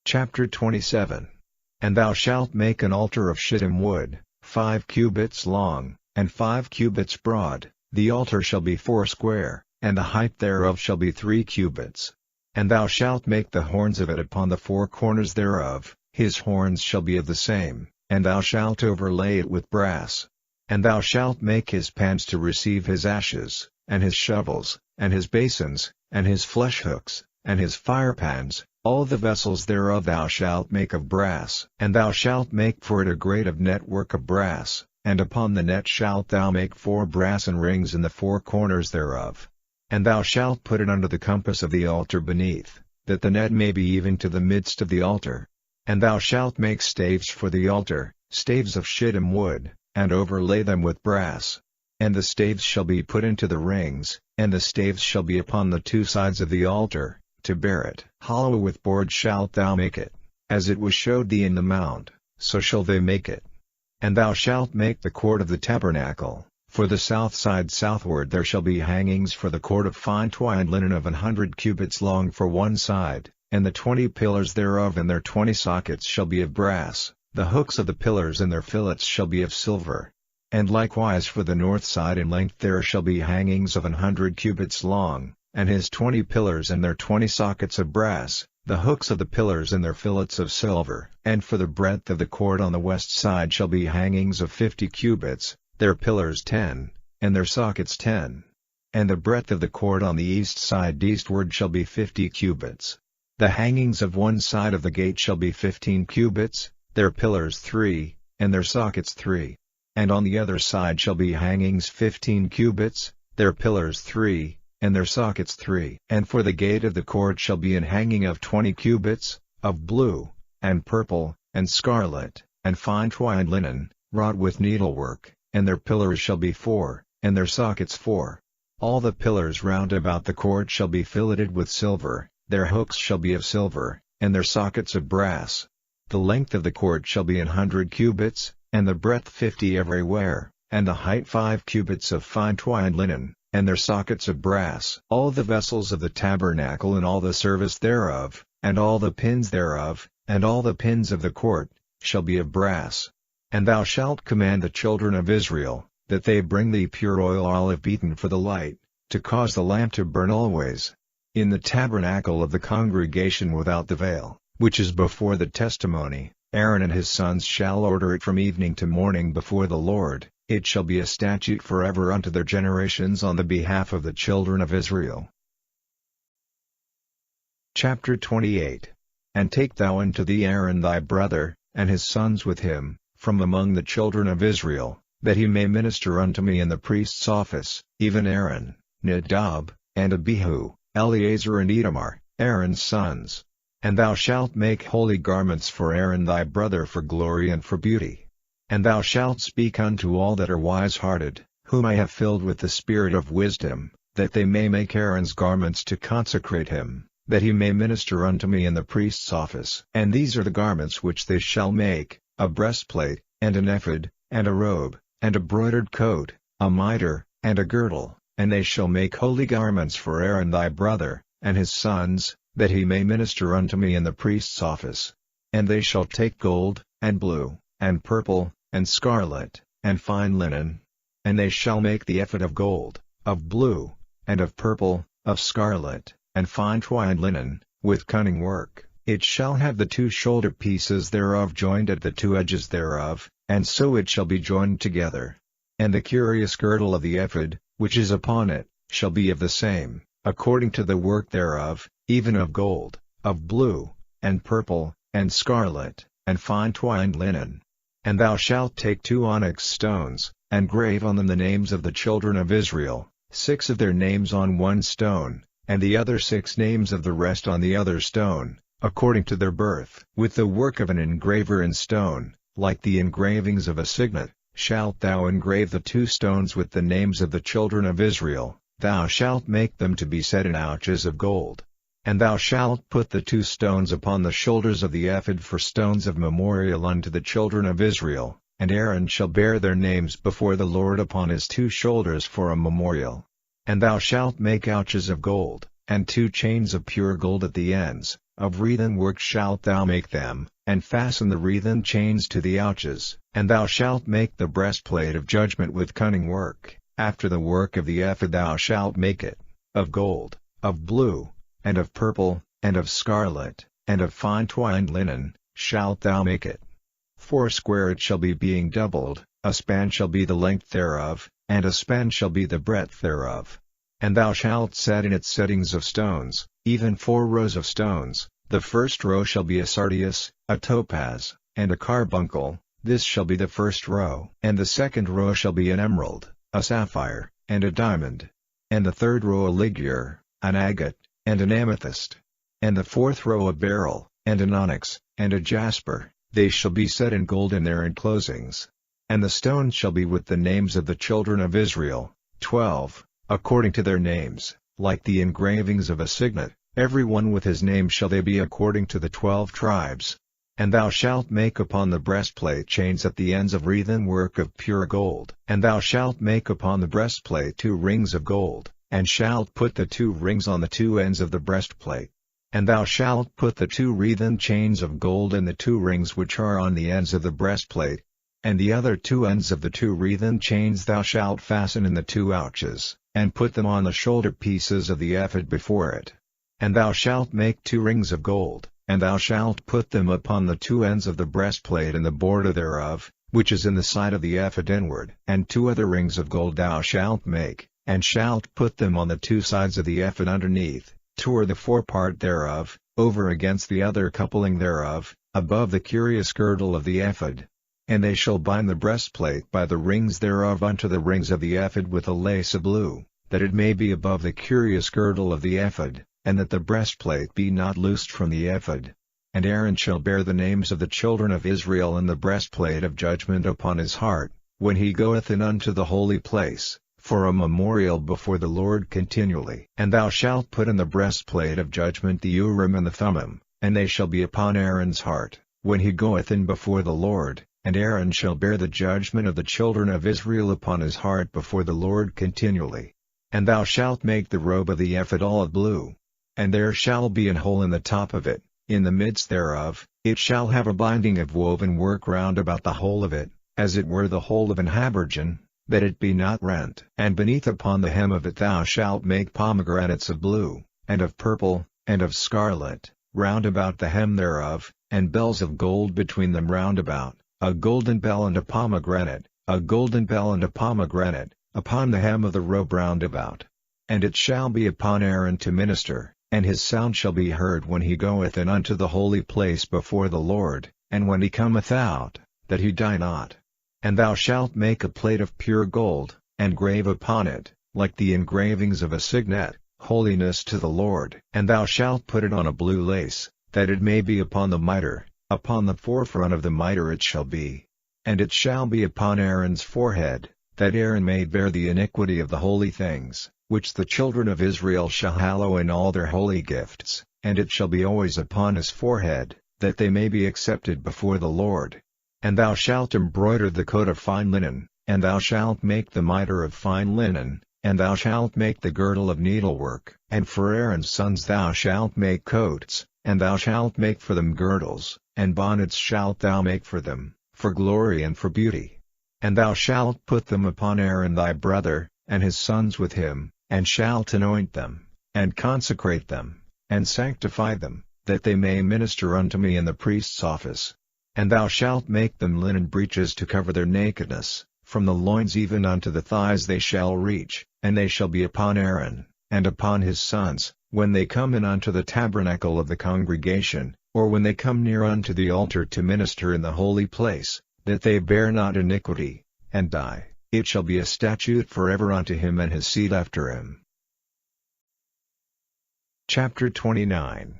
Chapter 27. And thou shalt make an altar of shittim wood, 5 cubits long, and 5 cubits broad. The altar shall be 4 square, and the height thereof shall be 3 cubits. And thou shalt make the horns of it upon the 4 corners thereof. His horns shall be of the same, and thou shalt overlay it with brass. And thou shalt make his pans to receive his ashes, and his shovels, and his basins, and his flesh hooks, and his firepans, all the vessels thereof thou shalt make of brass. And thou shalt make for it a grate of network of brass, and upon the net shalt thou make 4 brassen rings in the 4 corners thereof. And thou shalt put it under the compass of the altar beneath, that the net may be even to the midst of the altar. And thou shalt make staves for the altar, staves of shittim wood, and overlay them with brass. And the staves shall be put into the rings, and the staves shall be upon the 2 sides of the altar, to bear it. Hollow with boards shalt thou make it, as it was showed thee in the mount, so shall they make it. And thou shalt make the court of the tabernacle. For the south side southward there shall be hangings for the court of fine twined linen of 100 cubits long for one side. And the 20 pillars thereof and their 20 sockets shall be of brass, the hooks of the pillars and their fillets shall be of silver. And likewise for the north side in length there shall be hangings of 100 cubits long, and his 20 pillars and their 20 sockets of brass, the hooks of the pillars and their fillets of silver. And for the breadth of the court on the west side shall be hangings of 50 cubits, their pillars 10, and their sockets 10. And the breadth of the court on the east side eastward shall be 50 cubits. The hangings of one side of the gate shall be 15 cubits, their pillars 3, and their sockets 3. And on the other side shall be hangings 15 cubits, their pillars 3, and their sockets 3. And for the gate of the court shall be an hanging of 20 cubits, of blue, and purple, and scarlet, and fine twined linen, wrought with needlework. and their pillars shall be 4, and their sockets 4. All the pillars round about the court shall be filleted with silver, their hooks shall be of silver, and their sockets of brass. The length of the court shall be 100 cubits, and the breadth 50 everywhere, and the height 5 cubits of fine twined linen, and their sockets of brass. All the vessels of the tabernacle and all the service thereof, and all the pins thereof, and all the pins of the court, shall be of brass. And thou shalt command the children of Israel, that they bring thee pure oil olive beaten for the light, to cause the lamp to burn always. In the tabernacle of the congregation without the veil, which is before the testimony, Aaron and his sons shall order it from evening to morning before the Lord. It shall be a statute forever unto their generations on the behalf of the children of Israel. Chapter 28. And take thou unto thee Aaron thy brother, and his sons with him, from among the children of Israel, that he may minister unto me in the priest's office, even Aaron, Nadab, and Abihu, Eleazar and Itamar, Aaron's sons. And thou shalt make holy garments for Aaron thy brother for glory and for beauty. And thou shalt speak unto all that are wise-hearted, whom I have filled with the spirit of wisdom, that they may make Aaron's garments to consecrate him, that he may minister unto me in the priest's office. And these are the garments which they shall make: a breastplate, and an ephod, and a robe, and a broidered coat, a mitre, and a girdle. And they shall make holy garments for Aaron thy brother, and his sons, that he may minister unto me in the priest's office. And they shall take gold, and blue, and purple, and scarlet, and fine linen. And they shall make the ephod of gold, of blue, and of purple, of scarlet, and fine twined linen, with cunning work. It shall have the 2 shoulder pieces thereof joined at the 2 edges thereof, and so it shall be joined together. And the curious girdle of the ephod, which is upon it, shall be of the same, according to the work thereof, even of gold, of blue, and purple, and scarlet, and fine twined linen. And thou shalt take 2 onyx stones, and grave on them the names of the children of Israel, 6 of their names on one stone, and the other 6 names of the rest on the other stone, according to their birth. With the work of an engraver in stone, like the engravings of a signet, shalt thou engrave the 2 stones with the names of the children of Israel. Thou shalt make them to be set in ouches of gold. And thou shalt put the 2 stones upon the shoulders of the ephod for stones of memorial unto the children of Israel, and Aaron shall bear their names before the Lord upon his 2 shoulders for a memorial. And thou shalt make ouches of gold, and 2 chains of pure gold at the ends, of wreathen work shalt thou make them, and fasten the wreathen chains to the ouches. And thou shalt make the breastplate of judgment with cunning work, after the work of the ephod thou shalt make it, of gold, of blue, and of purple, and of scarlet, and of fine twined linen, shalt thou make it. 4 square it shall be, being doubled, a span shall be the length thereof, and a span shall be the breadth thereof. And thou shalt set in its settings of stones, even 4 rows of stones. The first row shall be a sardius, a topaz, and a carbuncle. This shall be the first row. And the second row shall be an emerald, a sapphire, and a diamond. And the third row a ligure, an agate, and an amethyst. And the 4th row a beryl, and an onyx, and a jasper. They shall be set in gold in their enclosings. And the stones shall be with the names of the children of Israel, 12, according to their names, like the engravings of a signet, every one with his name shall they be according to the 12 tribes. And thou shalt make upon the breastplate chains at the ends of wreathen work of pure gold. And thou shalt make upon the breastplate 2 rings of gold, and shalt put the 2 rings on the 2 ends of the breastplate. And thou shalt put the 2 wreathen chains of gold in the 2 rings which are on the ends of the breastplate. And the other 2 ends of the 2 wreathen chains thou shalt fasten in the 2 ouches, and put them on the shoulder pieces of the ephod before it. And thou shalt make 2 rings of gold, and thou shalt put them upon the 2 ends of the breastplate and the border thereof, which is in the side of the ephod inward. And 2 other rings of gold thou shalt make, and shalt put them on the 2 sides of the ephod underneath, toward the forepart thereof, over against the other coupling thereof, above the curious girdle of the ephod. And they shall bind the breastplate by the rings thereof unto the rings of the ephod with a lace of blue, that it may be above the curious girdle of the ephod, and that the breastplate be not loosed from the ephod. And Aaron shall bear the names of the children of Israel in the breastplate of judgment upon his heart, when he goeth in unto the holy place, for a memorial before the Lord continually. And thou shalt put in the breastplate of judgment the Urim and the Thummim, and they shall be upon Aaron's heart, when he goeth in before the Lord, and Aaron shall bear the judgment of the children of Israel upon his heart before the Lord continually. And thou shalt make the robe of the ephod olive blue. And there shall be an hole in the top of it, in the midst thereof, it shall have a binding of woven work round about the whole of it, as it were the whole of an habergeon, that it be not rent. And beneath upon the hem of it thou shalt make pomegranates of blue, and of purple, and of scarlet, round about the hem thereof, and bells of gold between them round about, a golden bell and a pomegranate, a golden bell and a pomegranate, upon the hem of the robe round about. And it shall be upon Aaron to minister, and his sound shall be heard when he goeth in unto the holy place before the Lord, and when he cometh out, that he die not. And thou shalt make a plate of pure gold, and grave upon it, like the engravings of a signet, holiness to the Lord. And thou shalt put it on a blue lace, that it may be upon the mitre, upon the forefront of the mitre it shall be. And it shall be upon Aaron's forehead, that Aaron may bear the iniquity of the holy things, which the children of Israel shall hallow in all their holy gifts, and it shall be always upon his forehead, that they may be accepted before the Lord. And thou shalt embroider the coat of fine linen, and thou shalt make the mitre of fine linen, and thou shalt make the girdle of needlework. And for Aaron's sons thou shalt make coats, and thou shalt make for them girdles, and bonnets shalt thou make for them, for glory and for beauty. And thou shalt put them upon Aaron thy brother, and his sons with him, and shalt anoint them, and consecrate them, and sanctify them, that they may minister unto me in the priest's office. And thou shalt make them linen breeches to cover their nakedness, from the loins even unto the thighs they shall reach, and they shall be upon Aaron, and upon his sons, when they come in unto the tabernacle of the congregation, or when they come near unto the altar to minister in the holy place, that they bear not iniquity, and die. It shall be a statute forever unto him and his seed after him. Chapter 29.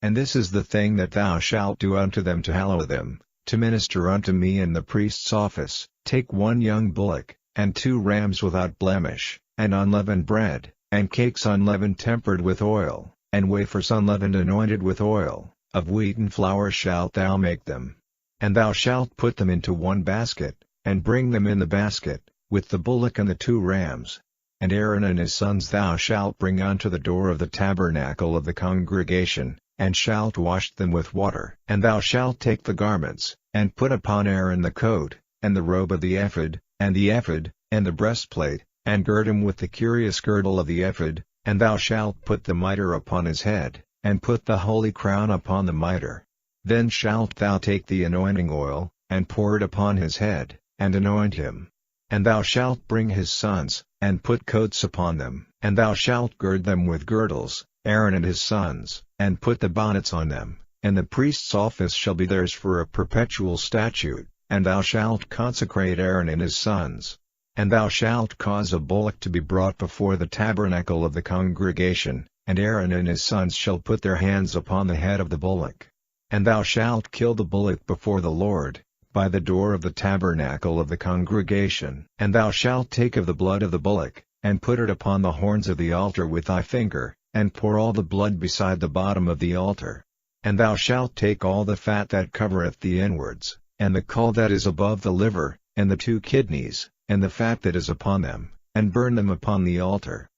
And this is the thing that thou shalt do unto them to hallow them, to minister unto me in the priest's office. Take 1 young bullock, and 2 rams without blemish, and unleavened bread, and cakes unleavened tempered with oil, and wafers unleavened anointed with oil, of wheaten flour shalt thou make them. And thou shalt put them into 1 basket, and bring them in the basket, with the bullock and the 2 rams. And Aaron and his sons thou shalt bring unto the door of the tabernacle of the congregation, and shalt wash them with water. And thou shalt take the garments, and put upon Aaron the coat, and the robe of the ephod, and the breastplate, and gird him with the curious girdle of the ephod, and thou shalt put the mitre upon his head, and put the holy crown upon the mitre. Then shalt thou take the anointing oil, and pour it upon his head, and anoint him. And thou shalt bring his sons, and put coats upon them, and thou shalt gird them with girdles, Aaron and his sons, and put the bonnets on them, and the priest's office shall be theirs for a perpetual statute, and thou shalt consecrate Aaron and his sons. And thou shalt cause a bullock to be brought before the tabernacle of the congregation, and Aaron and his sons shall put their hands upon the head of the bullock. And thou shalt kill the bullock before the Lord, by the door of the tabernacle of the congregation. And thou shalt take of the blood of the bullock, and put it upon the horns of the altar with thy finger, and pour all the blood beside the bottom of the altar. And thou shalt take all the fat that covereth the inwards, and the caul that is above the liver, and the 2 kidneys, and the fat that is upon them, and burn them upon the altar.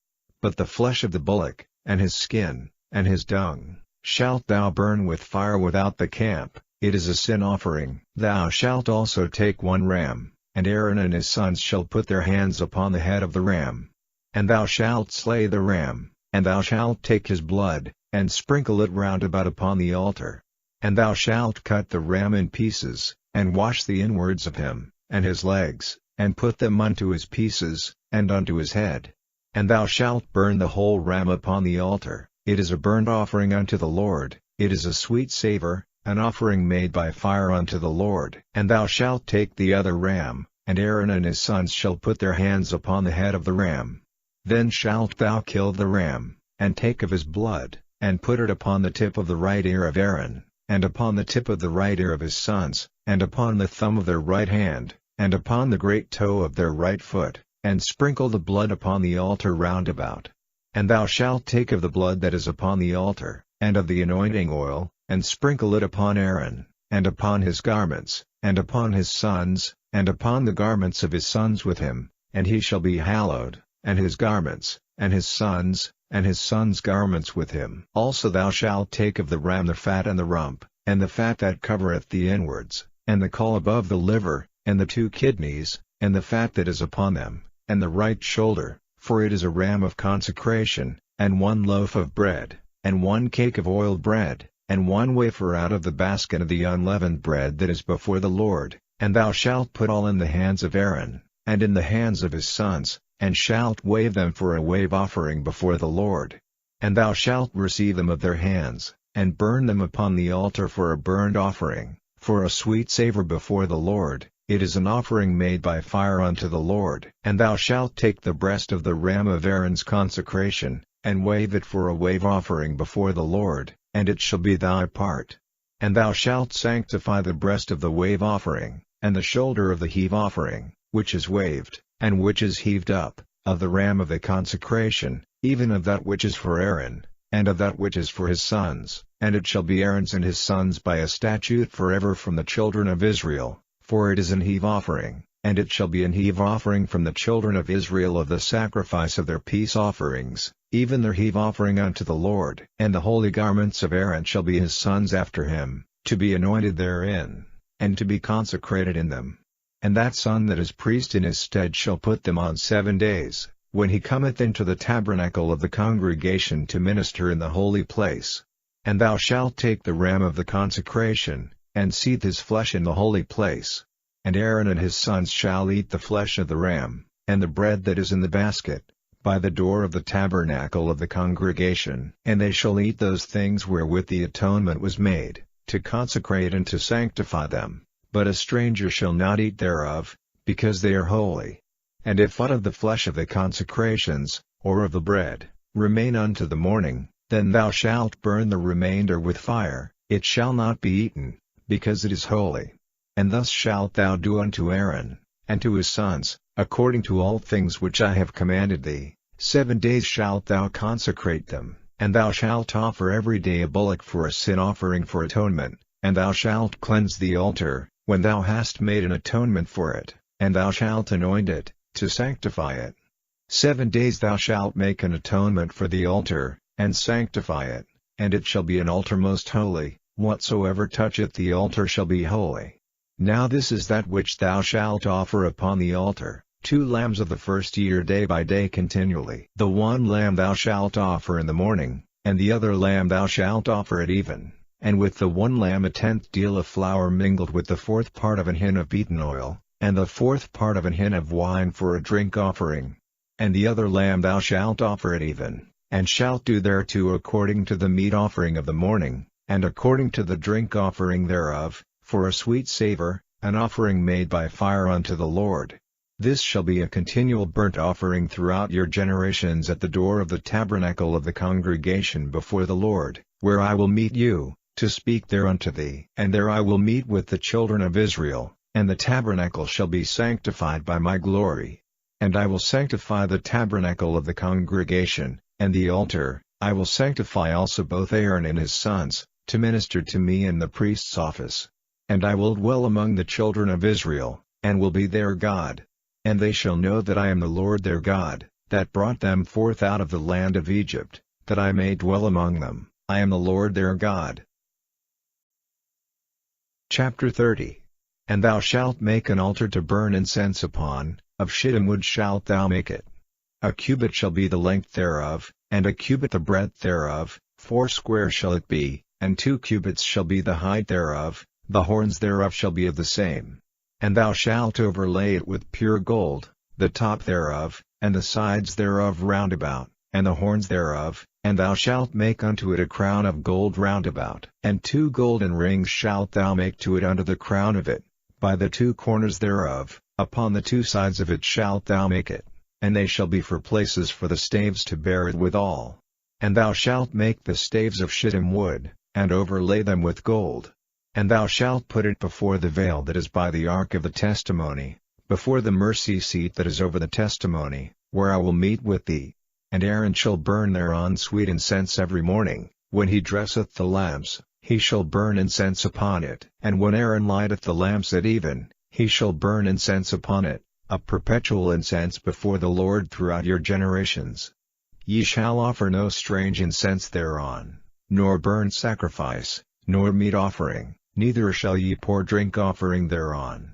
But the flesh of the bullock, and his skin, and his dung, shalt thou burn with fire without the camp. It is a sin offering. Thou shalt also take 1 ram, and Aaron and his sons shall put their hands upon the head of the ram. And thou shalt slay the ram, and thou shalt take his blood, and sprinkle it round about upon the altar. And thou shalt cut the ram in pieces, and wash the inwards of him, and his legs, and put them unto his pieces, and unto his head. And thou shalt burn the whole ram upon the altar. It is a burnt offering unto the Lord, it is a sweet savour, an offering made by fire unto the Lord. And thou shalt take the other ram, and Aaron and his sons shall put their hands upon the head of the ram. Then shalt thou kill the ram, and take of his blood, and put it upon the tip of the right ear of Aaron, and upon the tip of the right ear of his sons, and upon the thumb of their right hand, and upon the great toe of their right foot, and sprinkle the blood upon the altar round about. And thou shalt take of the blood that is upon the altar, and of the anointing oil, and sprinkle it upon Aaron, and upon his garments, and upon his sons, and upon the garments of his sons with him, and he shall be hallowed, and his garments, and his sons' garments with him. Also thou shalt take of the ram the fat and the rump, and the fat that covereth the inwards, and the caul above the liver, and the 2 kidneys, and the fat that is upon them, and the right shoulder, for it is a ram of consecration, and 1 loaf of bread, and 1 cake of oiled bread, and 1 wafer out of the basket of the unleavened bread that is before the Lord, and thou shalt put all in the hands of Aaron, and in the hands of his sons, and shalt wave them for a wave offering before the Lord. And thou shalt receive them of their hands, and burn them upon the altar for a burnt offering, for a sweet savor before the Lord. It is an offering made by fire unto the Lord. And thou shalt take the breast of the ram of Aaron's consecration, and wave it for a wave offering before the Lord, and it shall be thy part. And thou shalt sanctify the breast of the wave offering, and the shoulder of the heave offering, which is waved, and which is heaved up, of the ram of the consecration, even of that which is for Aaron, and of that which is for his sons, and it shall be Aaron's and his sons by a statute forever from the children of Israel. For it is an heave offering, and it shall be an heave offering from the children of Israel of the sacrifice of their peace offerings, even their heave offering unto the Lord. And the holy garments of Aaron shall be his sons after him, to be anointed therein, and to be consecrated in them. And that son that is priest in his stead shall put them on 7 days, when he cometh into the tabernacle of the congregation to minister in the holy place. And thou shalt take the ram of the consecration, and seethe his flesh in the holy place. And Aaron and his sons shall eat the flesh of the ram, and the bread that is in the basket, by the door of the tabernacle of the congregation. And they shall eat those things wherewith the atonement was made, to consecrate and to sanctify them, but a stranger shall not eat thereof, because they are holy. And if aught of the flesh of the consecrations, or of the bread, remain unto the morning, then thou shalt burn the remainder with fire, it shall not be eaten, because it is holy. And thus shalt thou do unto Aaron, and to his sons, according to all things which I have commanded thee. 7 days shalt thou consecrate them, and thou shalt offer every day a bullock for a sin offering for atonement, and thou shalt cleanse the altar, when thou hast made an atonement for it, and thou shalt anoint it, to sanctify it. 7 days thou shalt make an atonement for the altar, and sanctify it, and it shall be an altar most holy. Whatsoever toucheth the altar shall be holy. Now this is that which thou shalt offer upon the altar, 2 lambs of the first year day by day continually. The 1 lamb thou shalt offer in the morning, and the other lamb thou shalt offer at even, and with the 1 lamb a 10th deal of flour mingled with the 4th part of an hin of beaten oil, and the 4th part of an hin of wine for a drink offering. And the other lamb thou shalt offer at even, and shalt do thereto according to the meat offering of the morning, and according to the drink offering thereof, for a sweet savor, an offering made by fire unto the Lord. This shall be a continual burnt offering throughout your generations at the door of the tabernacle of the congregation before the Lord, where I will meet you, to speak there unto thee. And there I will meet with the children of Israel, and the tabernacle shall be sanctified by my glory. And I will sanctify the tabernacle of the congregation, and the altar. I will sanctify also both Aaron and his sons, to minister to me in the priest's office. And I will dwell among the children of Israel, and will be their God. And they shall know that I am the Lord their God, that brought them forth out of the land of Egypt, that I may dwell among them. I am the Lord their God. Chapter 30. And thou shalt make an altar to burn incense upon, of shittim wood shalt thou make it. A cubit shall be the length thereof, and a cubit the breadth thereof, foursquare shall it be, and 2 cubits shall be the height thereof, the horns thereof shall be of the same. And thou shalt overlay it with pure gold, the top thereof, and the sides thereof round about, and the horns thereof, and thou shalt make unto it a crown of gold round about. And 2 golden rings shalt thou make to it unto the crown of it, by the 2 corners thereof, upon the 2 sides of it shalt thou make it, and they shall be for places for the staves to bear it withal. And thou shalt make the staves of shittim wood, and overlay them with gold. And thou shalt put it before the veil that is by the ark of the testimony, before the mercy seat that is over the testimony, where I will meet with thee. And Aaron shall burn thereon sweet incense every morning, when he dresseth the lamps, he shall burn incense upon it. And when Aaron lighteth the lamps at even, he shall burn incense upon it, a perpetual incense before the Lord throughout your generations. Ye shall offer no strange incense thereon, nor burnt sacrifice, nor meat offering, neither shall ye pour drink offering thereon.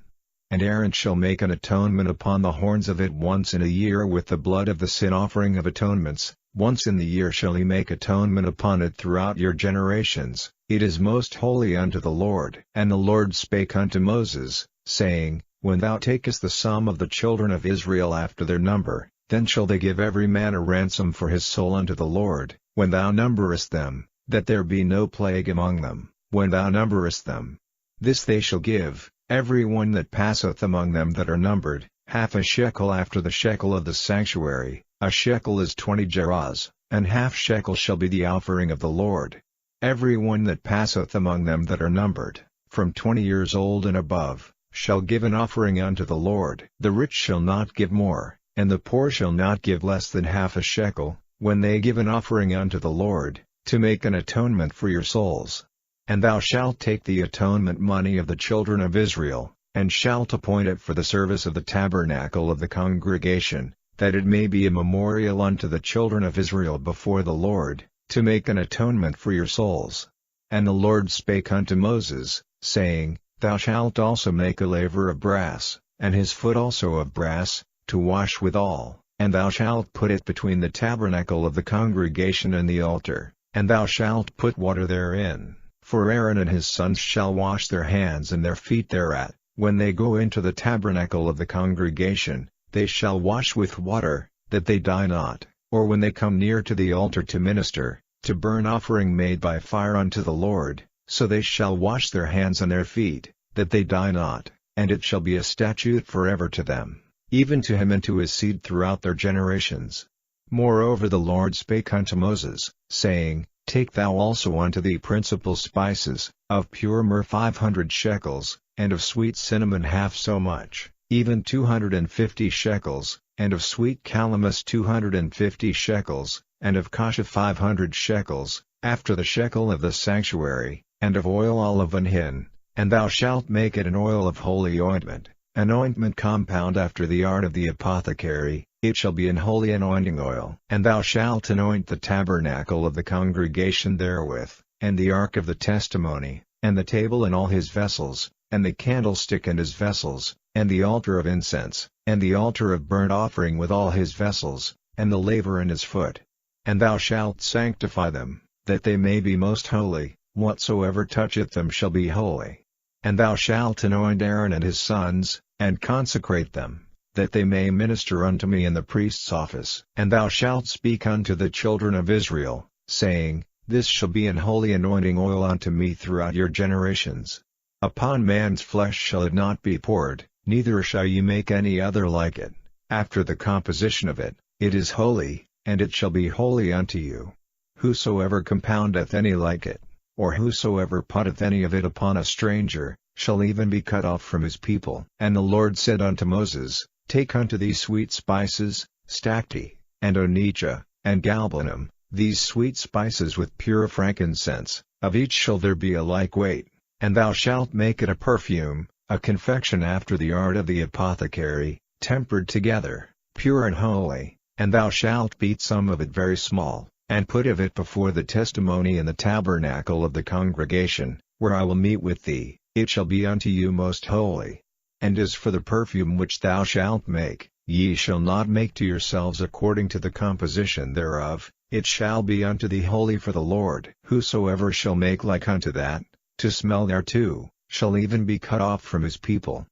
And Aaron shall make an atonement upon the horns of it once in a year with the blood of the sin offering of atonements, once in the year shall he make atonement upon it throughout your generations, it is most holy unto the Lord. And the Lord spake unto Moses, saying, When thou takest the sum of the children of Israel after their number, then shall they give every man a ransom for his soul unto the Lord, when thou numberest them, that there be no plague among them, when thou numberest them. This they shall give, every one that passeth among them that are numbered, half a shekel after the shekel of the sanctuary, a shekel is 20 gerahs, and half shekel shall be the offering of the Lord. Every one that passeth among them that are numbered, from 20 years old and above, shall give an offering unto the Lord. The rich shall not give more, and the poor shall not give less than half a shekel, when they give an offering unto the Lord, to make an atonement for your souls. And thou shalt take the atonement money of the children of Israel, and shalt appoint it for the service of the tabernacle of the congregation, that it may be a memorial unto the children of Israel before the Lord, to make an atonement for your souls. And the Lord spake unto Moses, saying, Thou shalt also make a laver of brass, and his foot also of brass, to wash withal, and thou shalt put it between the tabernacle of the congregation and the altar, and thou shalt put water therein. For Aaron and his sons shall wash their hands and their feet thereat, when they go into the tabernacle of the congregation, they shall wash with water, that they die not, or when they come near to the altar to minister, to burn offering made by fire unto the Lord, so they shall wash their hands and their feet, that they die not, and it shall be a statute forever to them, even to him and to his seed throughout their generations. Moreover the Lord spake unto Moses, saying, Take thou also unto thee principal spices, of pure myrrh 500 shekels, and of sweet cinnamon half so much, even 250 shekels, and of sweet calamus 250 shekels, and of cassia 500 shekels, after the shekel of the sanctuary, and of oil olive and hin, and thou shalt make it an oil of holy ointment, an ointment compound after the art of the apothecary. It shall be an holy anointing oil. And thou shalt anoint the tabernacle of the congregation therewith, and the ark of the testimony, and the table and all his vessels, and the candlestick and his vessels, and the altar of incense, and the altar of burnt offering with all his vessels, and the laver and his foot. And thou shalt sanctify them, that they may be most holy, whatsoever toucheth them shall be holy. And thou shalt anoint Aaron and his sons, and consecrate them, that they may minister unto me in the priest's office. And thou shalt speak unto the children of Israel, saying, This shall be an holy anointing oil unto me throughout your generations. Upon man's flesh shall it not be poured, neither shall ye make any other like it. After the composition of it, it is holy, and it shall be holy unto you. Whosoever compoundeth any like it, or whosoever putteth any of it upon a stranger, shall even be cut off from his people. And the Lord said unto Moses, Take unto thee sweet spices, stacte, and onycha, and galbanum, these sweet spices with pure frankincense, of each shall there be a like weight, and thou shalt make it a perfume, a confection after the art of the apothecary, tempered together, pure and holy, and thou shalt beat some of it very small, and put of it before the testimony in the tabernacle of the congregation, where I will meet with thee, it shall be unto you most holy. And as for the perfume which thou shalt make, ye shall not make to yourselves according to the composition thereof, it shall be unto thee holy for the Lord. Whosoever shall make like unto that, to smell thereto, shall even be cut off from his people.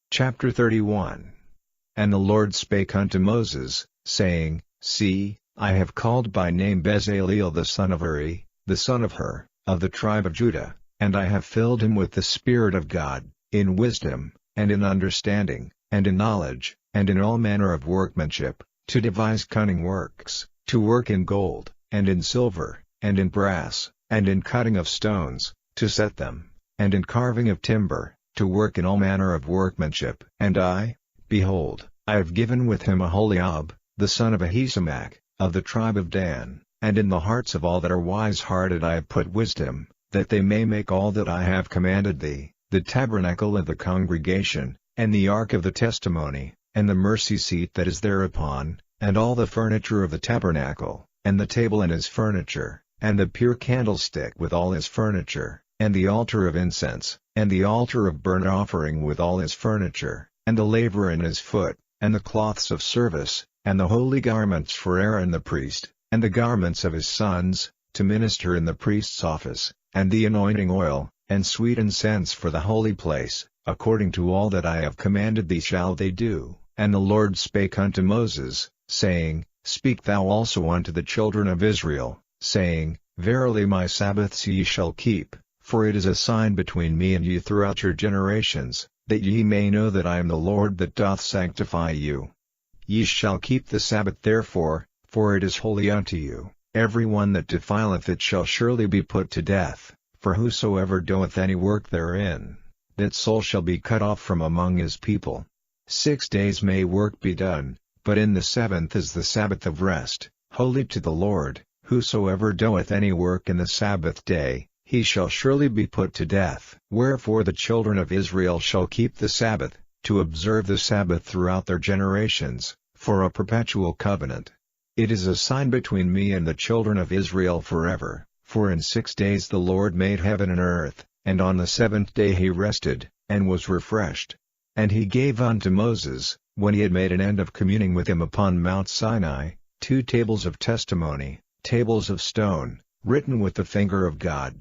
Chapter 31. And the Lord spake unto Moses, saying, See, I have called by name Bezaleel the son of Uri, the son of Hur, of the tribe of Judah. And I have filled him with the Spirit of God, in wisdom, and in understanding, and in knowledge, and in all manner of workmanship, to devise cunning works, to work in gold, and in silver, and in brass, and in cutting of stones, to set them, and in carving of timber, to work in all manner of workmanship. And I, behold, I have given with him Aholiab, the son of Ahisamach, of the tribe of Dan, and in the hearts of all that are wise-hearted I have put wisdom, that they may make all that I have commanded thee, the tabernacle of the congregation, and the ark of the testimony, and the mercy seat that is thereupon, and all the furniture of the tabernacle, and the table and his furniture, and the pure candlestick with all his furniture, and the altar of incense, and the altar of burnt offering with all his furniture, and the laver in his foot, and the cloths of service, and the holy garments for Aaron the priest, and the garments of his sons, to minister in the priest's office, and the anointing oil, and sweet incense for the holy place, according to all that I have commanded thee shall they do. And the Lord spake unto Moses, saying, Speak thou also unto the children of Israel, saying, Verily my Sabbaths ye shall keep, for it is a sign between me and you throughout your generations, that ye may know that I am the Lord that doth sanctify you. Ye shall keep the Sabbath therefore, for it is holy unto you. Every one that defileth it shall surely be put to death, for whosoever doeth any work therein, that soul shall be cut off from among his people. 6 days may work be done, but in the seventh is the Sabbath of rest, holy to the Lord. Whosoever doeth any work in the Sabbath day, he shall surely be put to death. Wherefore the children of Israel shall keep the Sabbath, to observe the Sabbath throughout their generations, for a perpetual covenant. It is a sign between me and the children of Israel forever, for in 6 days the Lord made heaven and earth, and on the seventh day he rested, and was refreshed. And he gave unto Moses, when he had made an end of communing with him upon Mount Sinai, 2 tables of testimony, tables of stone, written with the finger of God.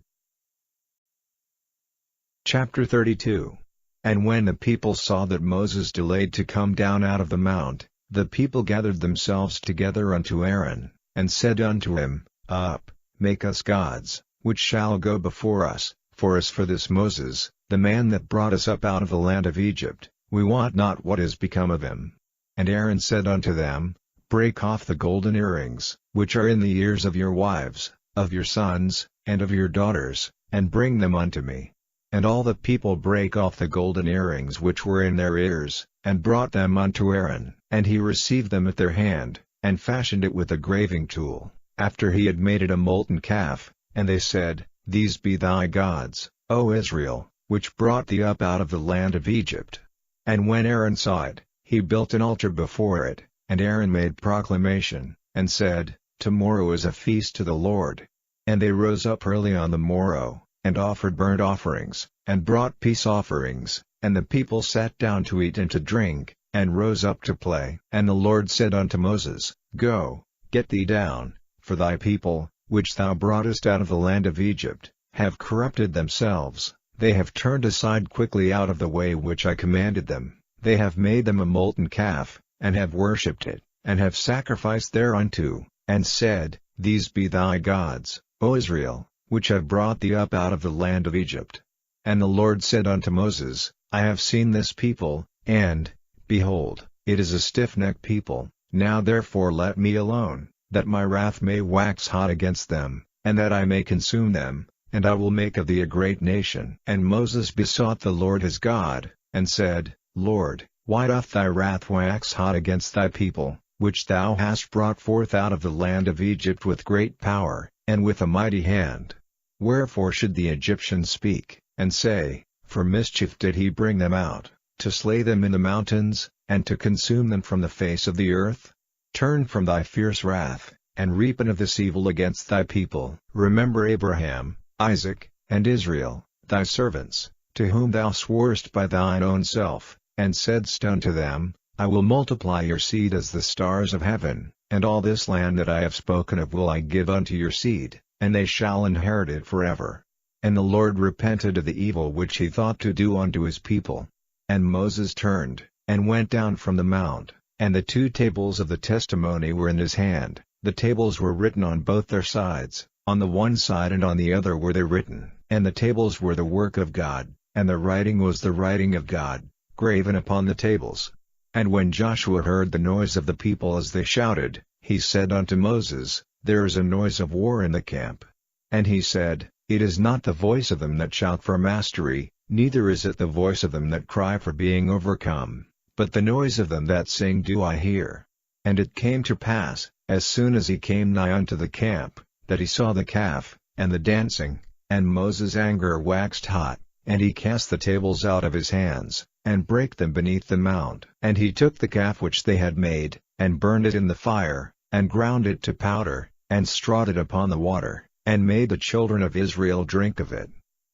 Chapter 32. And when the people saw that Moses delayed to come down out of the mount, the people gathered themselves together unto Aaron, and said unto him, Up, make us gods, which shall go before us, for as for this Moses, the man that brought us up out of the land of Egypt, we wot not what is become of him. And Aaron said unto them, Break off the golden earrings, which are in the ears of your wives, of your sons, and of your daughters, and bring them unto me. And all the people brake off the golden earrings which were in their ears, and brought them unto Aaron. And he received them at their hand, and fashioned it with a graving tool, after he had made it a molten calf. And they said, These be thy gods, O Israel, which brought thee up out of the land of Egypt. And when Aaron saw it, he built an altar before it, and Aaron made proclamation, and said, Tomorrow is a feast to the Lord. And they rose up early on the morrow, and offered burnt offerings, and brought peace offerings, and the people sat down to eat and to drink, and rose up to play. And the Lord said unto Moses, Go, get thee down, for thy people, which thou broughtest out of the land of Egypt, have corrupted themselves. They have turned aside quickly out of the way which I commanded them. They have made them a molten calf, and have worshipped it, and have sacrificed thereunto, and said, These be thy gods, O Israel, which have brought thee up out of the land of Egypt. And the Lord said unto Moses, I have seen this people, and, behold, it is a stiff-necked people. Now therefore let me alone, that my wrath may wax hot against them, and that I may consume them, and I will make of thee a great nation. And Moses besought the Lord his God, and said, Lord, why doth thy wrath wax hot against thy people, which thou hast brought forth out of the land of Egypt with great power, and with a mighty hand? Wherefore should the Egyptians speak, and say, For mischief did he bring them out, to slay them in the mountains, and to consume them from the face of the earth? Turn from thy fierce wrath, and repent of this evil against thy people. Remember Abraham, Isaac, and Israel, thy servants, to whom thou sworest by thine own self, and saidst unto them, I will multiply your seed as the stars of heaven, and all this land that I have spoken of will I give unto your seed, and they shall inherit it forever. And the Lord repented of the evil which he thought to do unto his people. And Moses turned, and went down from the mount, and the 2 tables of the testimony were in his hand. The tables were written on both their sides, on the one side and on the other were they written. And the tables were the work of God, and the writing was the writing of God, graven upon the tables. And when Joshua heard the noise of the people as they shouted, he said unto Moses, There is a noise of war in the camp. And he said, It is not the voice of them that shout for mastery, neither is it the voice of them that cry for being overcome, but the noise of them that sing do I hear. And it came to pass, as soon as he came nigh unto the camp, that he saw the calf, and the dancing, and Moses' anger waxed hot, and he cast the tables out of his hands, and brake them beneath the mount. And he took the calf which they had made, and burned it in the fire, and ground it to powder, and strawed it upon the water, and made the children of Israel drink of it.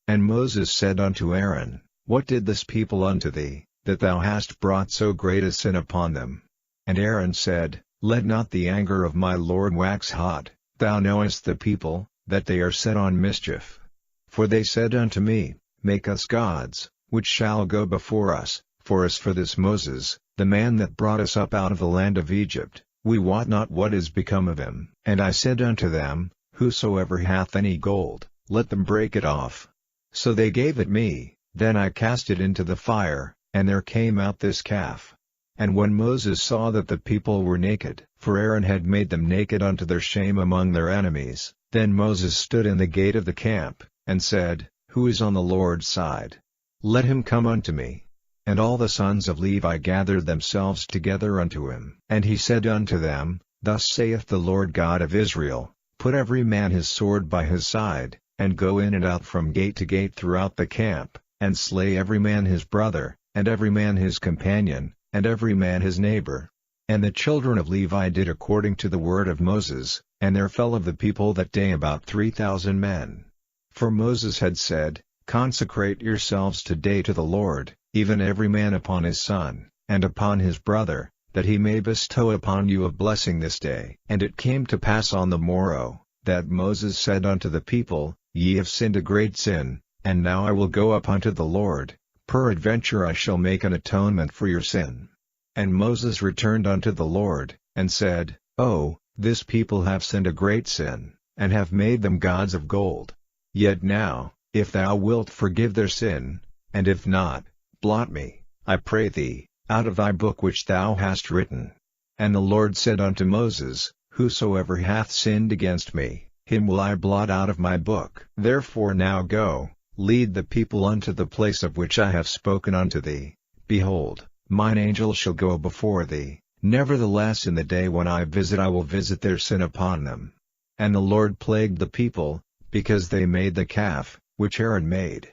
And Moses said unto Aaron, What did this people unto thee, that thou hast brought so great a sin upon them? And Aaron said, Let not the anger of my Lord wax hot, thou knowest the people, that they are set on mischief. For they said unto me, Make us gods, which shall go before us, for as for this Moses, the man that brought us up out of the land of Egypt, we wot not what is become of him. And I said unto them, Whosoever hath any gold, let them break it off. So they gave it me, then I cast it into the fire, and there came out this calf. And when Moses saw that the people were naked, for Aaron had made them naked unto their shame among their enemies, then Moses stood in the gate of the camp, and said, Who is on the Lord's side? Let him come unto me. And all the sons of Levi gathered themselves together unto him. And he said unto them, Thus saith the Lord God of Israel, Put every man his sword by his side, and go in and out from gate to gate throughout the camp, and slay every man his brother, and every man his companion, and every man his neighbor. And the children of Levi did according to the word of Moses, and there fell of the people that day about 3,000 men. For Moses had said, Consecrate yourselves today to the Lord, even every man upon his son, and upon his brother, that he may bestow upon you a blessing this day. And it came to pass on the morrow, that Moses said unto the people, Ye have sinned a great sin, and now I will go up unto the Lord, peradventure I shall make an atonement for your sin. And Moses returned unto the Lord, and said, Oh, this people have sinned a great sin, and have made them gods of gold. Yet now, if thou wilt forgive their sin, and if not, blot me, I pray thee, out of thy book which thou hast written. And the Lord said unto Moses, Whosoever hath sinned against me, him will I blot out of my book. Therefore now go, lead the people unto the place of which I have spoken unto thee. Behold, mine angel shall go before thee, nevertheless in the day when I will visit their sin upon them. And the Lord plagued the people, because they made the calf, which Aaron made.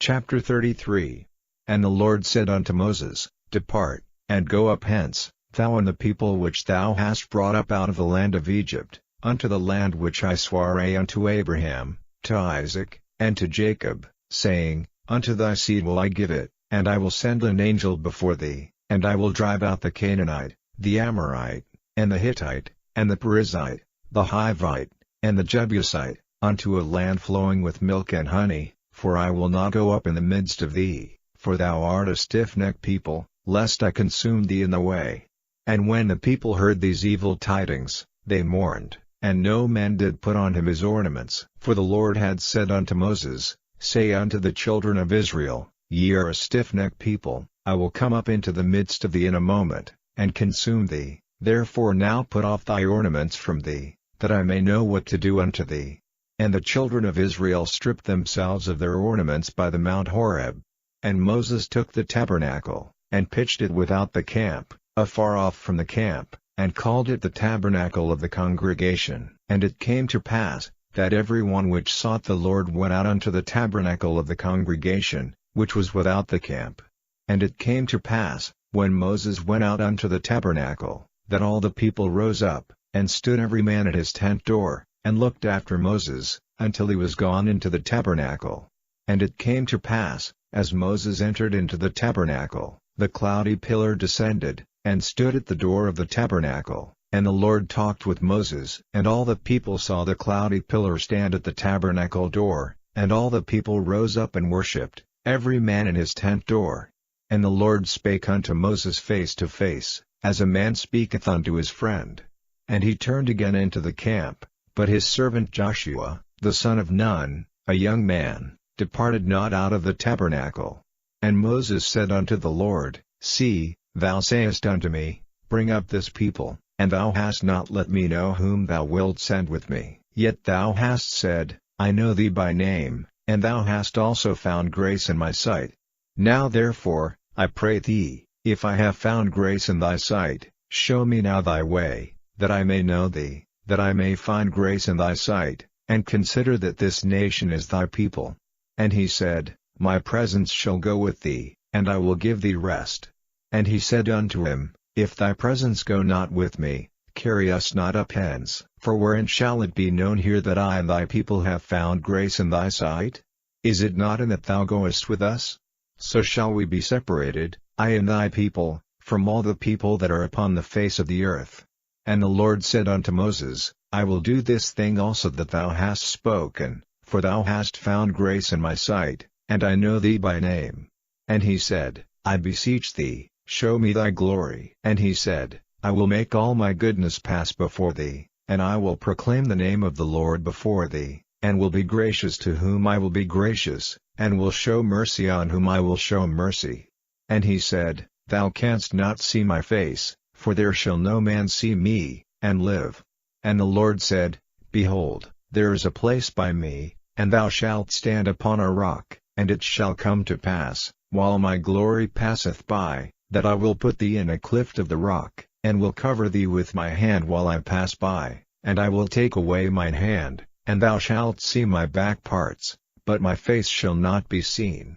Chapter 33. And the Lord said unto Moses, Depart, and go up hence, thou and the people which thou hast brought up out of the land of Egypt, unto the land which I sware unto Abraham, to Isaac, and to Jacob, saying, Unto thy seed will I give it, and I will send an angel before thee, and I will drive out the Canaanite, the Amorite, and the Hittite, and the Perizzite, the Hivite, and the Jebusite, unto a land flowing with milk and honey, for I will not go up in the midst of thee, for thou art a stiff-necked people, lest I consume thee in the way. And when the people heard these evil tidings, they mourned, and no man did put on him his ornaments. For the Lord had said unto Moses, Say unto the children of Israel, Ye are a stiff-necked people, I will come up into the midst of thee in a moment, and consume thee. Therefore now put off thy ornaments from thee, that I may know what to do unto thee. And the children of Israel stripped themselves of their ornaments by the Mount Horeb. And Moses took the tabernacle, and pitched it without the camp, afar off from the camp, and called it the tabernacle of the congregation. And it came to pass, that every one which sought the Lord went out unto the tabernacle of the congregation, which was without the camp. And it came to pass, when Moses went out unto the tabernacle, that all the people rose up, and stood every man at his tent door, and looked after Moses, until he was gone into the tabernacle. And it came to pass, as Moses entered into the tabernacle, the cloudy pillar descended, and stood at the door of the tabernacle, and the Lord talked with Moses. And all the people saw the cloudy pillar stand at the tabernacle door, and all the people rose up and worshipped, every man in his tent door. And the Lord spake unto Moses face to face, as a man speaketh unto his friend. And he turned again into the camp, but his servant Joshua, the son of Nun, a young man, departed not out of the tabernacle. And Moses said unto the Lord, See, thou sayest unto me, Bring up this people, and thou hast not let me know whom thou wilt send with me. Yet thou hast said, I know thee by name, and thou hast also found grace in my sight. Now therefore, I pray thee, if I have found grace in thy sight, show me now thy way, that I may know thee, that I may find grace in thy sight, and consider that this nation is thy people. And he said, My presence shall go with thee, and I will give thee rest. And he said unto him, If thy presence go not with me, carry us not up hence. For wherein shall it be known here that I and thy people have found grace in thy sight? Is it not in that thou goest with us? So shall we be separated, I and thy people, from all the people that are upon the face of the earth. And the Lord said unto Moses, I will do this thing also that thou hast spoken, for thou hast found grace in my sight, and I know thee by name. And he said, I beseech thee, show me thy glory. And he said, I will make all my goodness pass before thee, and I will proclaim the name of the Lord before thee, and will be gracious to whom I will be gracious, and will show mercy on whom I will show mercy. And he said, Thou canst not see my face, for there shall no man see me, and live. And the Lord said, Behold, there is a place by me, and thou shalt stand upon a rock, and it shall come to pass, while my glory passeth by, that I will put thee in a cleft of the rock, and will cover thee with my hand while I pass by, and I will take away mine hand, and thou shalt see my back parts, but my face shall not be seen.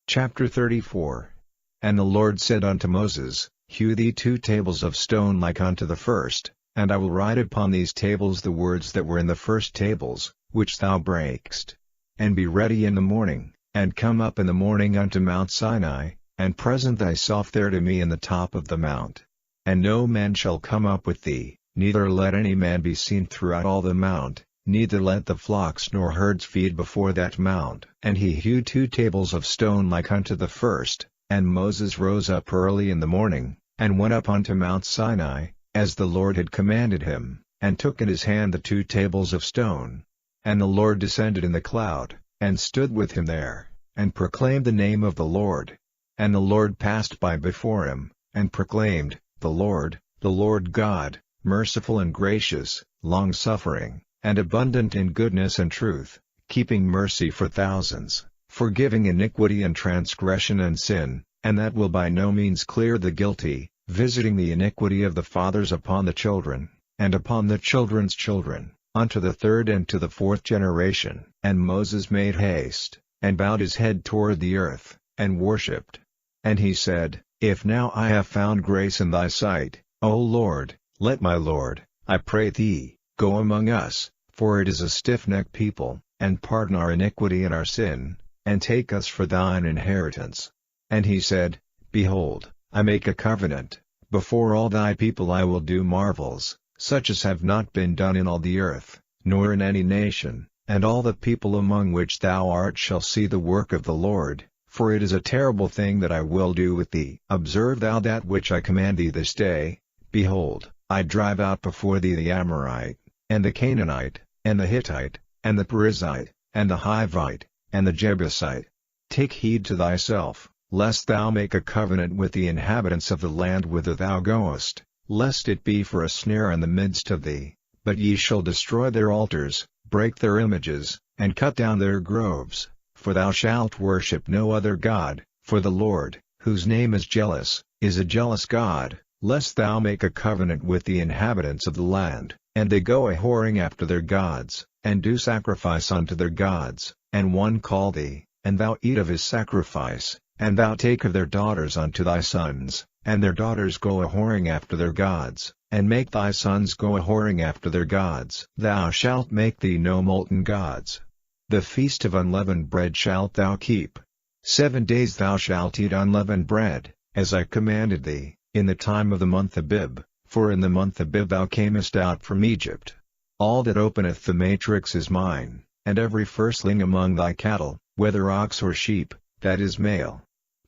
Chapter 34. And the Lord said unto Moses, Hew thee 2 tables of stone like unto the first, and I will write upon these tables the words that were in the first tables, which thou breakest. And be ready in the morning, and come up in the morning unto Mount Sinai, and present thyself there to me in the top of the mount. And no man shall come up with thee, neither let any man be seen throughout all the mount, neither let the flocks nor herds feed before that mount. And he hewed 2 tables of stone like unto the first, and Moses rose up early in the morning, and went up unto Mount Sinai, as the Lord had commanded him, and took in his hand the 2 tables of stone. And the Lord descended in the cloud, and stood with him there, and proclaimed the name of the Lord. And the Lord passed by before him, and proclaimed, The Lord God, merciful and gracious, long-suffering, and abundant in goodness and truth, keeping mercy for thousands, forgiving iniquity and transgression and sin, and that will by no means clear the guilty, visiting the iniquity of the fathers upon the children, and upon the children's children, unto the 3rd and to the 4th generation. And Moses made haste, and bowed his head toward the earth, and worshipped. And he said, If now I have found grace in thy sight, O Lord, let my Lord, I pray thee, go among us, for it is a stiff-necked people, and pardon our iniquity and our sin, and take us for thine inheritance. And he said, Behold, I make a covenant, before all thy people I will do marvels, such as have not been done in all the earth, nor in any nation, and all the people among which thou art shall see the work of the Lord, for it is a terrible thing that I will do with thee. Observe thou that which I command thee this day. Behold, I drive out before thee the Amorite, and the Canaanite, and the Hittite, and the Perizzite, and the Hivite, and the Jebusite. Take heed to thyself, lest thou make a covenant with the inhabitants of the land whither thou goest, lest it be for a snare in the midst of thee. But ye shall destroy their altars, break their images, and cut down their groves, for thou shalt worship no other God, for the Lord, whose name is jealous, is a jealous God, lest thou make a covenant with the inhabitants of the land, and they go a-whoring after their gods, and do sacrifice unto their gods, and one call thee, and thou eat of his sacrifice, and thou take of their daughters unto thy sons, and their daughters go a-whoring after their gods, and make thy sons go a-whoring after their gods. Thou shalt make thee no molten gods. The feast of unleavened bread shalt thou keep. 7 days thou shalt eat unleavened bread, as I commanded thee, in the time of the month Abib, for in the month Abib thou camest out from Egypt. All that openeth the matrix is mine, and every firstling among thy cattle, whether ox or sheep, that is male.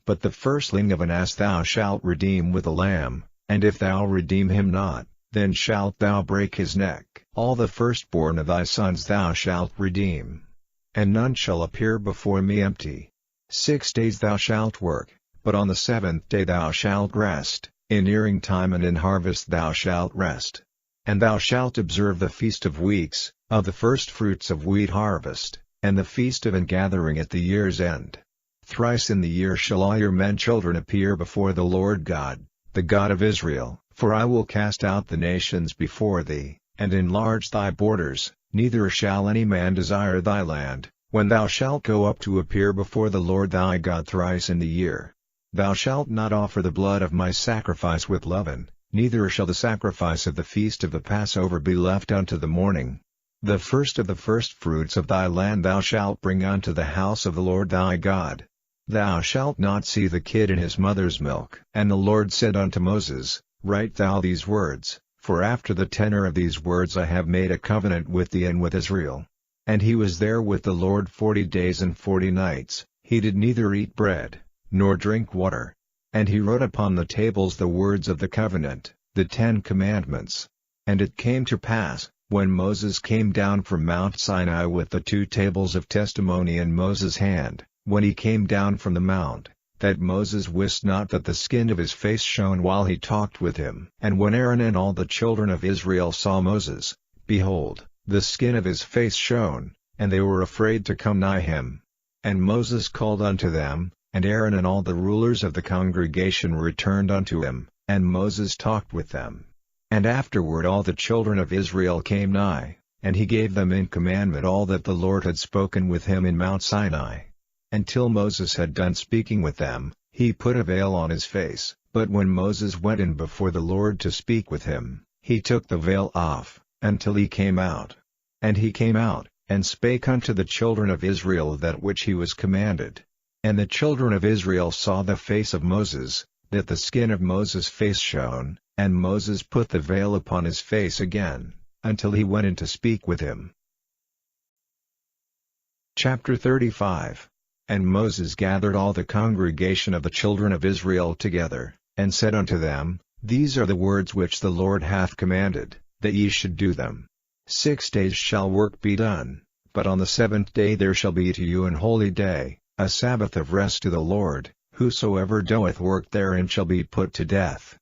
But the firstling of an ass thou shalt redeem with a lamb, and if thou redeem him not, then shalt thou break his neck. All the firstborn of thy sons thou shalt redeem. And none shall appear before me empty. 6 days thou shalt work, but on the 7th day thou shalt rest, in earing time and in harvest thou shalt rest. And thou shalt observe the feast of weeks, of the firstfruits of wheat harvest, and the feast of ingathering at the year's end. Thrice in the year shall all your men children appear before the Lord God, the God of Israel, for I will cast out the nations before thee, and enlarge thy borders, neither shall any man desire thy land, when thou shalt go up to appear before the Lord thy God thrice in the year. Thou shalt not offer the blood of my sacrifice with leaven, neither shall the sacrifice of the feast of the Passover be left unto the morning. The first of the firstfruits of thy land thou shalt bring unto the house of the Lord thy God. Thou shalt not see the kid in his mother's milk. And the Lord said unto Moses, Write thou these words, for after the tenor of these words I have made a covenant with thee and with Israel. And he was there with the Lord 40 days and 40 nights, he did neither eat bread, nor drink water. And he wrote upon the tables the words of the covenant, the 10 commandments. And it came to pass, when Moses came down from Mount Sinai with the 2 tables of testimony in Moses' hand, when he came down from the mount, that Moses wist not that the skin of his face shone while he talked with him. And when Aaron and all the children of Israel saw Moses, behold, the skin of his face shone, and they were afraid to come nigh him. And Moses called unto them, and Aaron and all the rulers of the congregation returned unto him, and Moses talked with them. And afterward all the children of Israel came nigh, and he gave them in commandment all that the Lord had spoken with him in Mount Sinai. Until Moses had done speaking with them, he put a veil on his face. But when Moses went in before the Lord to speak with him, he took the veil off, until he came out. And he came out, and spake unto the children of Israel that which he was commanded. And the children of Israel saw the face of Moses, that the skin of Moses' face shone, and Moses put the veil upon his face again, until he went in to speak with him. Chapter 35. And Moses gathered all the congregation of the children of Israel together, and said unto them, These are the words which the Lord hath commanded, that ye should do them. 6 days shall work be done, but on the 7th day there shall be to you an holy day, a Sabbath of rest to the Lord. Whosoever doeth work therein shall be put to death.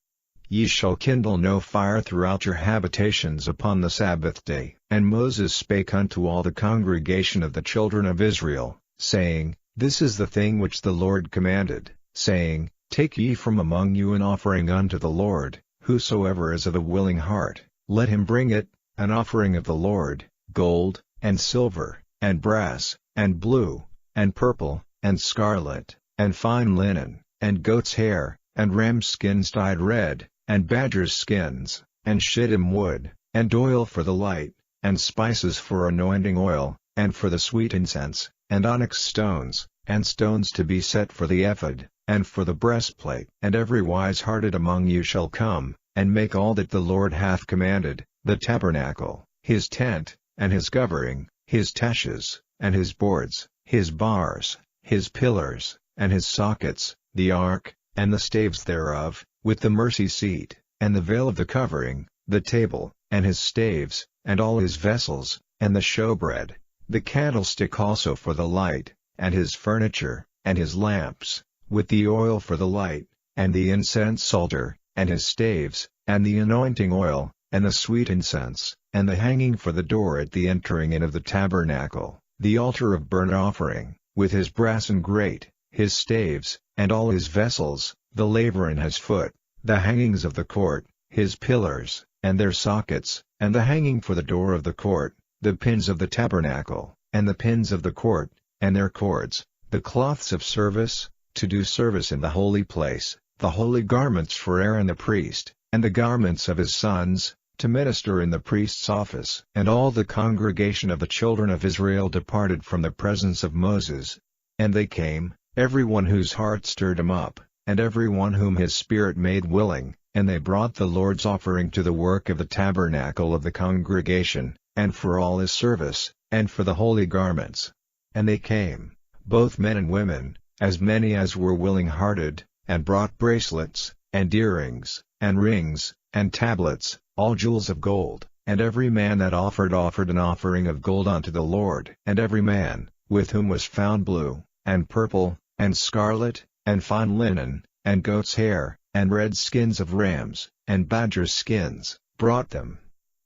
Ye shall kindle no fire throughout your habitations upon the Sabbath day. And Moses spake unto all the congregation of the children of Israel, saying, This is the thing which the Lord commanded, saying, Take ye from among you an offering unto the Lord, whosoever is of a willing heart, let him bring it, an offering of the Lord, gold, and silver, and brass, and blue, and purple, and scarlet, and fine linen, and goat's hair, and ram's skins dyed red, and badger's skins, and shittim wood, and oil for the light, and spices for anointing oil, and for the sweet incense, and onyx stones, and stones to be set for the ephod, and for the breastplate. And every wise-hearted among you shall come, and make all that the Lord hath commanded, the tabernacle, his tent, and his covering, his taches, and his boards, his bars, his pillars, and his sockets, the ark, and the staves thereof, with the mercy seat, and the veil of the covering, the table, and his staves, and all his vessels, and the showbread, the candlestick also for the light, and his furniture, and his lamps, with the oil for the light, and the incense altar, and his staves, and the anointing oil, and the sweet incense, and the hanging for the door at the entering in of the tabernacle, the altar of burnt offering, with his brass and grate, his staves, and all his vessels, the laver in his foot, the hangings of the court, his pillars, and their sockets, and the hanging for the door of the court, the pins of the tabernacle, and the pins of the court, and their cords, the cloths of service, to do service in the holy place, the holy garments for Aaron the priest, and the garments of his sons, to minister in the priest's office. And all the congregation of the children of Israel departed from the presence of Moses. And they came, every one whose heart stirred him up, and every one whom his spirit made willing, and they brought the Lord's offering to the work of the tabernacle of the congregation, and for all his service, and for the holy garments. And they came, both men and women, as many as were willing-hearted, and brought bracelets, and earrings, and rings, and tablets, all jewels of gold. And every man that offered an offering of gold unto the Lord. And every man, with whom was found blue, and purple, and scarlet, and fine linen, and goat's hair, and red skins of rams, and badgers' skins, brought them.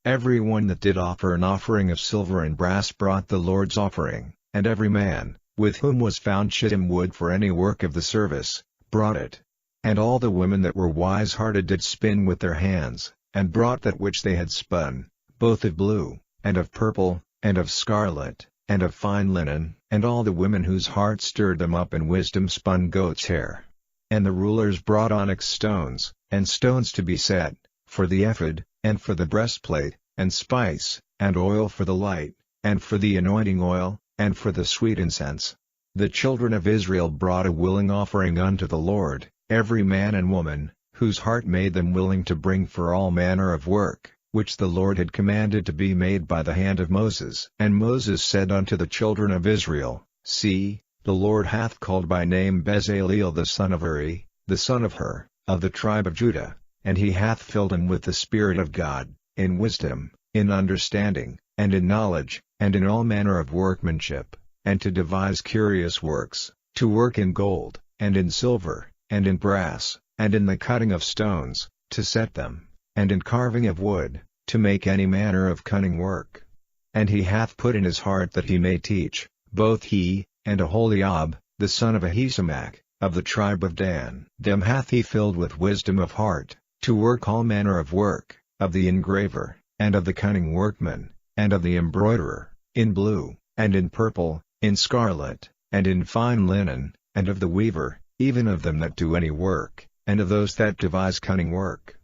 every one that did offer an offering of silver and brass brought the Lord's offering, and every man, with whom was found shittim wood for any work of the service, brought it. And all the women that were wise-hearted did spin with their hands, and brought that which they had spun, both of blue, and of purple, and of scarlet, and of fine linen. And all the women whose hearts stirred them up in wisdom spun goat's hair. And the rulers brought onyx stones, and stones to be set, for the ephod, and for the breastplate, and spice, and oil for the light, and for the anointing oil, and for the sweet incense. The children of Israel brought a willing offering unto the Lord, every man and woman, whose heart made them willing to bring for all manner of work, which the Lord had commanded to be made by the hand of Moses. And Moses said unto the children of Israel, See, the Lord hath called by name Bezaleel the son of Uri, the son of Hur, of the tribe of Judah, and he hath filled him with the Spirit of God, in wisdom, in understanding, and in knowledge, and in all manner of workmanship, and to devise curious works, to work in gold, and in silver, and in brass, and in the cutting of stones, to set them, and in carving of wood, to make any manner of cunning work. And he hath put in his heart that he may teach, both he, and Aholiab, the son of Ahisamach, of the tribe of Dan. Them hath he filled with wisdom of heart, to work all manner of work, of the engraver, and of the cunning workman, and of the embroiderer, in blue, and in purple, in scarlet, and in fine linen, and of the weaver, even of them that do any work, and of those that devise cunning work.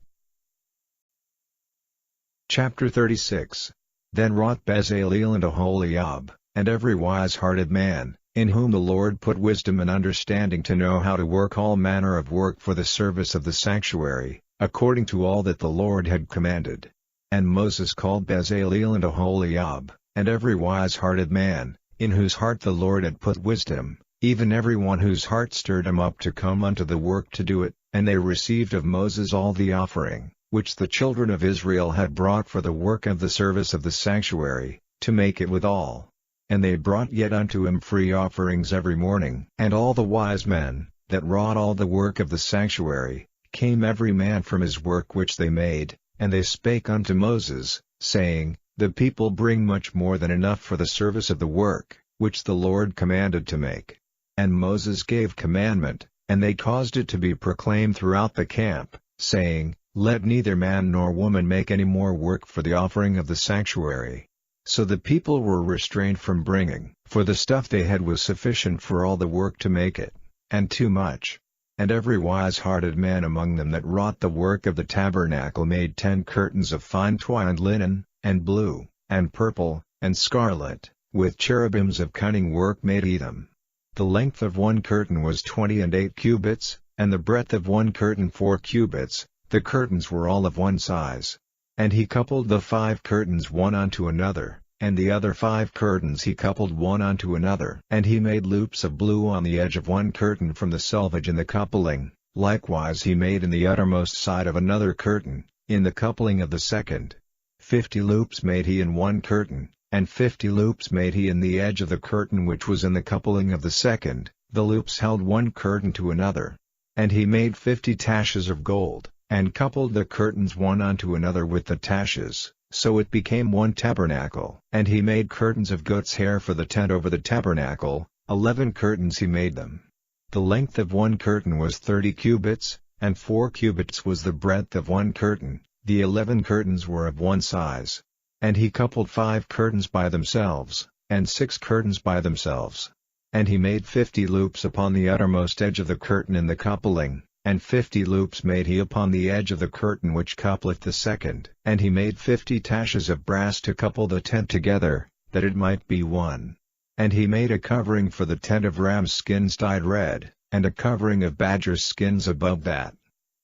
Chapter 36. Then wrought Bezaleel and Aholiab, and every wise-hearted man, in whom the Lord put wisdom and understanding to know how to work all manner of work for the service of the sanctuary, according to all that the Lord had commanded. And Moses called Bezaleel and Aholiab, and every wise-hearted man, in whose heart the Lord had put wisdom, even every one whose heart stirred him up to come unto the work to do it, and they received of Moses all the offering, which the children of Israel had brought for the work of the service of the sanctuary, to make it withal. And they brought yet unto him free offerings every morning. And all the wise men, that wrought all the work of the sanctuary, came every man from his work which they made, and they spake unto Moses, saying, The people bring much more than enough for the service of the work, which the Lord commanded to make. And Moses gave commandment, and they caused it to be proclaimed throughout the camp, saying, Let neither man nor woman make any more work for the offering of the sanctuary. So the people were restrained from bringing, for the stuff they had was sufficient for all the work to make it, and too much. And every wise-hearted man among them that wrought the work of the tabernacle made 10 curtains of fine twined linen, and blue, and purple, and scarlet, with cherubims of cunning work made he them. The length of one curtain was 28 cubits, and the breadth of one curtain 4 cubits, the curtains were all of one size. And he coupled the 5 curtains one unto another, and the other 5 curtains he coupled one unto another. And he made loops of blue on the edge of one curtain from the selvage in the coupling, likewise he made in the uttermost side of another curtain, in the coupling of the second. 50 loops made he in one curtain, and 50 loops made he in the edge of the curtain which was in the coupling of the second, the loops held one curtain to another. And he made 50 taches of gold, and coupled the curtains one unto another with the taches, so it became one tabernacle. And he made curtains of goat's hair for the tent over the tabernacle, 11 curtains he made them. The length of one curtain was 30 cubits, and 4 cubits was the breadth of one curtain, the 11 curtains were of one size. And he coupled 5 curtains by themselves, and 6 curtains by themselves. And he made 50 loops upon the uttermost edge of the curtain in the coupling, and 50 loops made he upon the edge of the curtain which coupleth the second. And he made 50 taches of brass to couple the tent together, that it might be one. And he made a covering for the tent of ram's skins dyed red, and a covering of badger's skins above that.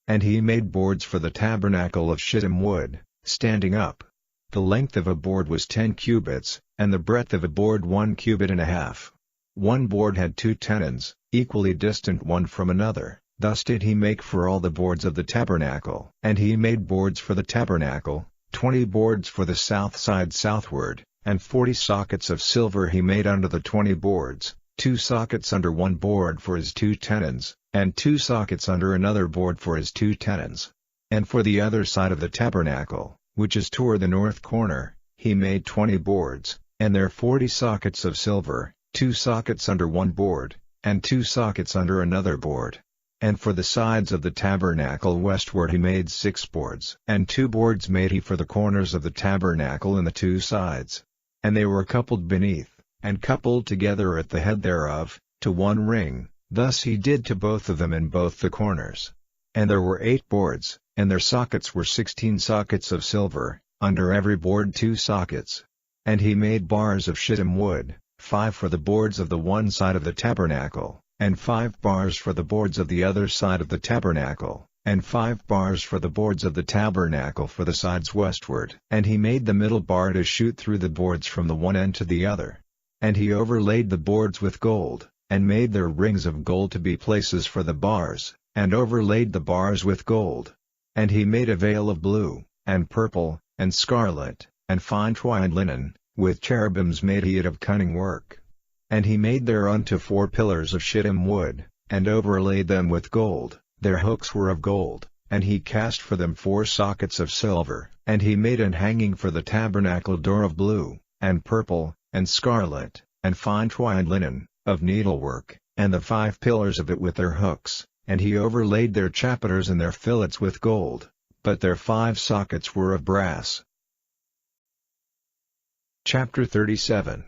And he made boards for the tabernacle of shittim wood, standing up. The length of a board was 10 cubits, and the breadth of a board 1 cubit and a half. One board had 2 tenons, equally distant one from another. Thus did he make for all the boards of the tabernacle. And he made boards for the tabernacle, 20 boards for the south side southward, and 40 sockets of silver he made under the 20 boards, 2 sockets under one board for his 2 tenons, and 2 sockets under another board for his 2 tenons. And for the other side of the tabernacle, which is toward the north corner, he made 20 boards, and their 40 sockets of silver, 2 sockets under one board, and 2 sockets under another board. And for the sides of the tabernacle westward he made 6 boards. And 2 boards made he for the corners of the tabernacle in the 2 sides. And they were coupled beneath, and coupled together at the head thereof, to one ring, thus he did to both of them in both the corners. And there were 8 boards, and their sockets were 16 sockets of silver, under every board 2 sockets. And he made bars of shittim wood, 5 for the boards of the one side of the tabernacle, and 5 bars for the boards of the other side of the tabernacle, and 5 bars for the boards of the tabernacle for the sides westward. And he made the middle bar to shoot through the boards from the one end to the other. And he overlaid the boards with gold, and made their rings of gold to be places for the bars, and overlaid the bars with gold. And he made a veil of blue, and purple, and scarlet, and fine twined linen, with cherubims made he it of cunning work. And he made thereunto 4 pillars of shittim wood, and overlaid them with gold, their hooks were of gold, and he cast for them 4 sockets of silver. And he made an hanging for the tabernacle door of blue, and purple, and scarlet, and fine twined linen, of needlework, and the 5 pillars of it with their hooks, and he overlaid their chapiters and their fillets with gold, but their 5 sockets were of brass. Chapter 37.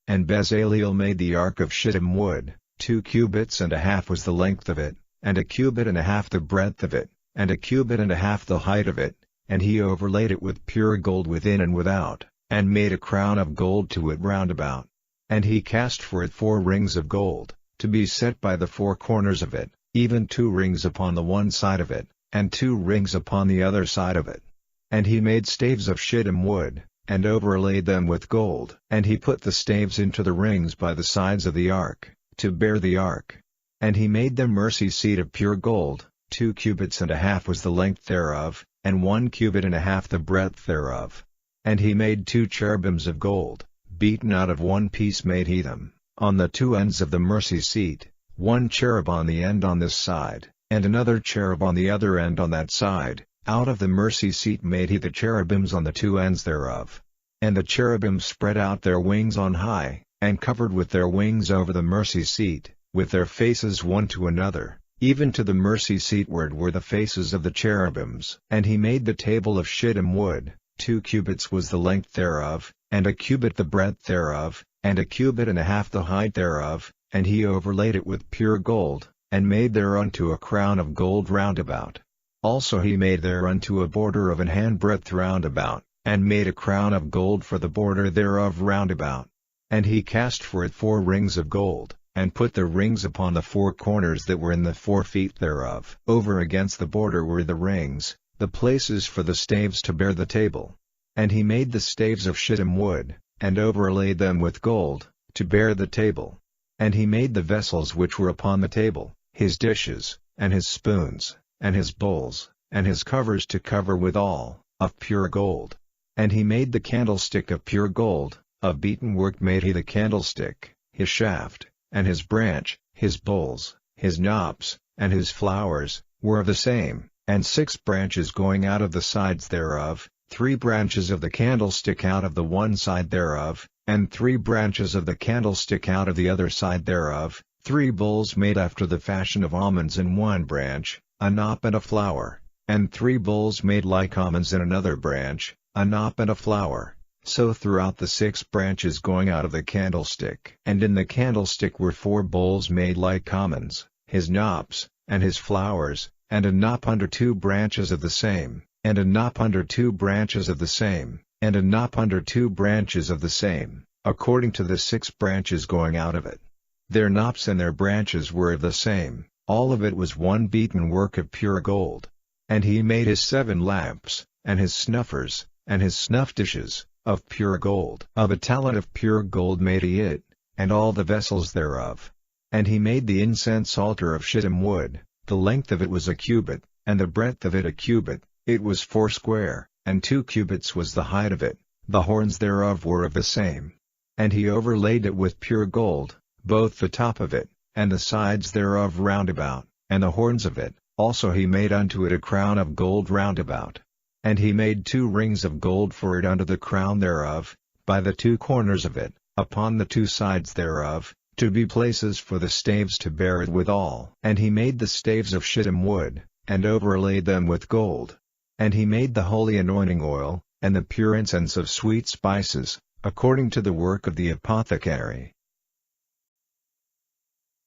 And Bezaleel made the ark of shittim wood, 2 cubits and a half was the length of it, and a cubit and a half the breadth of it, and a cubit and a half the height of it, and he overlaid it with pure gold within and without, and made a crown of gold to it round about. And he cast for it 4 rings of gold, to be set by the 4 corners of it, even 2 rings upon the one side of it, and 2 rings upon the other side of it. And he made staves of shittim wood, and overlaid them with gold. And he put the staves into the rings by the sides of the ark, to bear the ark. And he made the mercy seat of pure gold, 2 cubits and a half was the length thereof, and 1 cubit and a half the breadth thereof. And he made 2 cherubims of gold, beaten out of one piece made he them, on the 2 ends of the mercy seat, 1 cherub on the end on this side, and another cherub on the other end on that side. Out of the mercy seat made he the cherubims on the 2 ends thereof. And the cherubims spread out their wings on high, and covered with their wings over the mercy seat, with their faces one to another, even to the mercy seat ward were the faces of the cherubims. And he made the table of shittim wood, 2 cubits was the length thereof, and a cubit the breadth thereof, and a cubit and a half the height thereof, and he overlaid it with pure gold, and made thereunto a crown of gold round about. Also he made thereunto a border of an handbreadth round about, and made a crown of gold for the border thereof round about. And he cast for it 4 rings of gold, and put the rings upon the 4 corners that were in the 4 feet thereof. Over against the border were the rings, the places for the staves to bear the table. And he made the staves of shittim wood, and overlaid them with gold, to bear the table. And he made the vessels which were upon the table, his dishes, and his spoons, and his bowls, and his covers to cover withal, of pure gold. And he made the candlestick of pure gold, of beaten work made he the candlestick, his shaft, and his branch, his bowls, his knops, and his flowers, were of the same, and 6 branches going out of the sides thereof, 3 branches of the candlestick out of the one side thereof, and 3 branches of the candlestick out of the other side thereof, 3 bowls made after the fashion of almonds in one branch, a knop and a flower, and 3 bowls made like almonds in another branch, a knop and a flower, so throughout the 6 branches going out of the candlestick. And in the candlestick were 4 bowls made like almonds, his knops, and his flowers, and a knop under 2 branches of the same, and a knop under 2 branches of the same, and a knop under 2 branches of the same, according to the 6 branches going out of it. Their knops and their branches were of the same, all of it was one beaten work of pure gold. And he made his 7 lamps, and his snuffers, and his snuff dishes, of pure gold. Of a talent of pure gold made he it, and all the vessels thereof. And he made the incense altar of shittim wood, the length of it was a cubit, and the breadth of it a cubit, it was 4 square, and 2 cubits was the height of it, the horns thereof were of the same. And he overlaid it with pure gold, both the top of it, and the sides thereof round about, and the horns of it, also he made unto it a crown of gold round about. And he made 2 rings of gold for it under the crown thereof, by the 2 corners of it, upon the 2 sides thereof, to be places for the staves to bear it withal. And he made the staves of shittim wood, and overlaid them with gold. And he made the holy anointing oil, and the pure incense of sweet spices, according to the work of the apothecary.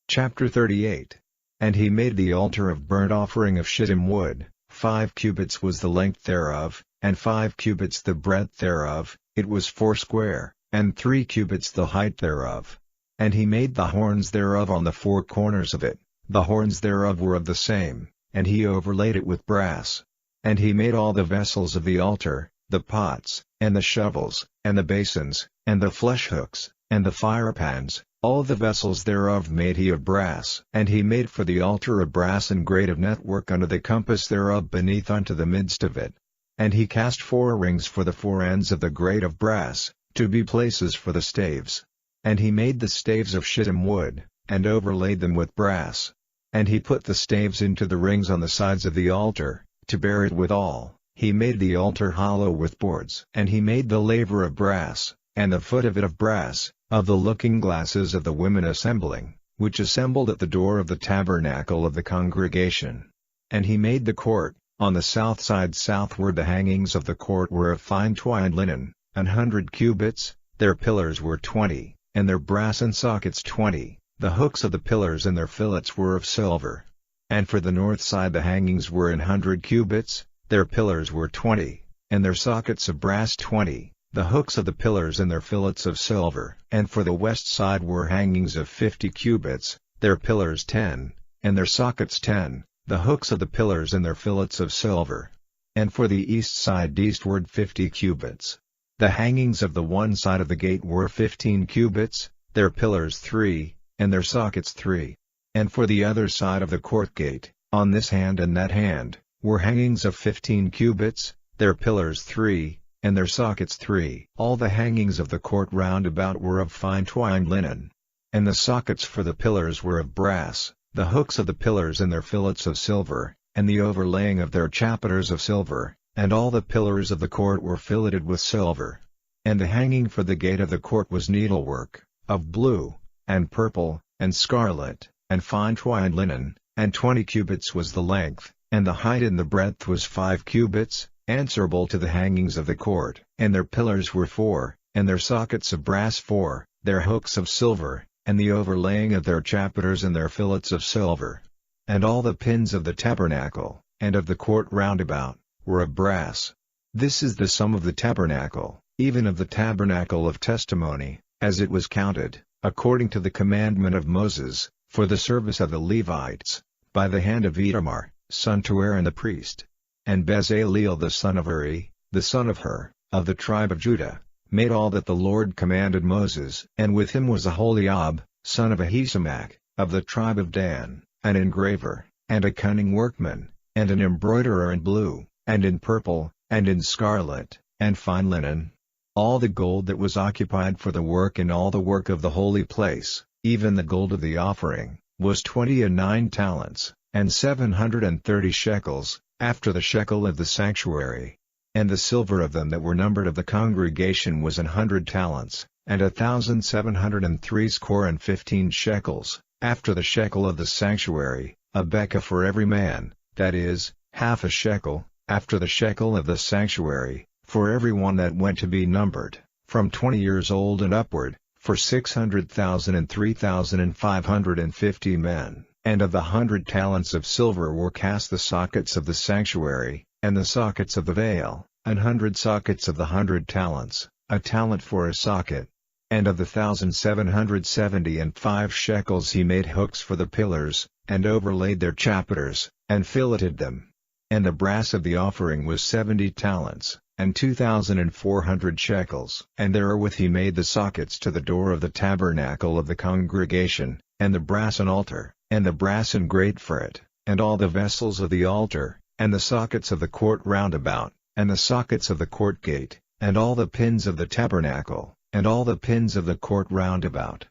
Chapter 38. And he made the altar of burnt offering of shittim wood, 5 cubits was the length thereof, and 5 cubits the breadth thereof, it was 4 square, and 3 cubits the height thereof. And he made the horns thereof on the 4 corners of it, the horns thereof were of the same, and he overlaid it with brass. And he made all the vessels of the altar, the pots, and the shovels, and the basins, and the flesh hooks, and the firepans, all the vessels thereof made he of brass. And he made for the altar a brass grate of network under the compass thereof beneath unto the midst of it. And he cast 4 rings for the 4 ends of the grate of brass, to be places for the staves. And he made the staves of shittim wood, and overlaid them with brass. And he put the staves into the rings on the sides of the altar, to bear it withal. He made the altar hollow with boards. And he made the laver of brass, and the foot of it of brass, of the looking glasses of the women assembling, which assembled at the door of the tabernacle of the congregation. And he made the court, on the south side southward. The hangings of the court were of fine twined linen, 100 cubits, their pillars were 20, and their brass and sockets 20, the hooks of the pillars and their fillets were of silver. And for the north side the hangings were 100 cubits, their pillars were 20, and their sockets of brass 20, the hooks of the pillars and their fillets of silver. And for the west side were hangings of 50 cubits, their pillars 10, and their sockets 10, the hooks of the pillars and their fillets of silver. And for the east side eastward 50 cubits. The hangings of the one side of the gate were 15 cubits, their pillars 3, and their sockets 3. And for the other side of the court gate, on this hand and that hand, were hangings of 15 cubits, their pillars 3, and their sockets 3. All the hangings of the court round about were of fine twined linen. And the sockets for the pillars were of brass, the hooks of the pillars and their fillets of silver, and the overlaying of their chapiters of silver, and all the pillars of the court were filleted with silver. And the hanging for the gate of the court was needlework, of blue, and purple, and scarlet, and fine twined linen, and 20 cubits was the length, and the height and the breadth was 5 cubits, answerable to the hangings of the court. And their pillars were 4, and their sockets of brass 4, their hooks of silver, and the overlaying of their chapiters and their fillets of silver. And all the pins of the tabernacle, and of the court round about, were of brass. This is the sum of the tabernacle, even of the tabernacle of testimony, as it was counted, according to the commandment of Moses, for the service of the Levites, by the hand of Itamar, son to Aaron the priest. And Bezaleel the son of Uri, the son of Hur, of the tribe of Judah, made all that the Lord commanded Moses. And with him was Aholiab, son of Ahisamach, of the tribe of Dan, an engraver, and a cunning workman, and an embroiderer in blue, and in purple, and in scarlet, and fine linen. All the gold that was occupied for the work and all the work of the holy place, even the gold of the offering, was 29 talents, and 730 shekels, after the shekel of the sanctuary. And the silver of them that were numbered of the congregation was 100 talents, and 1,703 score and 15 shekels, after the shekel of the sanctuary, a bekah for every man, that is, half a shekel, after the shekel of the sanctuary, for every one that went to be numbered, from 20 years old and upward, for 600,000 and 3,550 men. And of the 100 talents of silver were cast the sockets of the sanctuary, and the sockets of the veil, 100 sockets of the 100 talents, a talent for a socket. And of the 1,770 and 5 shekels he made hooks for the pillars, and overlaid their chapiters, and filleted them. And the brass of the offering was 70 talents, and 2,400 shekels. And therewith he made the sockets to the door of the tabernacle of the congregation, and the brassen altar, and the brassen grate for it, and all the vessels of the altar, and the sockets of the court round about, and the sockets of the court gate, and all the pins of the tabernacle, and all the pins of the court round about.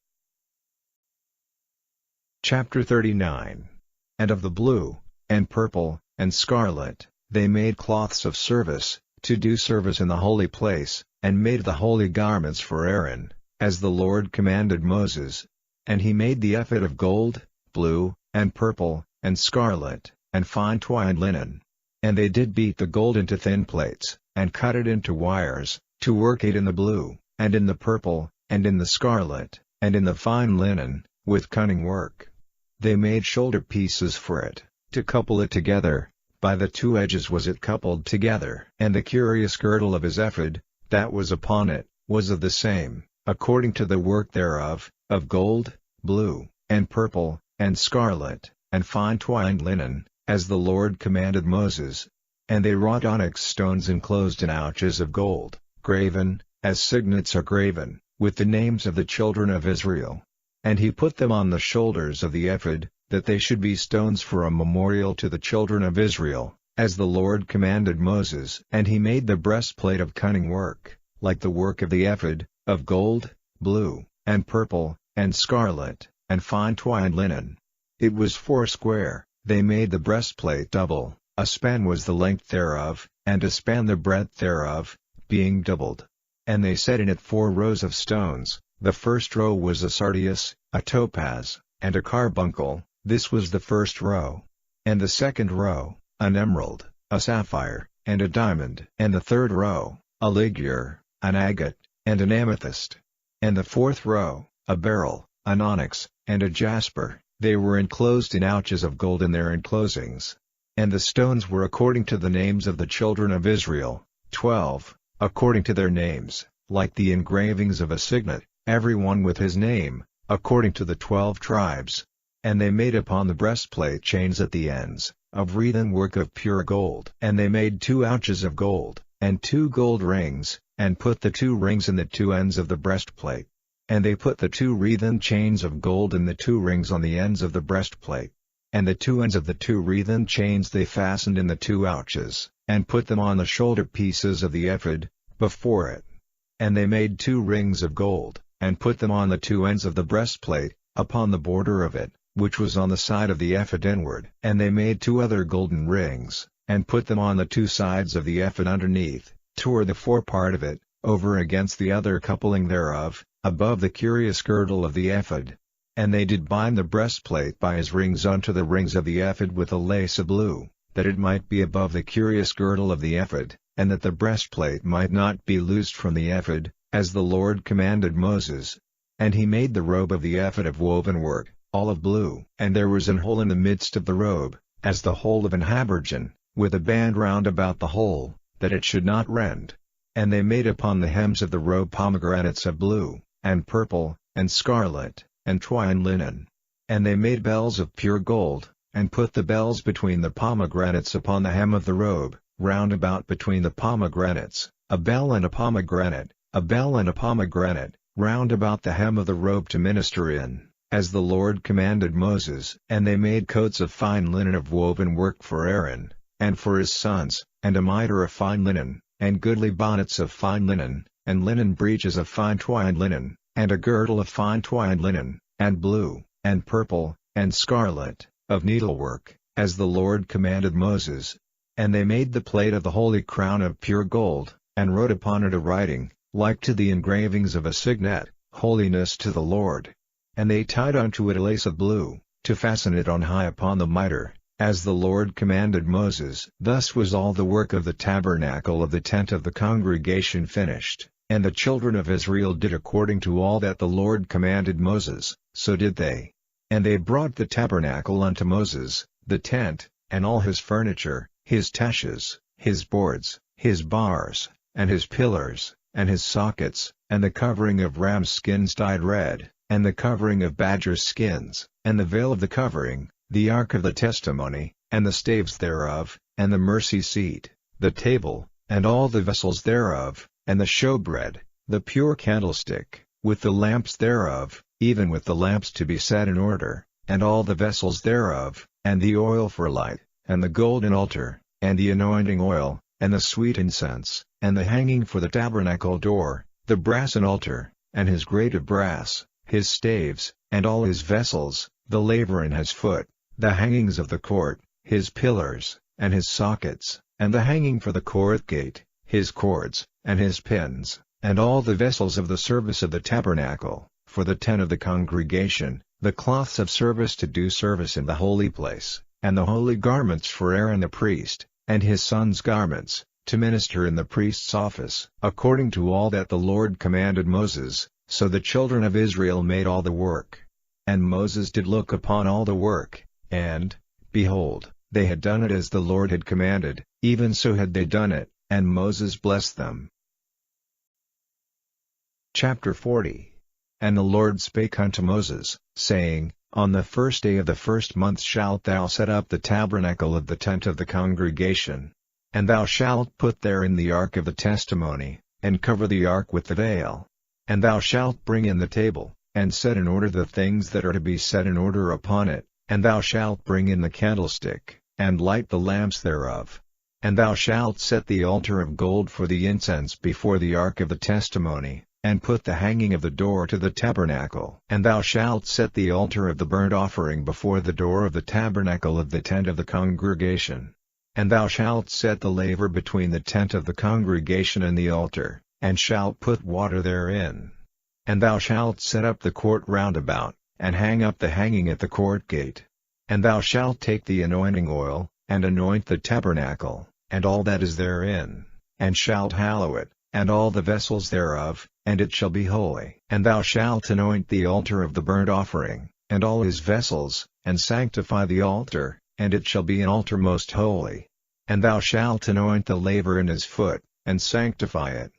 Chapter 39. And of the blue, and purple, and scarlet, They made cloths of service, to do service in the holy place, and made the holy garments for Aaron, as the Lord commanded Moses. And he made the ephod of gold, blue, and purple, and scarlet, and fine twined linen. And they did beat the gold into thin plates, and cut it into wires, to work it in the blue, and in the purple, and in the scarlet, and in the fine linen, with cunning work. They made shoulder pieces for it, to couple it together, by the two edges was it coupled together. And the curious girdle of his ephod, that was upon it, was of the same, according to the work thereof, of gold, blue, and purple, and scarlet, and fine twined linen, as the Lord commanded Moses. And they wrought onyx stones enclosed in ouches of gold, graven, as signets are graven, with the names of the children of Israel. And he put them on the shoulders of the ephod, that they should be stones for a memorial to the children of Israel, as the Lord commanded Moses. And he made the breastplate of cunning work, like the work of the ephod, of gold, blue, and purple, and scarlet, and fine twined linen. It was 4 They made the breastplate double, a span was the length thereof, and a span the breadth thereof, being doubled. And they set in it 4 rows of stones. The first row was a sardius, a topaz, and a carbuncle, this was the first row. And the second row, an emerald, a sapphire, and a diamond. And the third row, a ligure, an agate, and an amethyst. And the fourth row, a beryl, an onyx, and a jasper. They were enclosed in ouches of gold in their enclosings. And the stones were according to the names of the children of Israel, 12, according to their names, like the engravings of a signet, every one with his name, according to the 12 tribes. And they made upon the breastplate chains at the ends, of wreathen work of pure gold. And they made 2 ouches of gold, and 2 gold rings, and put the 2 rings in the 2 ends of the breastplate. And they put the 2 wreathen chains of gold in the 2 rings on the ends of the breastplate. And the 2 ends of the 2 wreathen chains they fastened in the 2 ouches, and put them on the shoulder pieces of the ephod, before it. And they made 2 rings of gold, and put them on the 2 ends of the breastplate, upon the border of it, which was on the side of the ephod inward. And they made 2 other golden rings, and put them on the 2 sides of the ephod underneath, toward the forepart of it, over against the other coupling thereof, above the curious girdle of the ephod. And they did bind the breastplate by his rings unto the rings of the ephod with a lace of blue, that it might be above the curious girdle of the ephod, and that the breastplate might not be loosed from the ephod, as the Lord commanded Moses. And he made the robe of the ephod of woven work, all of blue. And there was an hole in the midst of the robe, as the hole of an habergeon, with a band round about the hole, that it should not rend. And they made upon the hems of the robe pomegranates of blue, and purple, and scarlet, and twined linen. And they made bells of pure gold, and put the bells between the pomegranates upon the hem of the robe, round about between the pomegranates, a bell and a pomegranate, a bell and a pomegranate, round about the hem of the robe to minister in, as the Lord commanded Moses. And they made coats of fine linen of woven work for Aaron, and for his sons, and a mitre of fine linen, and goodly bonnets of fine linen, and linen breeches of fine twined linen, and a girdle of fine twined linen, and blue, and purple, and scarlet, of needlework, as the Lord commanded Moses. And they made the plate of the holy crown of pure gold, and wrote upon it a writing, like to the engravings of a signet, Holiness to the Lord. And they tied unto it a lace of blue, to fasten it on high upon the mitre, as the Lord commanded Moses. Thus was all the work of the tabernacle of the tent of the congregation finished. And the children of Israel did according to all that the Lord commanded Moses, so did they. And they brought the tabernacle unto Moses, the tent, and all his furniture, his taches, his boards, his bars, and his pillars, and his sockets, and the covering of ram's skins dyed red, and the covering of badger skins, and the veil of the covering, the ark of the testimony, and the staves thereof, and the mercy seat, the table, and all the vessels thereof, and the showbread, the pure candlestick, with the lamps thereof, even with the lamps to be set in order, and all the vessels thereof, and the oil for light, and the golden altar, and the anointing oil, and the sweet incense, and the hanging for the tabernacle door, the brassen altar, and his grate of brass, his staves, and all his vessels, the laver in his foot, the hangings of the court, his pillars, and his sockets, and the hanging for the court gate, his cords, and his pins, and all the vessels of the service of the tabernacle, for the tent of the congregation, the cloths of service to do service in the holy place, and the holy garments for Aaron the priest, and his sons' garments, to minister in the priest's office. According to all that the Lord commanded Moses, so the children of Israel made all the work. And Moses did look upon all the work, and, behold, they had done it as the Lord had commanded, even so had they done it, and Moses blessed them. Chapter 40. And the Lord spake unto Moses, saying, On the first day of the first month shalt thou set up the tabernacle of the tent of the congregation. And thou shalt put therein the ark of the testimony, and cover the ark with the veil. And thou shalt bring in the table, and set in order the things that are to be set in order upon it, and thou shalt bring in the candlestick, and light the lamps thereof. And thou shalt set the altar of gold for the incense before the ark of the testimony, and put the hanging of the door to the tabernacle. And thou shalt set the altar of the burnt offering before the door of the tabernacle of the tent of the congregation. And thou shalt set the laver between the tent of the congregation and the altar, and shalt put water therein. And thou shalt set up the court round about, and hang up the hanging at the court gate. And thou shalt take the anointing oil, and anoint the tabernacle, and all that is therein, and shalt hallow it, and all the vessels thereof, and it shall be holy. And thou shalt anoint the altar of the burnt offering, and all his vessels, and sanctify the altar, and it shall be an altar most holy. And thou shalt anoint the laver in his foot, and sanctify it.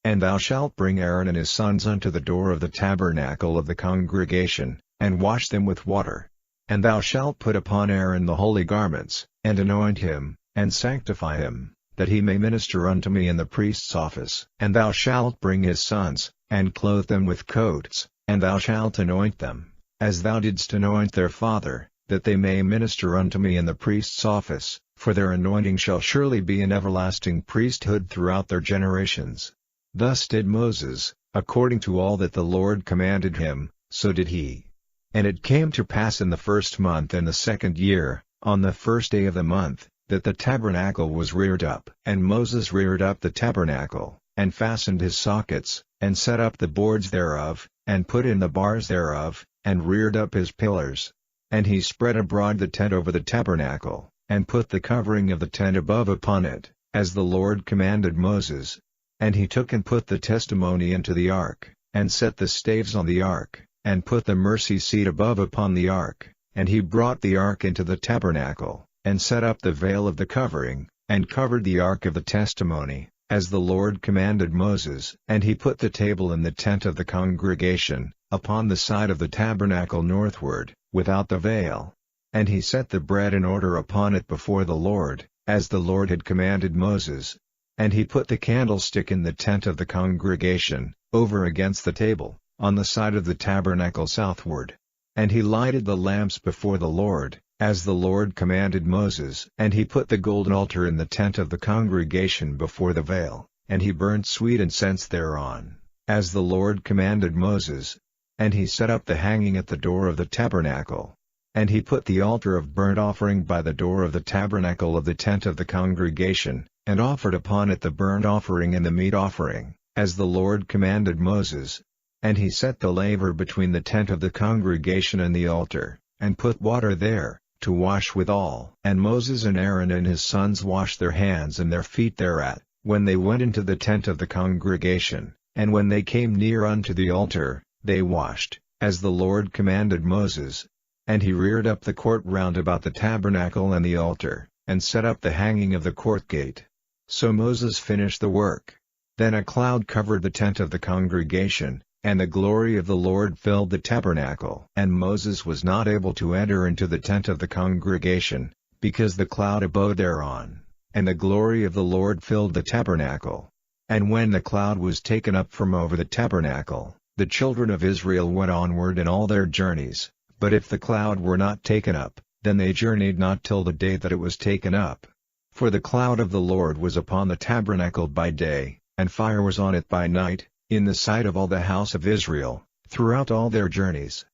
And thou shalt bring Aaron and his sons unto the door of the tabernacle of the congregation, and wash them with water. And thou shalt put upon Aaron the holy garments, and anoint him, and sanctify him, that he may minister unto me in the priest's office. And thou shalt bring his sons, and clothe them with coats, and thou shalt anoint them, as thou didst anoint their father, that they may minister unto me in the priest's office, for their anointing shall surely be an everlasting priesthood throughout their generations. Thus did Moses, according to all that the Lord commanded him, so did he. And it came to pass in the first month in the second year, on the first day of the month, that the tabernacle was reared up. And Moses reared up the tabernacle, and fastened his sockets, and set up the boards thereof, and put in the bars thereof, and reared up his pillars. And he spread abroad the tent over the tabernacle, and put the covering of the tent above upon it, as the Lord commanded Moses. And he took and put the testimony into the ark, and set the staves on the ark, and put the mercy seat above upon the ark. And he brought the ark into the tabernacle, and set up the veil of the covering, and covered the ark of the testimony, as the Lord commanded Moses. And he put the table in the tent of the congregation, upon the side of the tabernacle northward, without the veil. And he set the bread in order upon it before the Lord, as the Lord had commanded Moses. And he put the candlestick in the tent of the congregation, over against the table, on the side of the tabernacle southward. And he lighted the lamps before the Lord, as the Lord commanded Moses. And he put the golden altar in the tent of the congregation before the veil, and he burnt sweet incense thereon, as the Lord commanded Moses. And he set up the hanging at the door of the tabernacle. And he put the altar of burnt offering by the door of the tabernacle of the tent of the congregation, and offered upon it the burnt offering and the meat offering, as the Lord commanded Moses. And he set the laver between the tent of the congregation and the altar, and put water there, to wash withal. And Moses and Aaron and his sons washed their hands and their feet thereat, when they went into the tent of the congregation, and when they came near unto the altar, they washed, as the Lord commanded Moses. And he reared up the court round about the tabernacle and the altar, and set up the hanging of the court gate. So Moses finished the work. Then a cloud covered the tent of the congregation, and the glory of the Lord filled the tabernacle. And Moses was not able to enter into the tent of the congregation, because the cloud abode thereon, and the glory of the Lord filled the tabernacle. And when the cloud was taken up from over the tabernacle, the children of Israel went onward in all their journeys. But if the cloud were not taken up, then they journeyed not till the day that it was taken up. For the cloud of the Lord was upon the tabernacle by day, and fire was on it by night, in the sight of all the house of Israel, throughout all their journeys.